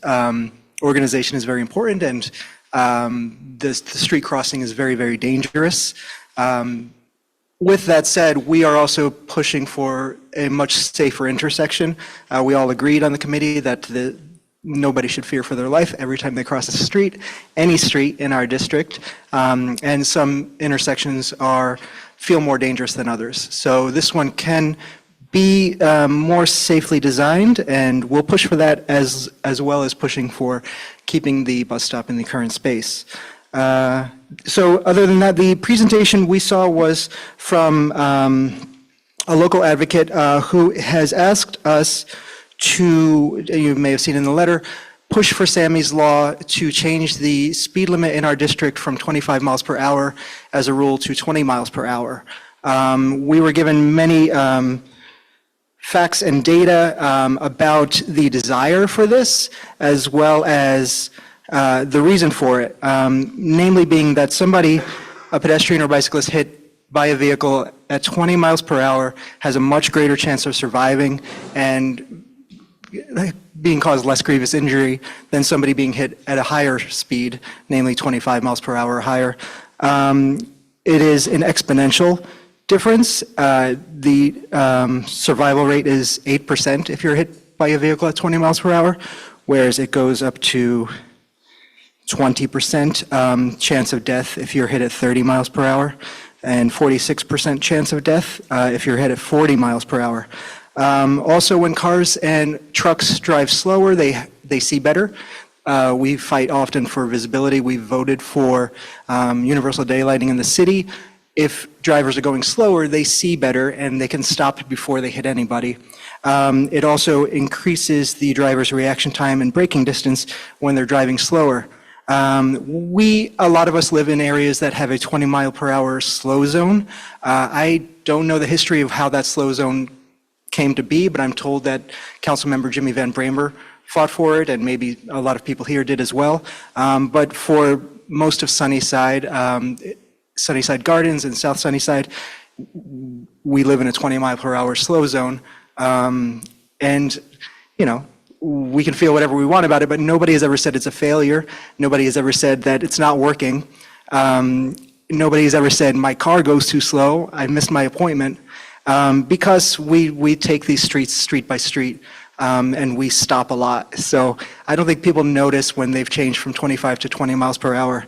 organization is very important, and the street crossing is very, very dangerous. With that said, we are also pushing for a much safer intersection. We all agreed on the committee that nobody should fear for their life every time they cross a street, any street in our district, and some intersections feel more dangerous than others. So this one can be more safely designed, and we'll push for that as well as pushing for keeping the bus stop in the current space. So other than that, the presentation we saw was from a local advocate who has asked us to, you may have seen in the letter, push for Sammy's Law to change the speed limit in our district from 25 miles per hour as a rule to 20 miles per hour. We were given many facts and data about the desire for this, as well as the reason for it, namely being that somebody, a pedestrian or bicyclist hit by a vehicle at 20 miles per hour has a much greater chance of surviving and being caused less grievous injury than somebody being hit at a higher speed, namely 25 miles per hour or higher. It is an exponential difference. The survival rate is 8% if you're hit by a vehicle at 20 miles per hour, whereas it goes up to 20% chance of death if you're hit at 30 miles per hour, and 46% chance of death if you're hit at 40 miles per hour. Also, when cars and trucks drive slower, they see better. We fight often for visibility. We voted for universal daylighting in the city. If drivers are going slower, they see better and they can stop before they hit anybody. It also increases the driver's reaction time and braking distance when they're driving slower. A lot of us live in areas that have a 20 mile per hour slow zone. I don't know the history of how that slow zone came to be, but I'm told that Councilmember Jimmy Van Bramer fought for it, and maybe a lot of people here did as well. But for most of Sunnyside, Sunnyside Gardens and South Sunnyside, we live in a 20 mile per hour slow zone. And, you know, we can feel whatever we want about it, but nobody has ever said it's a failure. Nobody has ever said that it's not working. Nobody has ever said, my car goes too slow, I missed my appointment. Because we take these streets street by street, and we stop a lot. So I don't think people notice when they've changed from 25 to 20 miles per hour.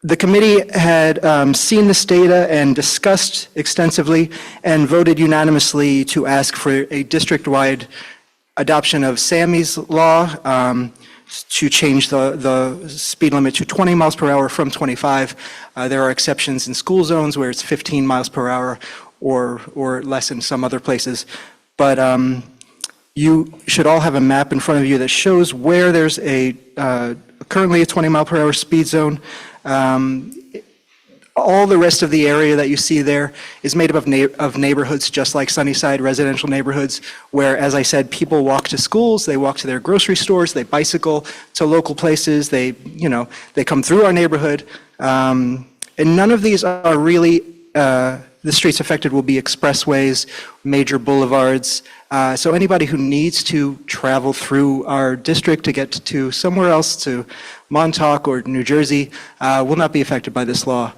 The committee had seen this data and discussed extensively and voted unanimously to ask for a district-wide adoption of Sammy's law to change the speed limit to 20 miles per hour from 25. There are exceptions in school zones where it's 15 miles per hour or less in some other places. But you should all have a map in front of you that shows where there's currently a 20 mile per hour speed zone. All the rest of the area that you see there is made up of neighborhoods just like Sunnyside, residential neighborhoods, where, as I said, people walk to schools, they walk to their grocery stores, they bicycle to local places, they come through our neighborhood. And none of these are really, the streets affected will be expressways, major boulevards. So anybody who needs to travel through our district to get to somewhere else, to Montauk or New Jersey, will not be affected by this law.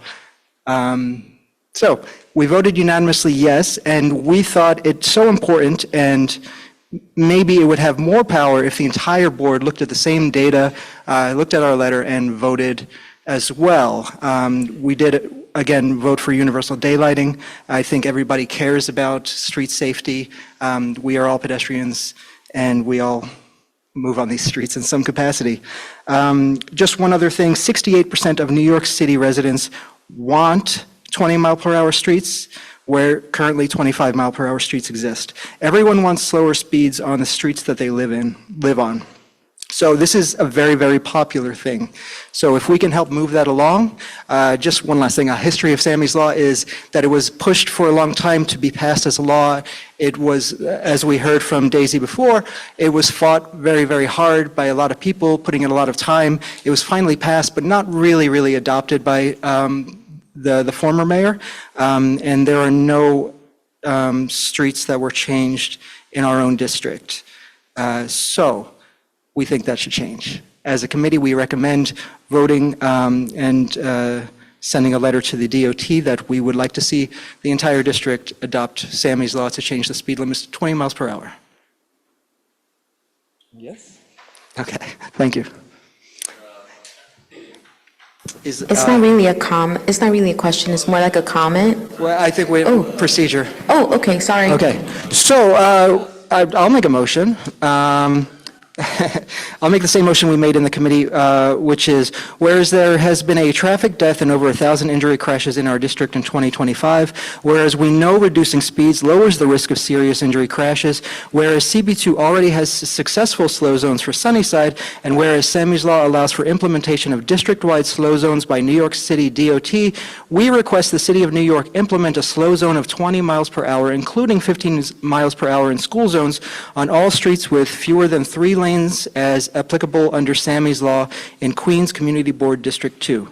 So we voted unanimously yes, and we thought it's so important, and maybe it would have more power if the entire board looked at the same data, looked at our letter, and voted as well. We did, again, vote for universal daylighting. I think everybody cares about street safety. We are all pedestrians, and we all move on these streets in some capacity. Just one other thing, 68% of New York City residents want 20 mile per hour streets, where currently 25 mile per hour streets exist. Everyone wants slower speeds on the streets that they live on. So this is a very, very popular thing. So if we can help move that along, just one last thing, a history of Sammy's Law is that it was pushed for a long time to be passed as a law. It was, as we heard from Daisy before, it was fought very, very hard by a lot of people, putting in a lot of time. It was finally passed, but not really adopted by the former mayor. And there are no streets that were changed in our own district. So we think that should change. As a committee, we recommend voting and sending a letter to the DOT that we would like to see the entire district adopt Sammy's Law to change the speed limits to 20 miles per hour. Yes? Okay, thank you. It's not really it's not really a question, it's more like a comment. Well, I think procedure. Oh, okay, sorry. Okay, so I'll make a motion. I'll make the same motion we made in the committee, which is, whereas there has been a traffic death and over 1,000 injury crashes in our district in 2025, whereas we know reducing speeds lowers the risk of serious injury crashes, whereas CB2 already has successful slow zones for Sunnyside, and whereas Sammy's Law allows for implementation of district-wide slow zones by New York City DOT, we request the City of New York implement a slow zone of 20 miles per hour, including 15 miles per hour in school zones, on all streets with fewer than 3 lanes as applicable under Sammy's Law in Queens Community Board District 2.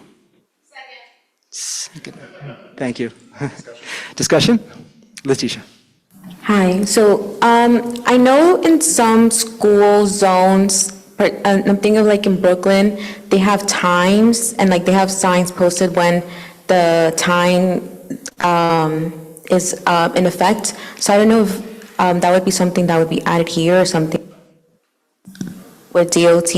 Second. Thank you. Discussion? Letitia. Hi, so I know in some school zones, I'm thinking of like in Brooklyn, they have times and like they have signs posted when the time is in effect. So I don't know if that would be something that would be added here or something with DOT.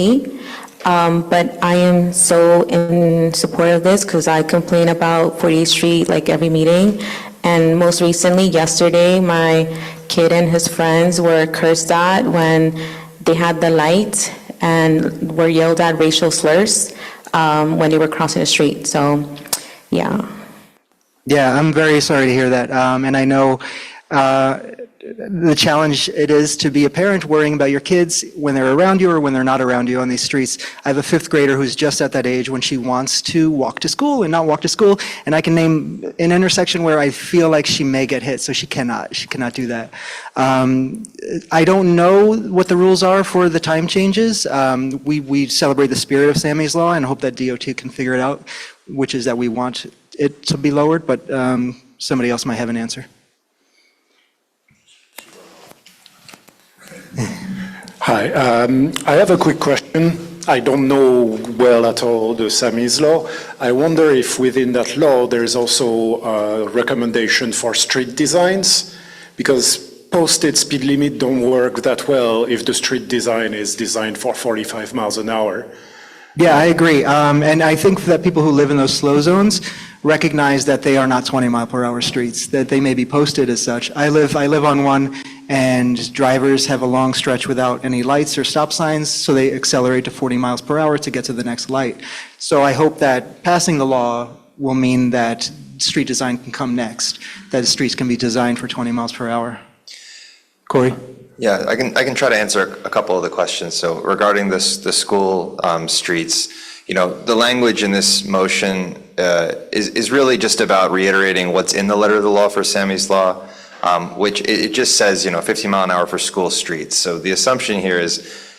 But I am so in support of this because I complain about 48th Street like every meeting. And most recently, yesterday, my kid and his friends were cursed at when they had the light and were yelled at racial slurs when they were crossing the street. So, yeah. Yeah, I'm very sorry to hear that. And I know the challenge it is to be a parent worrying about your kids when they're around you or when they're not around you on these streets. I have a 5th grader who's just at that age when she wants to walk to school and not walk to school. And I can name an intersection where I feel like she may get hit, so she cannot do that. I don't know what the rules are for the time changes. We celebrate the spirit of Sammy's Law and hope that DOT can figure it out, which is that we want it to be lowered, but somebody else might have an answer. Hi, I have a quick question. I don't know well at all the Sammy's Law. I wonder if within that law there is also a recommendation for street designs, because posted speed limit don't work that well if the street design is designed for 45 miles an hour. Yeah, I agree. And I think that people who live in those slow zones recognize that they are not 20-mile-per-hour streets, that they may be posted as such. I live on one, and drivers have a long stretch without any lights or stop signs, so they accelerate to 40 miles per hour to get to the next light. So I hope that passing the law will mean that street design can come next, that the streets can be designed for 20 miles per hour. Corey? Yeah, I can try to answer a couple of the questions. So regarding the school streets, the language in this motion is really just about reiterating what's in the letter of the law for Sammy's Law, which it just says 15 mile an hour for school streets. So the assumption here is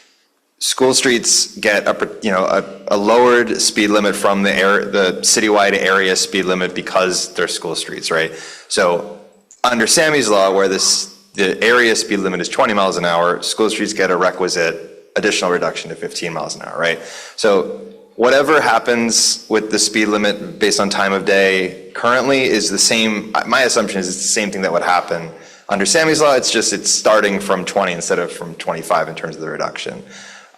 school streets get a lowered speed limit from the citywide area speed limit because they're school streets, right? So under Sammy's Law, where the area speed limit is 20 miles an hour, school streets get a requisite additional reduction to 15 miles an hour, right? So whatever happens with the speed limit based on time of day currently is the same. My assumption is it's the same thing that would happen under Sammy's Law. It's starting from 20 instead of from 25 in terms of the reduction.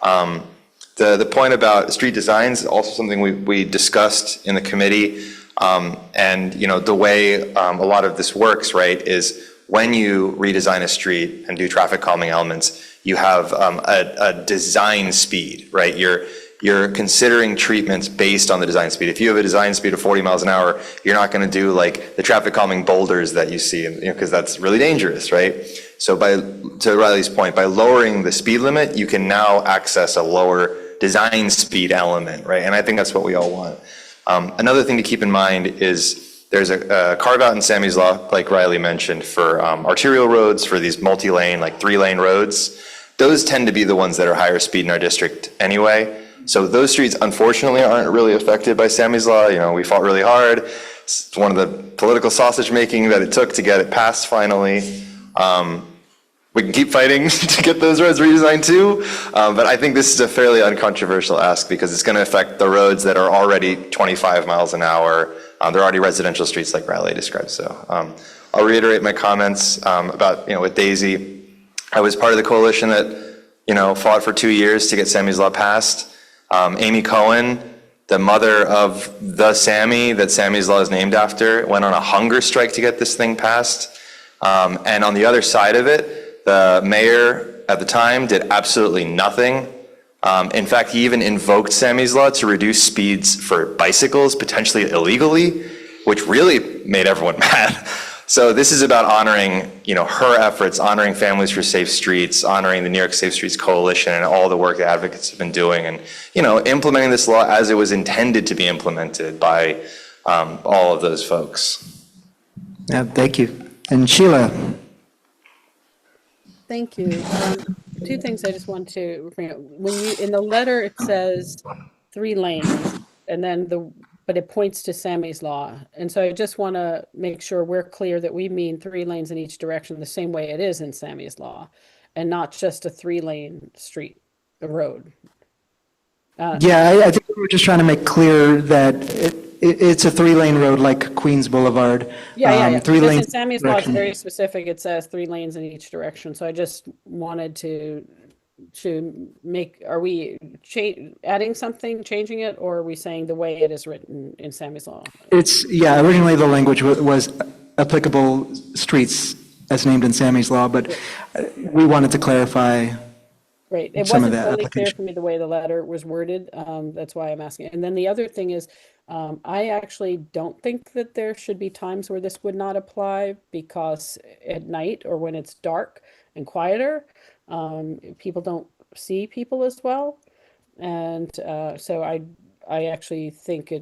The point about street designs is also something we discussed in the committee. And the way a lot of this works, right, is when you redesign a street and do traffic calming elements, you have a design speed, right? You're considering treatments based on the design speed. If you have a design speed of 40 miles an hour, you're not going to do like the traffic calming boulders that you see, because that's really dangerous, right? So to Riley's point, by lowering the speed limit, you can now access a lower design speed element, right? And I think that's what we all want. Another thing to keep in mind is there's a carve out in Sammy's Law, like Riley mentioned, for arterial roads, for these multi-lane, like 3-lane roads. Those tend to be the ones that are higher speed in our district anyway. So those streets, unfortunately, aren't really affected by Sammy's Law. We fought really hard. It's one of the political sausage making that it took to get it passed finally. We can keep fighting to get those roads redesigned too, but I think this is a fairly uncontroversial ask because it's going to affect the roads that are already 25 miles an hour. They're already residential streets like Riley described. So I'll reiterate my comments about, with Daisy. I was part of the coalition that, fought for 2 years to get Sammy's Law passed. Amy Cohen, the mother of the Sammy that Sammy's Law is named after, went on a hunger strike to get this thing passed. And on the other side of it, the mayor at the time did absolutely nothing In fact, he even invoked Sammy's Law to reduce speeds for bicycles, potentially illegally, which really made everyone mad. So this is about honoring, her efforts, honoring Families for Safe Streets, honoring the New York Safe Streets Coalition and all the work the advocates have been doing, and, implementing this law as it was intended to be implemented by all of those folks. Yeah, thank you. And Sheila? Thank you. Two things I just want to bring up. When in the letter, it says 3 lanes, and then but it points to Sammy's Law. And so I just want to make sure we're clear that we mean 3 lanes in each direction the same way it is in Sammy's Law, and not just a 3-lane street, a road. Yeah, I think we were just trying to make clear that it's a 3-lane road like Queens Boulevard. Yeah. 3 Just lanes. in Sammy's Law, it's very specific. It says 3 lanes in each direction. So I just wanted to make, are we adding something, changing it, or are we saying the way it is written in Sammy's Law? Originally the language was applicable streets as named in Sammy's Law, but we wanted to clarify. Great. It some of wasn't that totally clear application. for me the way the letter was worded. That's why I'm asking. And then the other thing is, I actually don't think that there should be times where this would not apply, because at night or when it's dark and quieter, people don't see people as well. And so I actually think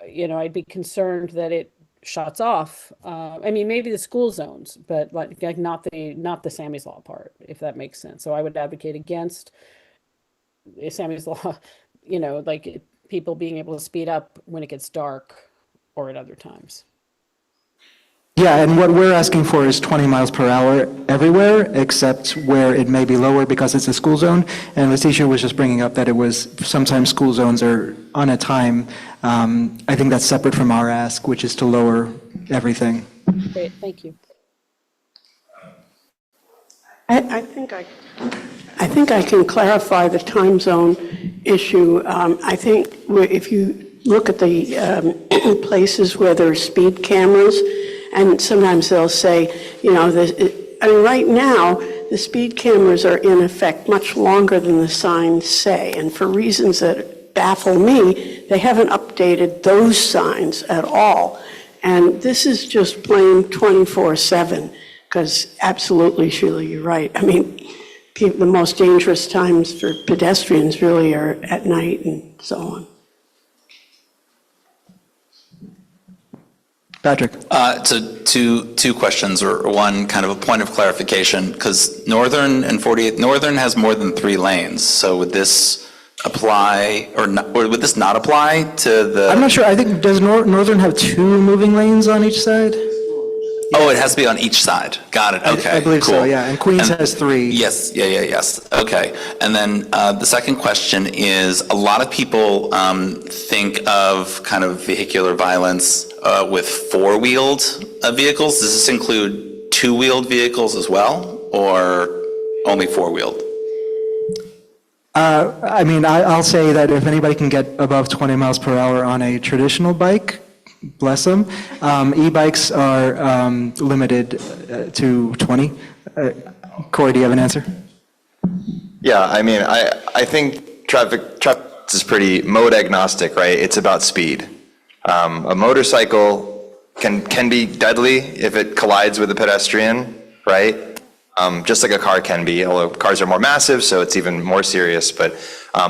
I'd be concerned that it shuts off. I mean, maybe the school zones, but like not the Sammy's Law part, if that makes sense. So I would advocate against Sammy's Law, people being able to speed up when it gets dark or at other times. Yeah, and what we're asking for is 20 miles per hour everywhere, except where it may be lower because it's a school zone. And Leticia was just bringing up that it was, sometimes school zones are on a time. I think that's separate from our ask, which is to lower everything. Great, thank you. I think I can clarify the time zone issue. I think if you look at the places where there are speed cameras, and sometimes they'll say, right now, the speed cameras are in effect much longer than the signs say. And for reasons that baffle me, they haven't updated those signs at all. And this is just plain 24/7, because absolutely, Sheila, you're right. I mean, the most dangerous times for pedestrians really are at night and so on. Patrick. So two questions, or one kind of a point of clarification, because Northern and 48th Northern has more than 3 lanes. So would this apply, or would this not apply to the? I'm not sure. I think, does Northern have 2 moving lanes on each side? Oh, it has to be on each side. Got it. Okay. I believe cool. so, yeah. And Queens has 3. Yes. Yes. Okay. And then the second question is, a lot of people think of kind of vehicular violence with 4-wheeled vehicles. Does this include 2-wheeled vehicles as well, or only 4-wheeled? I'll say that if anybody can get above 20 miles per hour on a traditional bike, bless them. E-bikes are limited to 20. Corey, do you have an answer? Yeah, I think traffic is pretty mode agnostic, right? It's about speed. A motorcycle can be deadly if it collides with a pedestrian, right? Just like a car can be, although cars are more massive, so it's even more serious. But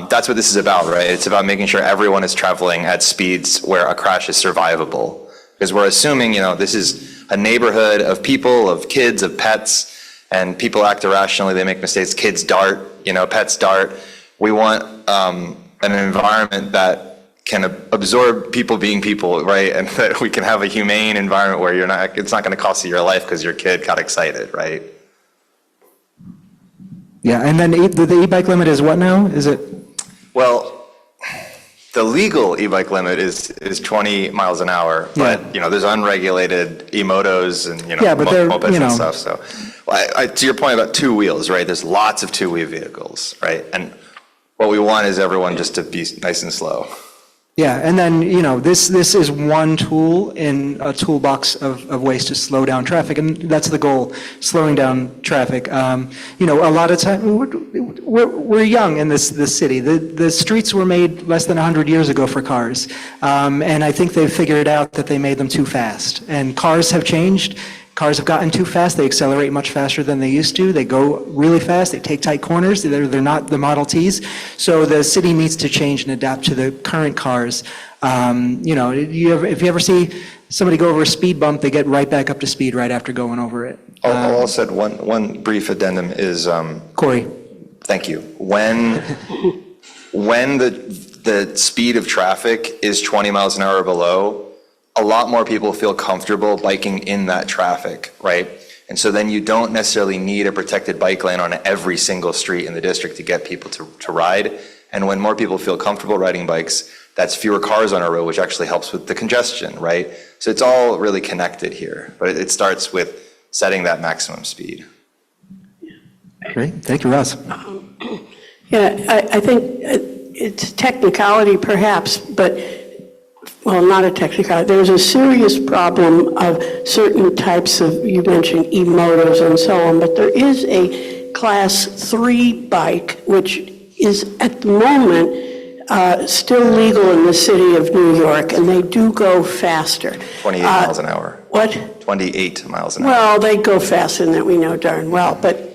that's what this is about, right? It's about making sure everyone is traveling at speeds where a crash is survivable. Because we're assuming, this is a neighborhood of people, of kids, of pets, and people act irrationally, they make mistakes, kids dart, pets dart. We want an environment that can absorb people being people, right? And that we can have a humane environment where it's not gonna cost you your life because your kid got excited, right? Yeah, and then the e-bike limit is what now? Is it? Well, the legal e-bike limit is 20 miles an hour, but there's unregulated e-motos and mopeds and stuff. So, to your point about 2 wheels, right? There's lots of 2-wheel vehicles, right? And what we want is everyone just to be nice and slow. Yeah, and then, this is one tool in a toolbox of ways to slow down traffic, and that's the goal, slowing down traffic. A lot of time, we're young in this city. The streets were made less than 100 years ago for cars, and I think they've figured out that they made them too fast. And cars have changed. Cars have gotten too fast. They accelerate much faster than they used to. They go really fast. They take tight corners. They're not the Model Ts. So the city needs to change and adapt to the current cars. If you ever see somebody go over a speed bump, they get right back up to speed right after going over it. I'll said one brief addendum is, Corey. thank you. When the speed of traffic is 20 miles an hour or below, a lot more people feel comfortable biking in that traffic, right? And so then you don't necessarily need a protected bike lane on every single street in the district to get people to ride. And when more people feel comfortable riding bikes, that's fewer cars on our road, which actually helps with the congestion, right? So it's all really connected here, but it starts with setting that maximum speed. Great, thank you, Russ. I think it's technicality perhaps, but well, not a technicality. There's a serious problem of certain types of, you mentioned e-motors and so on, but there is a class 3 bike, which is at the moment still legal in the city of New York, and they do go faster. 28 miles an hour. What? 28 miles an hour. Well, they go faster than that, we know darn well, but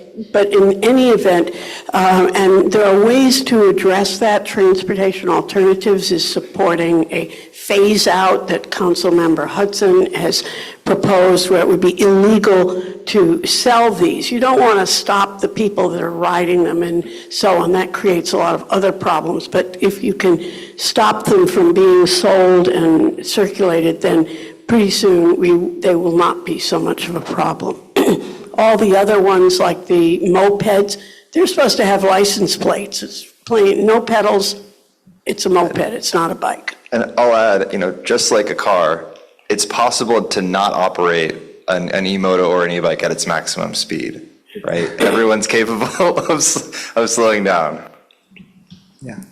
in any event, and there are ways to address that. Transportation Alternatives is supporting a phase-out that Councilmember Hudson has proposed, where it would be illegal to sell these. You don't want to stop the people that are riding them and so on. That creates a lot of other problems. But if you can stop them from being sold and circulated, then pretty soon they will not be so much of a problem. All the other ones, like the mopeds, they're supposed to have license plates. It's plain, no pedals, it's a moped, it's not a bike. And I'll add, just like a car, it's possible to not operate an e-moto or an e-bike at its maximum speed, right? Everyone's capable of slowing down. Yeah.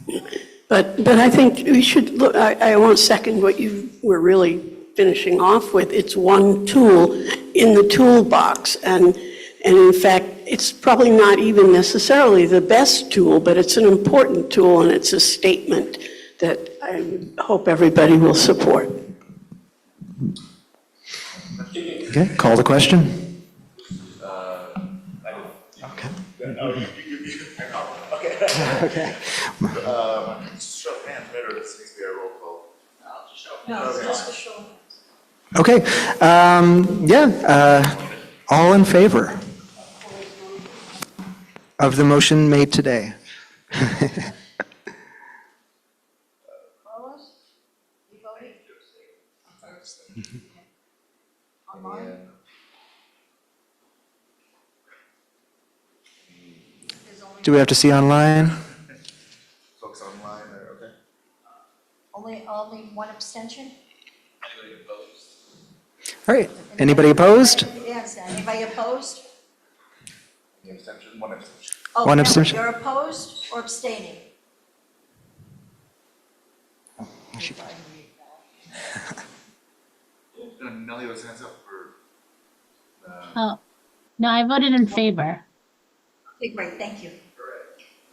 But I think we should look, I won't second what you were really finishing off with. It's one tool in the toolbox, and in fact, it's probably not even necessarily the best tool, but it's an important tool, and it's a statement that I hope everybody will support. Okay, call the question. Okay. Show of hands, maybe this needs to be a roll call. No, just a show. Okay, all in favor of the motion made today? Do we have to see online? Folks online are okay. Only one abstention? All right, anybody opposed? Yes, anybody opposed? The abstention, one abstention. Oh, One no, abstention. You're opposed or abstaining? Nellie was hands up for. Oh, no, I voted in favor. Okay, great, thank you.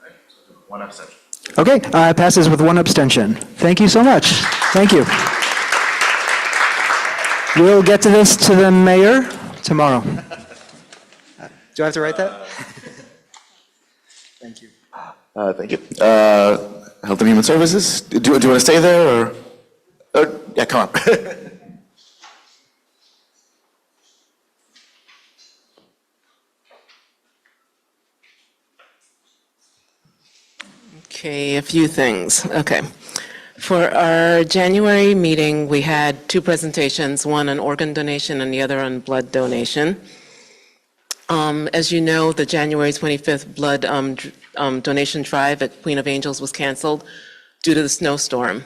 Right, so one abstention. Okay, passes with one abstention. Thank you so much. Thank you. We'll get to this to the mayor tomorrow. Do I have to write that? Thank you. Thank you. Health and Human Services, do you want to stay there, or yeah, come on. Okay, a few things. Okay. For our January meeting, we had two presentations, one on organ donation and the other on blood donation. As you know, the January 25th blood donation drive at Queen of Angels was canceled due to the snowstorm.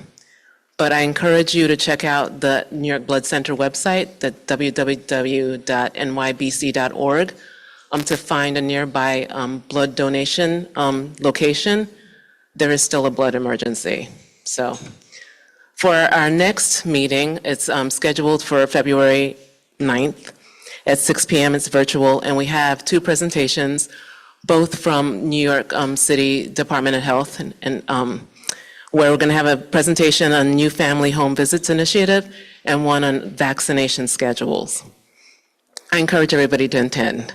But I encourage you to check out the New York Blood Center website, the www.nybc.org, to find a nearby blood donation location. There is still a blood emergency. So For our next meeting, it's scheduled for February 9th at 6 PM. It's virtual, and we have two presentations, both from New York City Department of Health, and where we're going to have a presentation on New Family Home Visits Initiative and one on vaccination schedules. I encourage everybody to attend.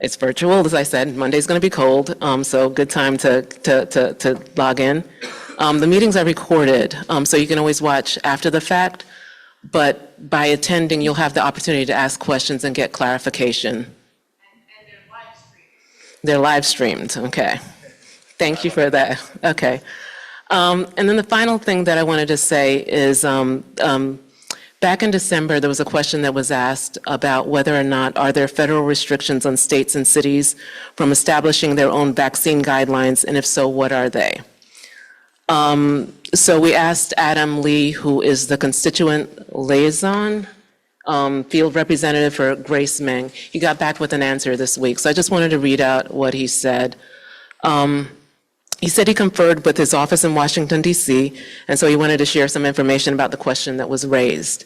It's virtual, as I said. Monday's going to be cold, so good time to log in. The meetings are recorded, so you can always watch after the fact, but by attending, you'll have the opportunity to ask questions and get clarification. And they're live streamed, okay. Thank you for that, okay. And then the final thing that I wanted to say is, back in December, there was a question that was asked about whether or not are there federal restrictions on states and cities from establishing their own vaccine guidelines, and if so, what are they? So we asked Adam Lee, who is the constituent liaison, field representative for Grace Meng. He got back with an answer this week, so I just wanted to read out what he said. He said he conferred with his office in Washington, D.C., and so he wanted to share some information about the question that was raised.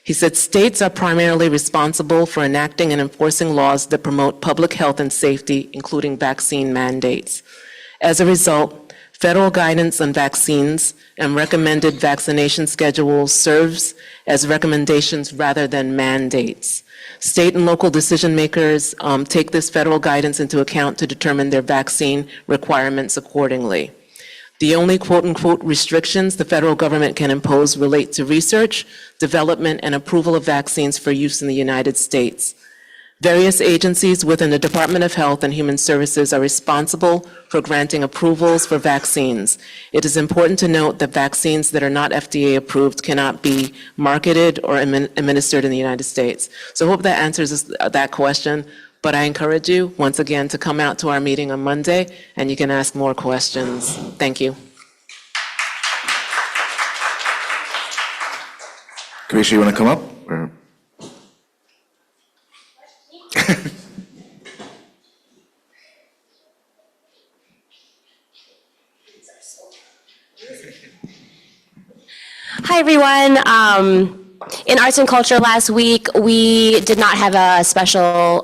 He said states are primarily responsible for enacting and enforcing laws that promote public health and safety, including vaccine mandates. As a result, federal guidance on vaccines and recommended vaccination schedules serves as recommendations rather than mandates. State and local decision makers take this federal guidance into account to determine their vaccine requirements accordingly. The only quote-unquote restrictions the federal government can impose relate to research, development, and approval of vaccines for use in the United States. Various agencies within the Department of Health and Human Services are responsible for granting approvals for vaccines. It is important to note that vaccines that are not FDA approved cannot be marketed or administered in the United States. So I hope that answers that question, but I encourage you, once again, to come out to our meeting on Monday, and you can ask more questions. Thank you. Karisha, you want to come up? Or? Hi, everyone. In Arts and Culture last week, we did not have a special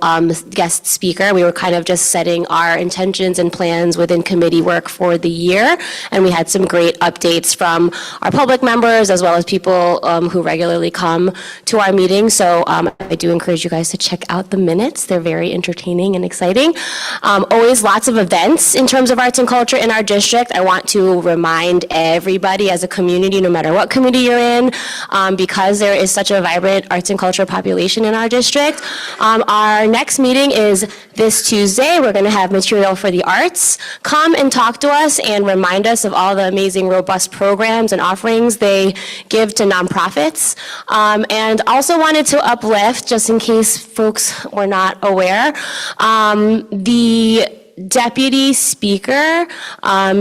guest speaker. We were kind of just setting our intentions and plans within committee work for the year, and we had some great updates from our public members as well as people who regularly come to our meetings. So I do encourage you guys to check out the minutes. They're very entertaining and exciting. Always lots of events in terms of arts and culture in our district. I want to remind everybody as a community, no matter what community you're in, because there is such a vibrant arts and culture population in our district. Our next meeting is this Tuesday. We're going to have material for the arts. Come and talk to us and remind us of all the amazing, robust programs and offerings they give to nonprofits. And also wanted to uplift, just in case folks were not aware, the Deputy Speaker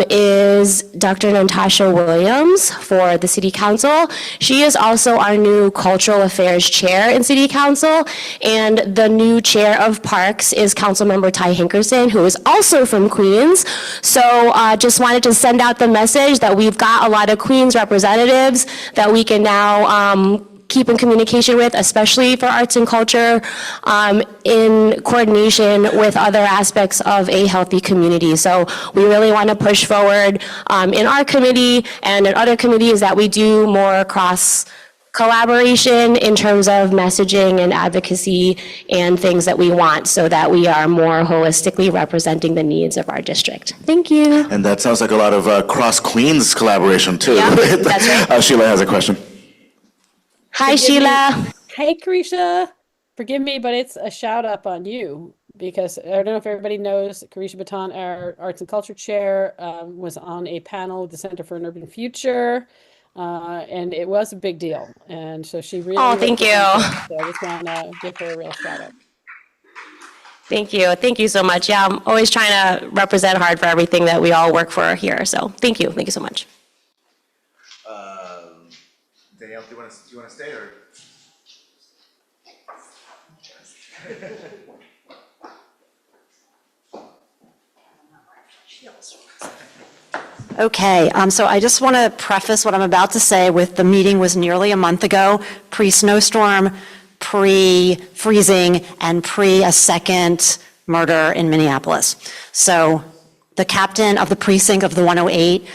is Dr. Natasha Williams for the City Council. She is also our new Cultural Affairs Chair in City Council, and the new Chair of Parks is Councilmember Ty Hinkerson, who is also from Queens. So just wanted to send out the message that we've got a lot of Queens representatives that we can now keep in communication with, especially for arts and culture, in coordination with other aspects of a healthy community. So we really want to push forward in our committee and in other committees that we do more cross collaboration in terms of messaging and advocacy and things that we want, so that we are more holistically representing the needs of our district. Thank you. And that sounds like a lot of cross-Queens collaboration too. Yeah, that's right. Sheila has a question. Hi, Sheila. Hey, Carisha. Forgive me, but it's a shout up on you, because I don't know if everybody knows, Carisha Baton, our Arts and Culture Chair, was on a panel with the Center for an Urban Future, and it was a big deal. And so she really... Oh, thank you. So I just want to give her a real shout out. Thank you. Thank you so much. Yeah, I'm always trying to represent hard for everything that we all work for here. So thank you. Thank you so much. Danielle, do you want to stay or? Okay, so I just want to preface what I'm about to say with the meeting was nearly a month ago, pre-snowstorm, pre-freezing, and pre a second murder in Minneapolis. So the captain of the precinct of the 108,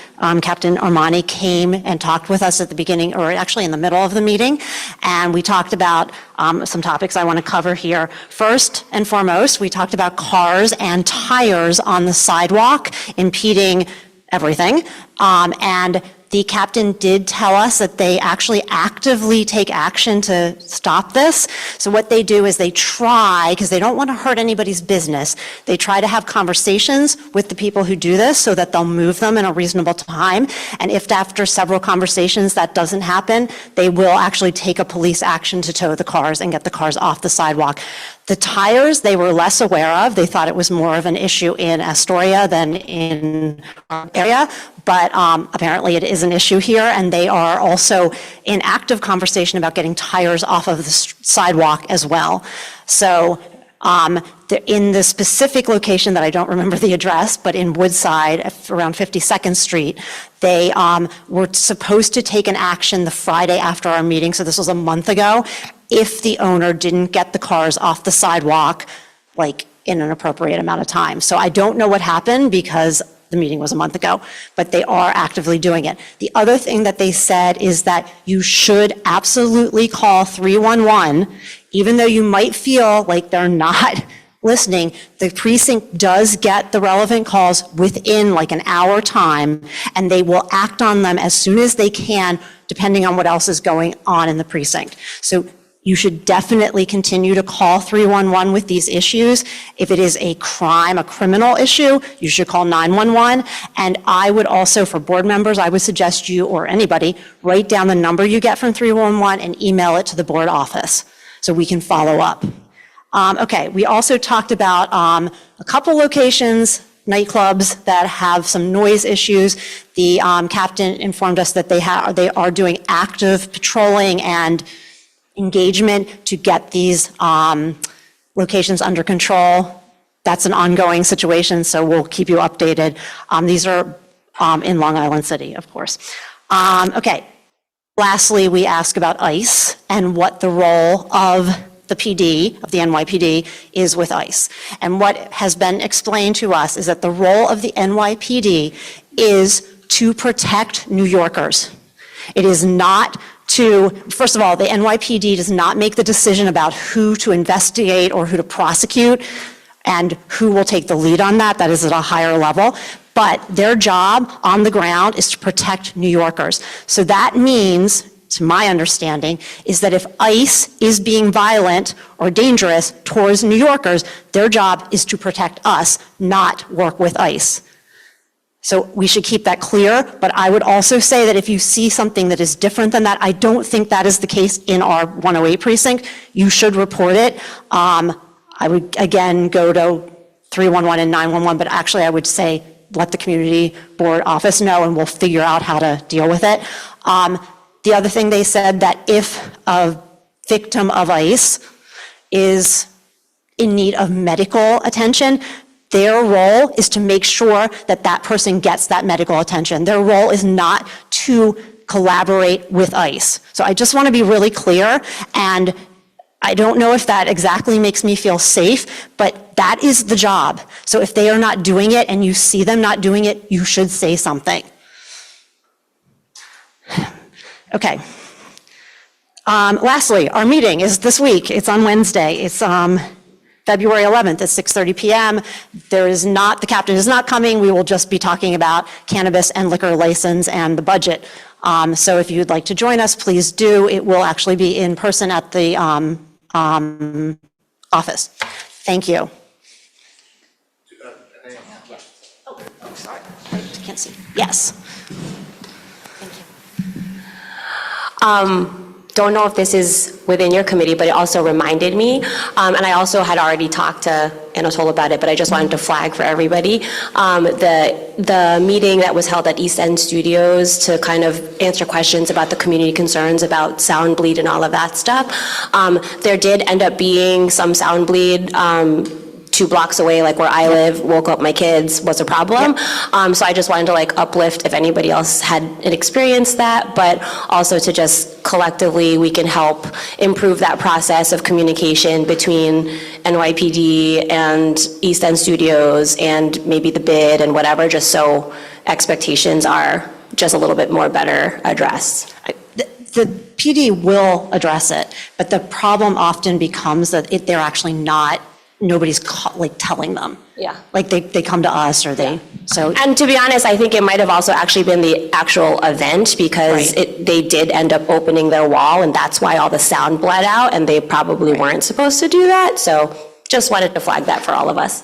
Captain Armani, came and talked with us at the beginning, or actually in the middle of the meeting, and we talked about some topics I want to cover here. First and foremost, we talked about cars and tires on the sidewalk impeding everything, and the captain did tell us that they actually actively take action to stop this. So what they do is they try, because they don't want to hurt anybody's business, they try to have conversations with the people who do this so that they'll move them in a reasonable time. And if after several conversations that doesn't happen, they will actually take a police action to tow the cars and get the cars off the sidewalk. The tires, they were less aware of. They thought it was more of an issue in Astoria than in our area, but apparently it is an issue here, and they are also in active conversation about getting tires off of the sidewalk as well. So in the specific location that I don't remember the address, but in Woodside, around 52nd Street, they were supposed to take an action the Friday after our meeting, so this was a month ago, if the owner didn't get the cars off the sidewalk, like in an appropriate amount of time. So I don't know what happened because the meeting was a month ago, but they are actively doing it. The other thing that they said is that you should absolutely call 311, even though you might feel like they're not listening. The precinct does get the relevant calls within like an hour time, and they will act on them as soon as they can, depending on what else is going on in the precinct. So you should definitely continue to call 311 with these issues. If it is a crime, a criminal issue, you should call 911. And I would also, for board members, I would suggest you or anybody write down the number you get from 311 and email it to the board office so we can follow up. Okay, we also talked about a couple locations, nightclubs that have some noise issues. The captain informed us that they are doing active patrolling and engagement to get these locations under control. That's an ongoing situation, so we'll keep you updated. These are in Long Island City, of course. Okay, lastly, we ask about ICE and what the role of the PD, of the NYPD, is with ICE. And what has been explained to us is that the role of the NYPD is to protect New Yorkers. It is not to, first of all, the NYPD does not make the decision about who to investigate or who to prosecute and who will take the lead on that. That is at a higher level. But their job on the ground is to protect New Yorkers. So that means, to my understanding, is that if ICE is being violent or dangerous towards New Yorkers, their job is to protect us, not work with ICE. So we should keep that clear, but I would also say that if you see something that is different than that, I don't think that is the case in our 108 precinct, you should report it. I would, again, go to 311 and 911, but actually I would say let the community board office know and we'll figure out how to deal with it. The other thing they said, that if a victim of ICE is in need of medical attention, their role is to make sure that that person gets that medical attention. Their role is not to collaborate with ICE. So I just want to be really clear, and I don't know if that exactly makes me feel safe, but that is the job. So if they are not doing it and you see them not doing it, you should say something. Okay. Lastly, our meeting is this week. It's on Wednesday. It's February 11th at 6:30 p.m. The captain is not coming. We will just be talking about cannabis and liquor license and the budget. So if you'd like to join us, please do. It will actually be in person at the office. Thank you. Oh, sorry. I can't see. Yes. Don't know if this is within your committee, but it also reminded me, and I also had already talked to Anatole about it, but I just wanted to flag for everybody, the meeting that was held at East End Studios to kind of answer questions about the community concerns about sound bleed and all of that stuff. There did end up being some sound bleed 2 blocks away, like where I live, woke up my kids, was a problem. So I just wanted to like uplift if anybody else had experienced that, but also to just collectively, we can help improve that process of communication between NYPD and East End Studios and maybe the bid and whatever, just so expectations are just a little bit more better addressed. The PD will address it, but the problem often becomes that they're actually not, nobody's telling them. Yeah. Like they come to us or they, so. And to be honest, I think it might have also actually been the actual event because they did end up opening their wall and that's why all the sound bled out and they probably weren't supposed to do that. So just wanted to flag that for all of us.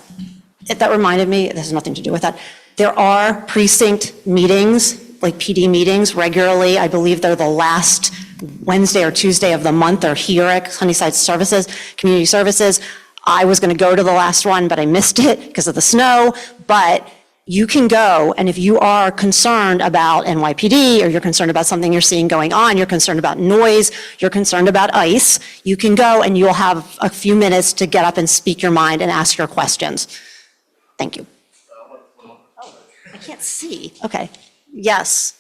That reminded me, this has nothing to do with that. There are precinct meetings, like PD meetings regularly. I believe they're the last Wednesday or Tuesday of the month. They're here at Sunnyside Services, Community Services. I was going to go to the last one, but I missed it because of the snow. But you can go, and if you are concerned about NYPD or you're concerned about something you're seeing going on, you're concerned about noise, you're concerned about ice, you can go and you'll have a few minutes to get up and speak your mind and ask your questions. Thank you. Oh, I can't see. Okay. Yes.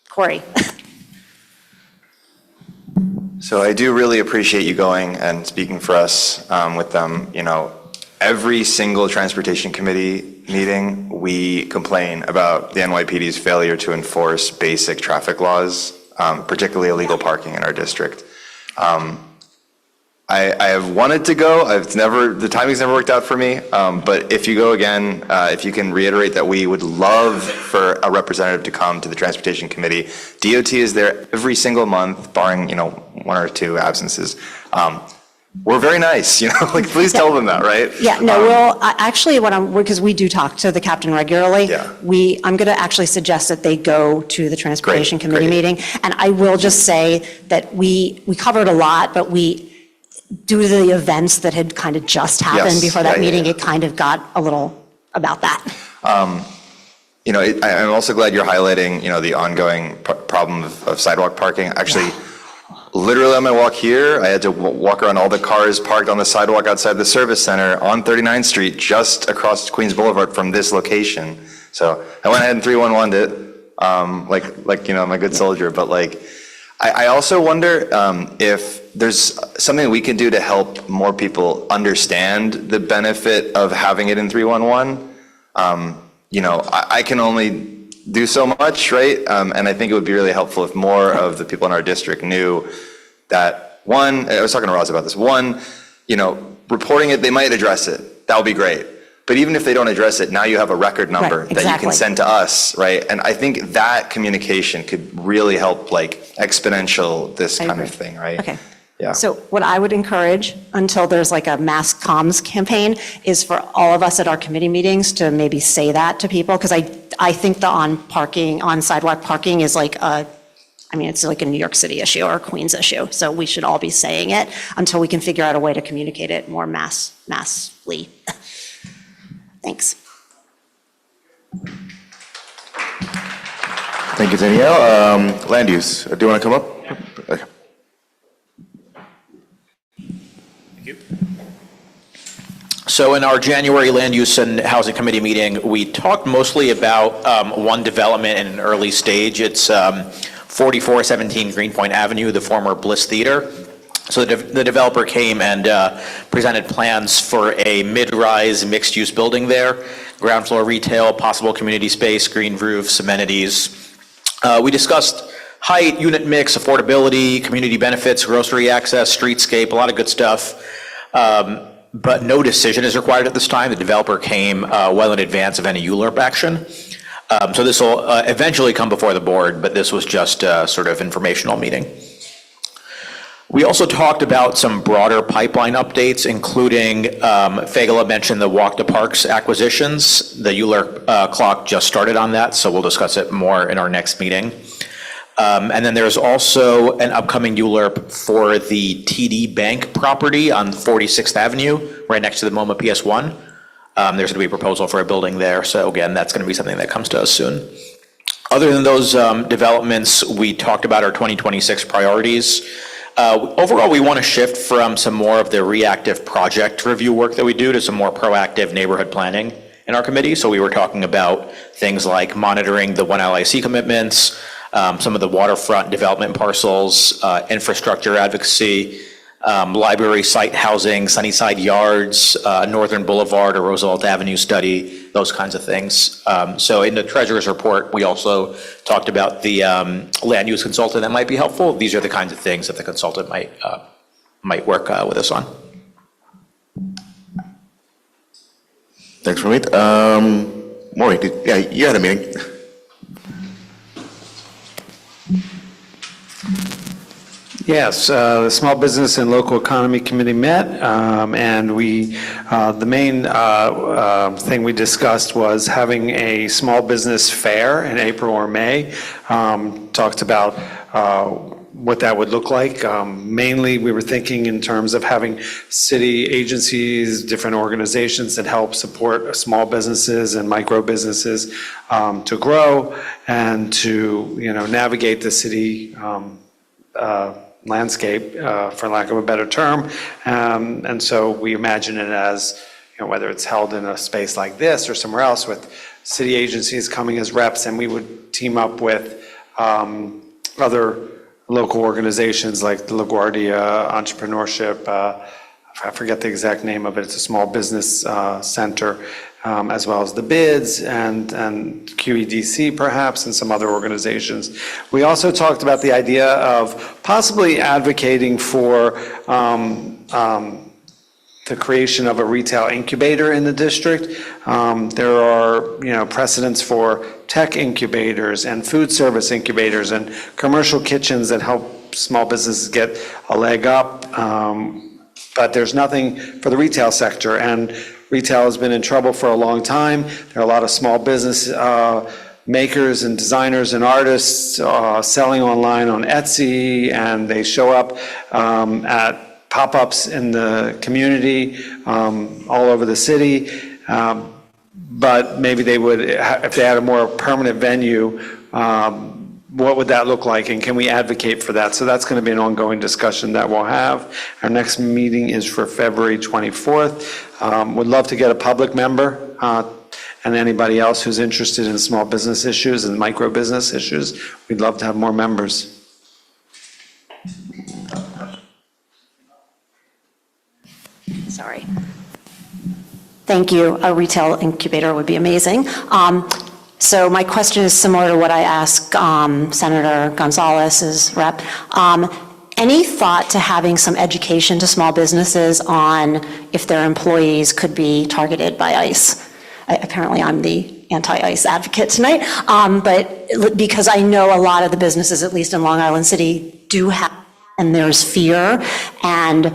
Corey. So I do really appreciate you going and speaking for us with them. You know, every single transportation committee meeting, we complain about the NYPD's failure to enforce basic traffic laws, particularly illegal parking in our district. I have wanted to go. The timing's never worked out for me. But if you go again, if you can reiterate that we would love for a representative to come to the Transportation Committee. DOT is there every single month, barring, 1 or 2 absences. We're very nice, like please tell them that, right? Yeah, no, actually because we do talk to the captain regularly. Yeah. I'm going to actually suggest that they go to the Transportation Committee meeting. And I will just say that we covered a lot, but due to the events that had kind of just happened before that meeting, it kind of got a little about that. I'm also glad you're highlighting, the ongoing problem of sidewalk parking. Actually, literally on my walk here, I had to walk around all the cars parked on the sidewalk outside the service center on 39th Street, just across Queens Boulevard from this location. So I went ahead and 311'd it, I'm a good soldier, but I also wonder if there's something we can do to help more people understand the benefit of having it in 311. I can only do so much, right? And I think it would be really helpful if more of the people in our district knew that, one, I was talking to Roz about this, one, reporting it, they might address it. That would be great. But even if they don't address it, now you have a record number that you can send to us, right? And I think that communication could really help exponential this kind of thing, right? Okay. Yeah. So what I would encourage, until there's a mass comms campaign, is for all of us at our committee meetings to maybe say that to people, because I think the on sidewalk parking is it's like a New York City issue or a Queens issue. So we should all be saying it until we can figure out a way to communicate it more massively. Thanks. Thank you, Danielle. Land use, do you want to come up? Okay. So in our January Land Use and Housing Committee meeting, we talked mostly about one development in an early stage. It's 4417 Greenpoint Avenue, the former Bliss Theater. So the developer came and presented plans for a mid-rise mixed-use building there, ground floor retail, possible community space, green roofs, amenities. We discussed height, unit mix, affordability, community benefits, grocery access, streetscape, a lot of good stuff. But no decision is required at this time. The developer came well in advance of any ULURP action. So this will eventually come before the board, but this was just a sort of informational meeting. We also talked about some broader pipeline updates, including Fagala mentioned the Walk to Parks acquisitions. The ULURP clock just started on that, so we'll discuss it more in our next meeting. And then there's also an upcoming ULURP for the TD Bank property on 46th Avenue, right next to the MoMA PS1. There's going to be a proposal for a building there, so again, that's going to be something that comes to us soon. Other than those developments, we talked about our 2026 priorities. Overall, we want to shift from some more of the reactive project review work that we do to some more proactive neighborhood planning in our committee. So we were talking about things like monitoring the 1LIC commitments, some of the waterfront development parcels, infrastructure advocacy, library site housing, Sunnyside Yards, Northern Boulevard or Roosevelt Avenue study, those kinds of things. So in the treasurer's report, we also talked about the land use consultant that might be helpful. These are the kinds of things that the consultant might work with us on. Thanks, Ramit. Maury, you had a meeting. Yes, the Small Business and Local Economy Committee met, and the main thing we discussed was having a small business fair in April or May. Talked about what that would look like. Mainly, we were thinking in terms of having city agencies, different organizations that help support small businesses and micro businesses to grow and to, navigate the city landscape, for lack of a better term. And so we imagine it as, whether it's held in a space like this or somewhere else with city agencies coming as reps, and we would team up with other local organizations like the LaGuardia Entrepreneurship, I forget the exact name of it, it's a small business center, as well as the BIDS and QEDC perhaps, and some other organizations. We also talked about the idea of possibly advocating for the creation of a retail incubator in the district. There are, precedents for tech incubators and food service incubators and commercial kitchens that help small businesses get a leg up. But there's nothing for the retail sector, and retail has been in trouble for a long time. There are a lot of small business makers and designers and artists selling online on Etsy, and they show up at pop-ups in the community all over the city. But maybe they would, if they had a more permanent venue, what would that look like, and can we advocate for that? So that's going to be an ongoing discussion that we'll have. Our next meeting is for February 24th. Would love to get a public member and anybody else who's interested in small business issues and micro business issues. We'd love to have more members. Sorry. Thank you. A retail incubator would be amazing. So my question is similar to what I asked Senator Gonzalez's rep. Any thought to having some education to small businesses on if their employees could be targeted by ICE? Apparently I'm the anti-ICE advocate tonight, but because I know a lot of the businesses, at least in Long Island City, do have, and there's fear, and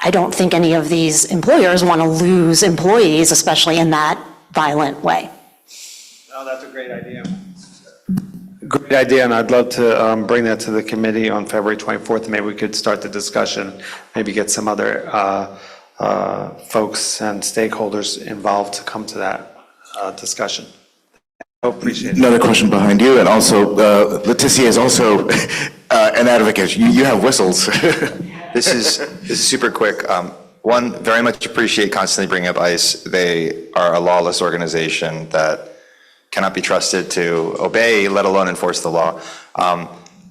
I don't think any of these employers want to lose employees, especially in that violent way. Oh, that's a great idea. Great idea, and I'd love to bring that to the committee on February 24th. Maybe we could start the discussion, maybe get some other folks and stakeholders involved to come to that discussion. I appreciate it. Another question behind you, and also Leticia is also an advocate. You have whistles. This is super quick. One, very much appreciate constantly bringing up ICE. They are a lawless organization that cannot be trusted to obey, let alone enforce the law.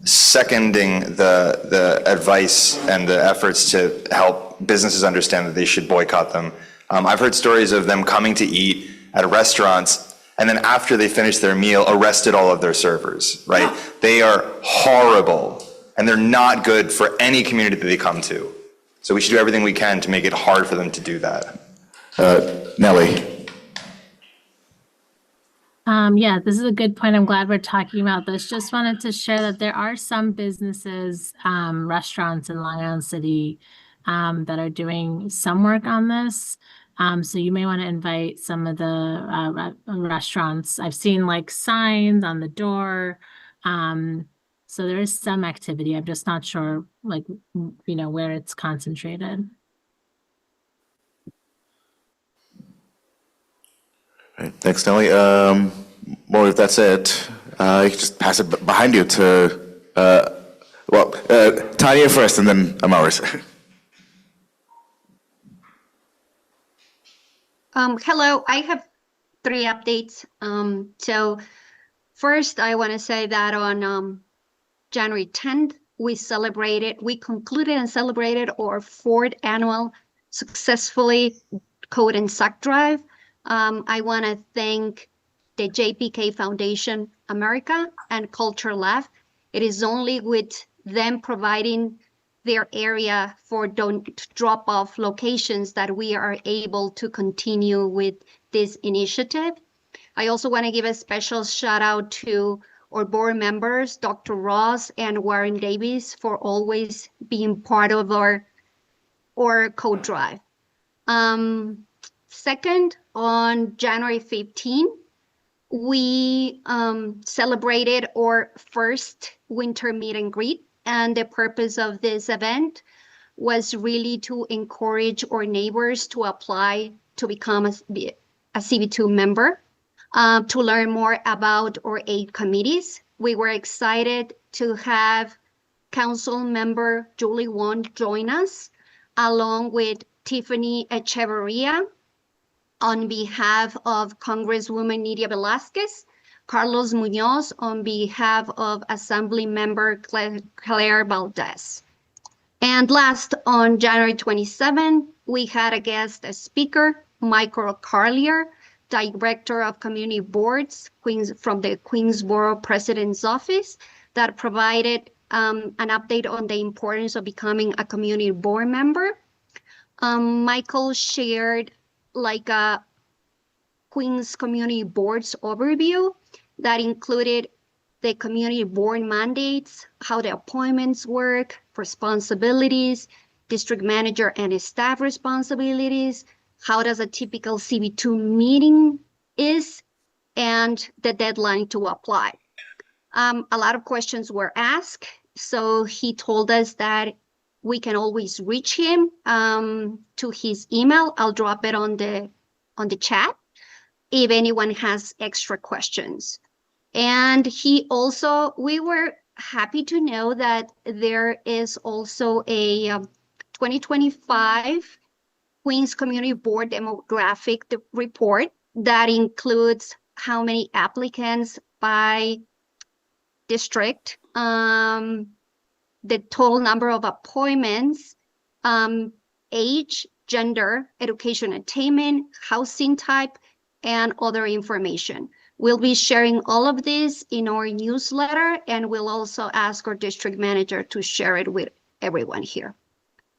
Seconding the advice and the efforts to help businesses understand that they should boycott them. I've heard stories of them coming to eat at restaurants, and then after they finished their meal, arrested all of their servers, right? They are horrible, and they're not good for any community that they come to. So we should do everything we can to make it hard for them to do that. Nellie. Yeah, this is a good point. I'm glad we're talking about this. Just wanted to share that there are some businesses, restaurants in Long Island City that are doing some work on this. So you may want to invite some of the restaurants. I've seen like signs on the door. So there is some activity. I'm just not sure, like, where it's concentrated. Right, thanks, Nellie. Maury, if that's it, you can just pass it behind you to Well, Tanya first, and then Amaris. Hello, I have 3 updates. So first, I want to say that on January 10th, we concluded and celebrated our 4th annual successfully Code and Suck Drive. I want to thank the JPK Foundation America and Culture Lab. It is only with them providing their area for drop-off locations that we are able to continue with this initiative. I also want to give a special shout out to our board members, Dr. Ross and Warren Davis, for always being part of our code drive. Second, on January 15, we celebrated our first winter meet and greet. And the purpose of this event was really to encourage our neighbors to apply to become a CB2 member, to learn more about our 8 committees. We were excited to have Council Member Julie Wong join us, along with Tiffany Echeverria on behalf of Congresswoman Nydia Velázquez, Carlos Munoz on behalf of Assembly Member Claire Valdez. And last, on January 27, we had a guest speaker, Michael Carlier, Director of Community Boards from the Queensborough President's Office, that provided an update on the importance of becoming a community board member. Michael shared like a Queens Community Boards overview that included the community board mandates, how the appointments work, responsibilities, district manager and staff responsibilities, how does a typical CB2 meeting is, and the deadline to apply. A lot of questions were asked, so he told us that we can always reach him to his email. I'll drop it on the chat if anyone has extra questions. And we were happy to know that there is also a 2025 Queens Community Board demographic report that includes how many applicants by district, the total number of appointments, age, gender, education attainment, housing type, and other information. We'll be sharing all of this in our newsletter, and we'll also ask our district manager to share it with everyone here.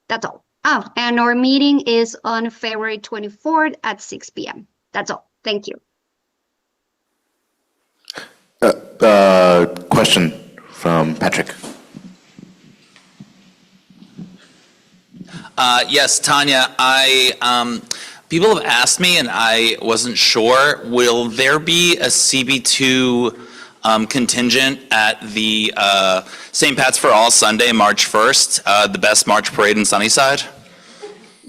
That's all. Oh, and our meeting is on February 24th at 6 p.m. That's all. Thank you. Question from Patrick. Yes, Tanya, people have asked me and I wasn't sure, will there be a CB2 contingent at the St. Pat's for All Sunday, March 1st, the best March parade in Sunnyside?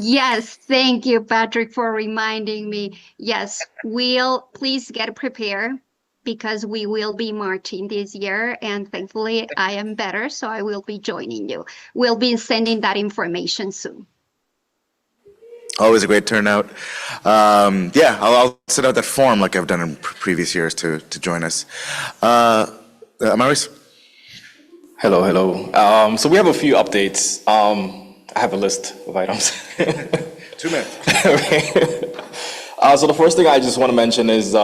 Yes, thank you, Patrick, for reminding me. Yes, please get prepared because we will be marching this year, and thankfully I am better, so I will be joining you. We'll be sending that information soon. Always a great turnout. Yeah, I'll send out that form like I've done in previous years to join us. Amaris? Hello. So we have a few updates. I have a list of items. 2 minutes. So the first thing I just want to mention is, there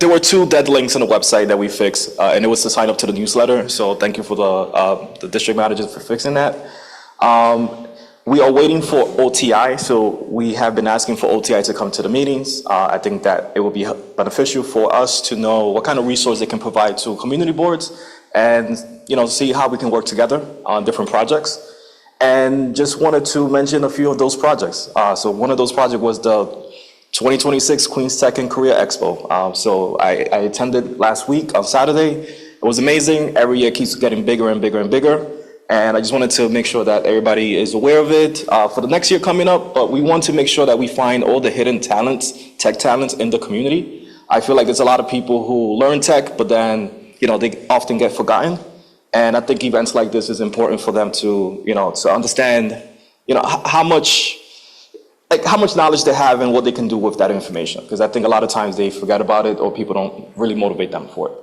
were 2 dead links on the website that we fixed, and it was to sign up to the newsletter. So thank you for the district managers for fixing that. We are waiting for OTI, so we have been asking for OTI to come to the meetings. I think that it will be beneficial for us to know what kind of resource they can provide to community boards, and see how we can work together on different projects. And just wanted to mention a few of those projects. So one of those projects was the 2026 Queens Tech and Career Expo. So I attended last week on Saturday. It was amazing. Every year it keeps getting bigger and bigger and bigger. And I just wanted to make sure that everybody is aware of it for the next year coming up. But we want to make sure that we find all the hidden talents, tech talents in the community. I feel like there's a lot of people who learn tech, but then, they often get forgotten. And I think events like this is important for them to, to understand, how much knowledge they have and what they can do with that information. Because I think a lot of times they forget about it or people don't really motivate them for it.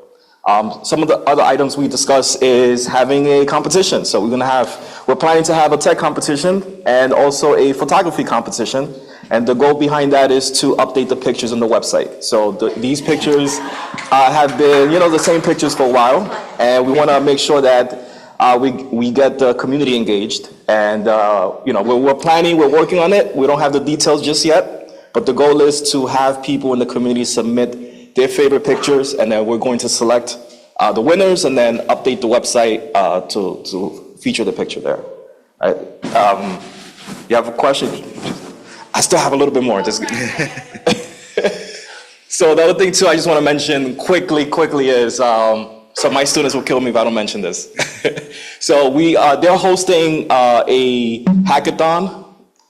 Some of the other items we discuss is having a competition. So we're planning to have a tech competition and also a photography competition. And the goal behind that is to update the pictures on the website. So these pictures have been, the same pictures for a while. And we want to make sure that we get the community engaged. And, we're planning, we're working on it. We don't have the details just yet. But the goal is to have people in the community submit their favorite pictures. And then we're going to select the winners and then update the website to feature the picture there. All right. You have a question? I still have a little bit more. So the other thing too, I just want to mention quickly is, so my students will kill me if I don't mention this. So they're hosting a hackathon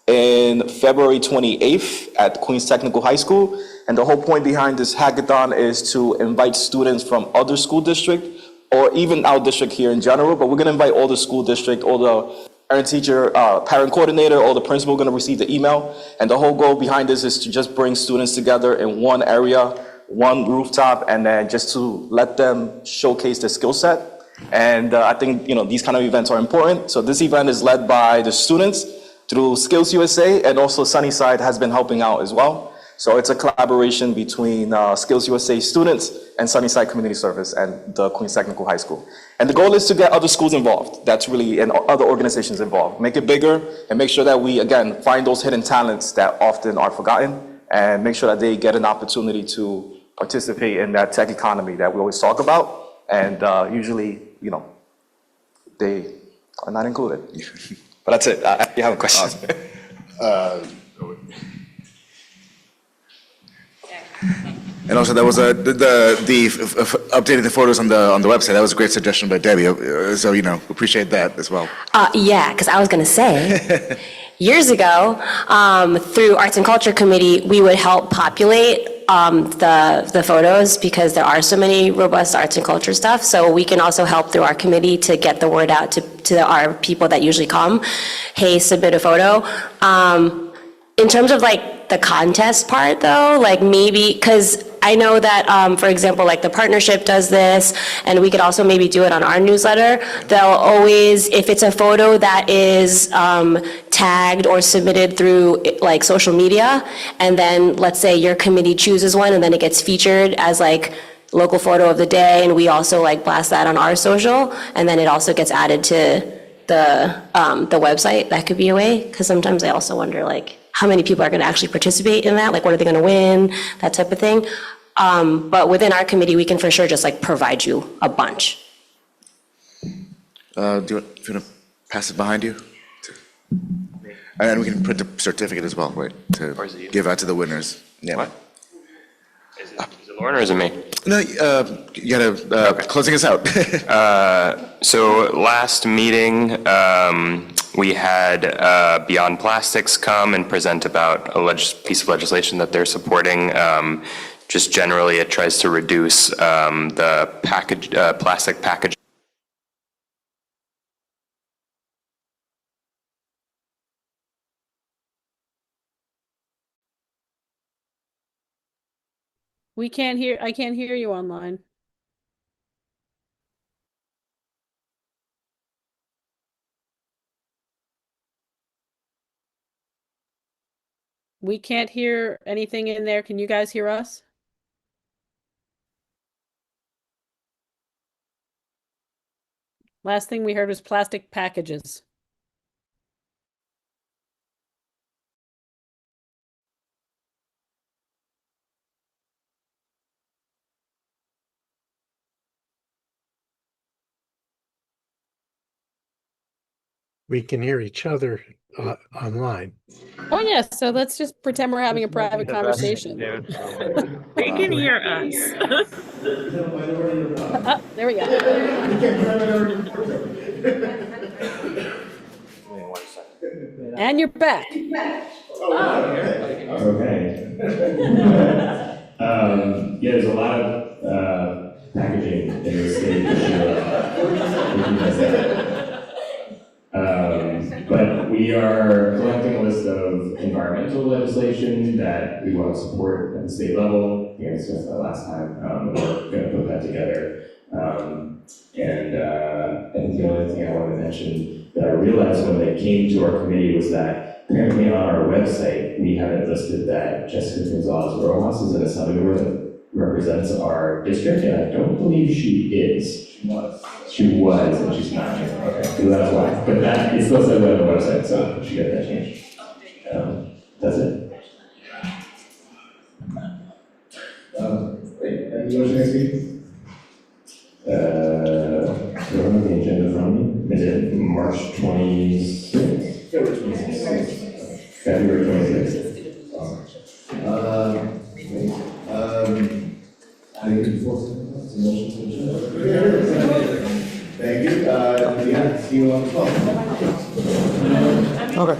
in February 28th at Queens Technical High School. And the whole point behind this hackathon is to invite students from other school districts or even our district here in general, but we're going to invite all the school district, all the parent-teacher, parent coordinator, all the principal are going to receive the email. And the whole goal behind this is to just bring students together in one area, one rooftop, and then just to let them showcase their skill set. And I think, these kind of events are important. So this event is led by the students through Skills USA, and also Sunnyside has been helping out as well. So it's a collaboration between Skills USA students and Sunnyside Community Service and the Queens Technical High School. And the goal is to get other schools involved. That's really, and other organizations involved. Make it bigger and make sure that we, again, find those hidden talents that often are forgotten and make sure that they get an opportunity to participate in that tech economy that we always talk about. And usually, they are not included. But that's it. You have a question? And also, that was updating the photos on the website. That was a great suggestion by Debbie. So appreciate that as well. Yeah, because I was going to say, years ago, through Arts and Culture Committee, we would help populate the photos because there are so many robust arts and culture stuff. So we can also help through our committee to get the word out to our people that usually come. Hey, submit a photo. In terms of the contest part though, maybe, because I know that, for example, the partnership does this, and we could also maybe do it on our newsletter. They'll always, if it's a photo that is tagged or submitted through social media, and then let's say your committee chooses one, and then it gets featured as local photo of the day, and we also blast that on our social, and then it also gets added to the website. That could be a way, because sometimes I also wonder how many people are going to actually participate in that? What are they going to win? That type of thing. But within our committee, we can for sure just provide you a bunch. Do you want to pass it behind you? And we can print a certificate as well, right? To give out to the winners. Yeah. What? Is it Lauren or is it me? No, you gotta, closing us out. So last meeting, we had Beyond Plastics come and present about a piece of legislation that they're supporting. Just generally, it tries to reduce the plastic packaging. I can't hear you online. We can't hear anything in there. Can you guys hear us? Last thing we heard was plastic packages. We can hear each other online. Oh yes, so let's just pretend we're having a private conversation. They can hear us. There we go. And you're back. Okay. Yes, are collecting a list of environmental legislation that we want to support at the state level. I discussed that last time. We're going to put that together. I think the only thing I wanted to mention that I realized when they came to our committee was that apparently on our website, we haven't listed that Jessica Gonzalez Rojas is an assemblywoman that represents our district, and I don't believe she is. She was, and she's not. Okay, so that's why. But that is still said on the website, so we should get that changed. That's it. Wait, any motion next week? So I don't have the agenda from me. Is it March 26th? February 26th. February 26th. I think it's motion to adjourn. Thank you. Yeah, see you on the 12th. Okay.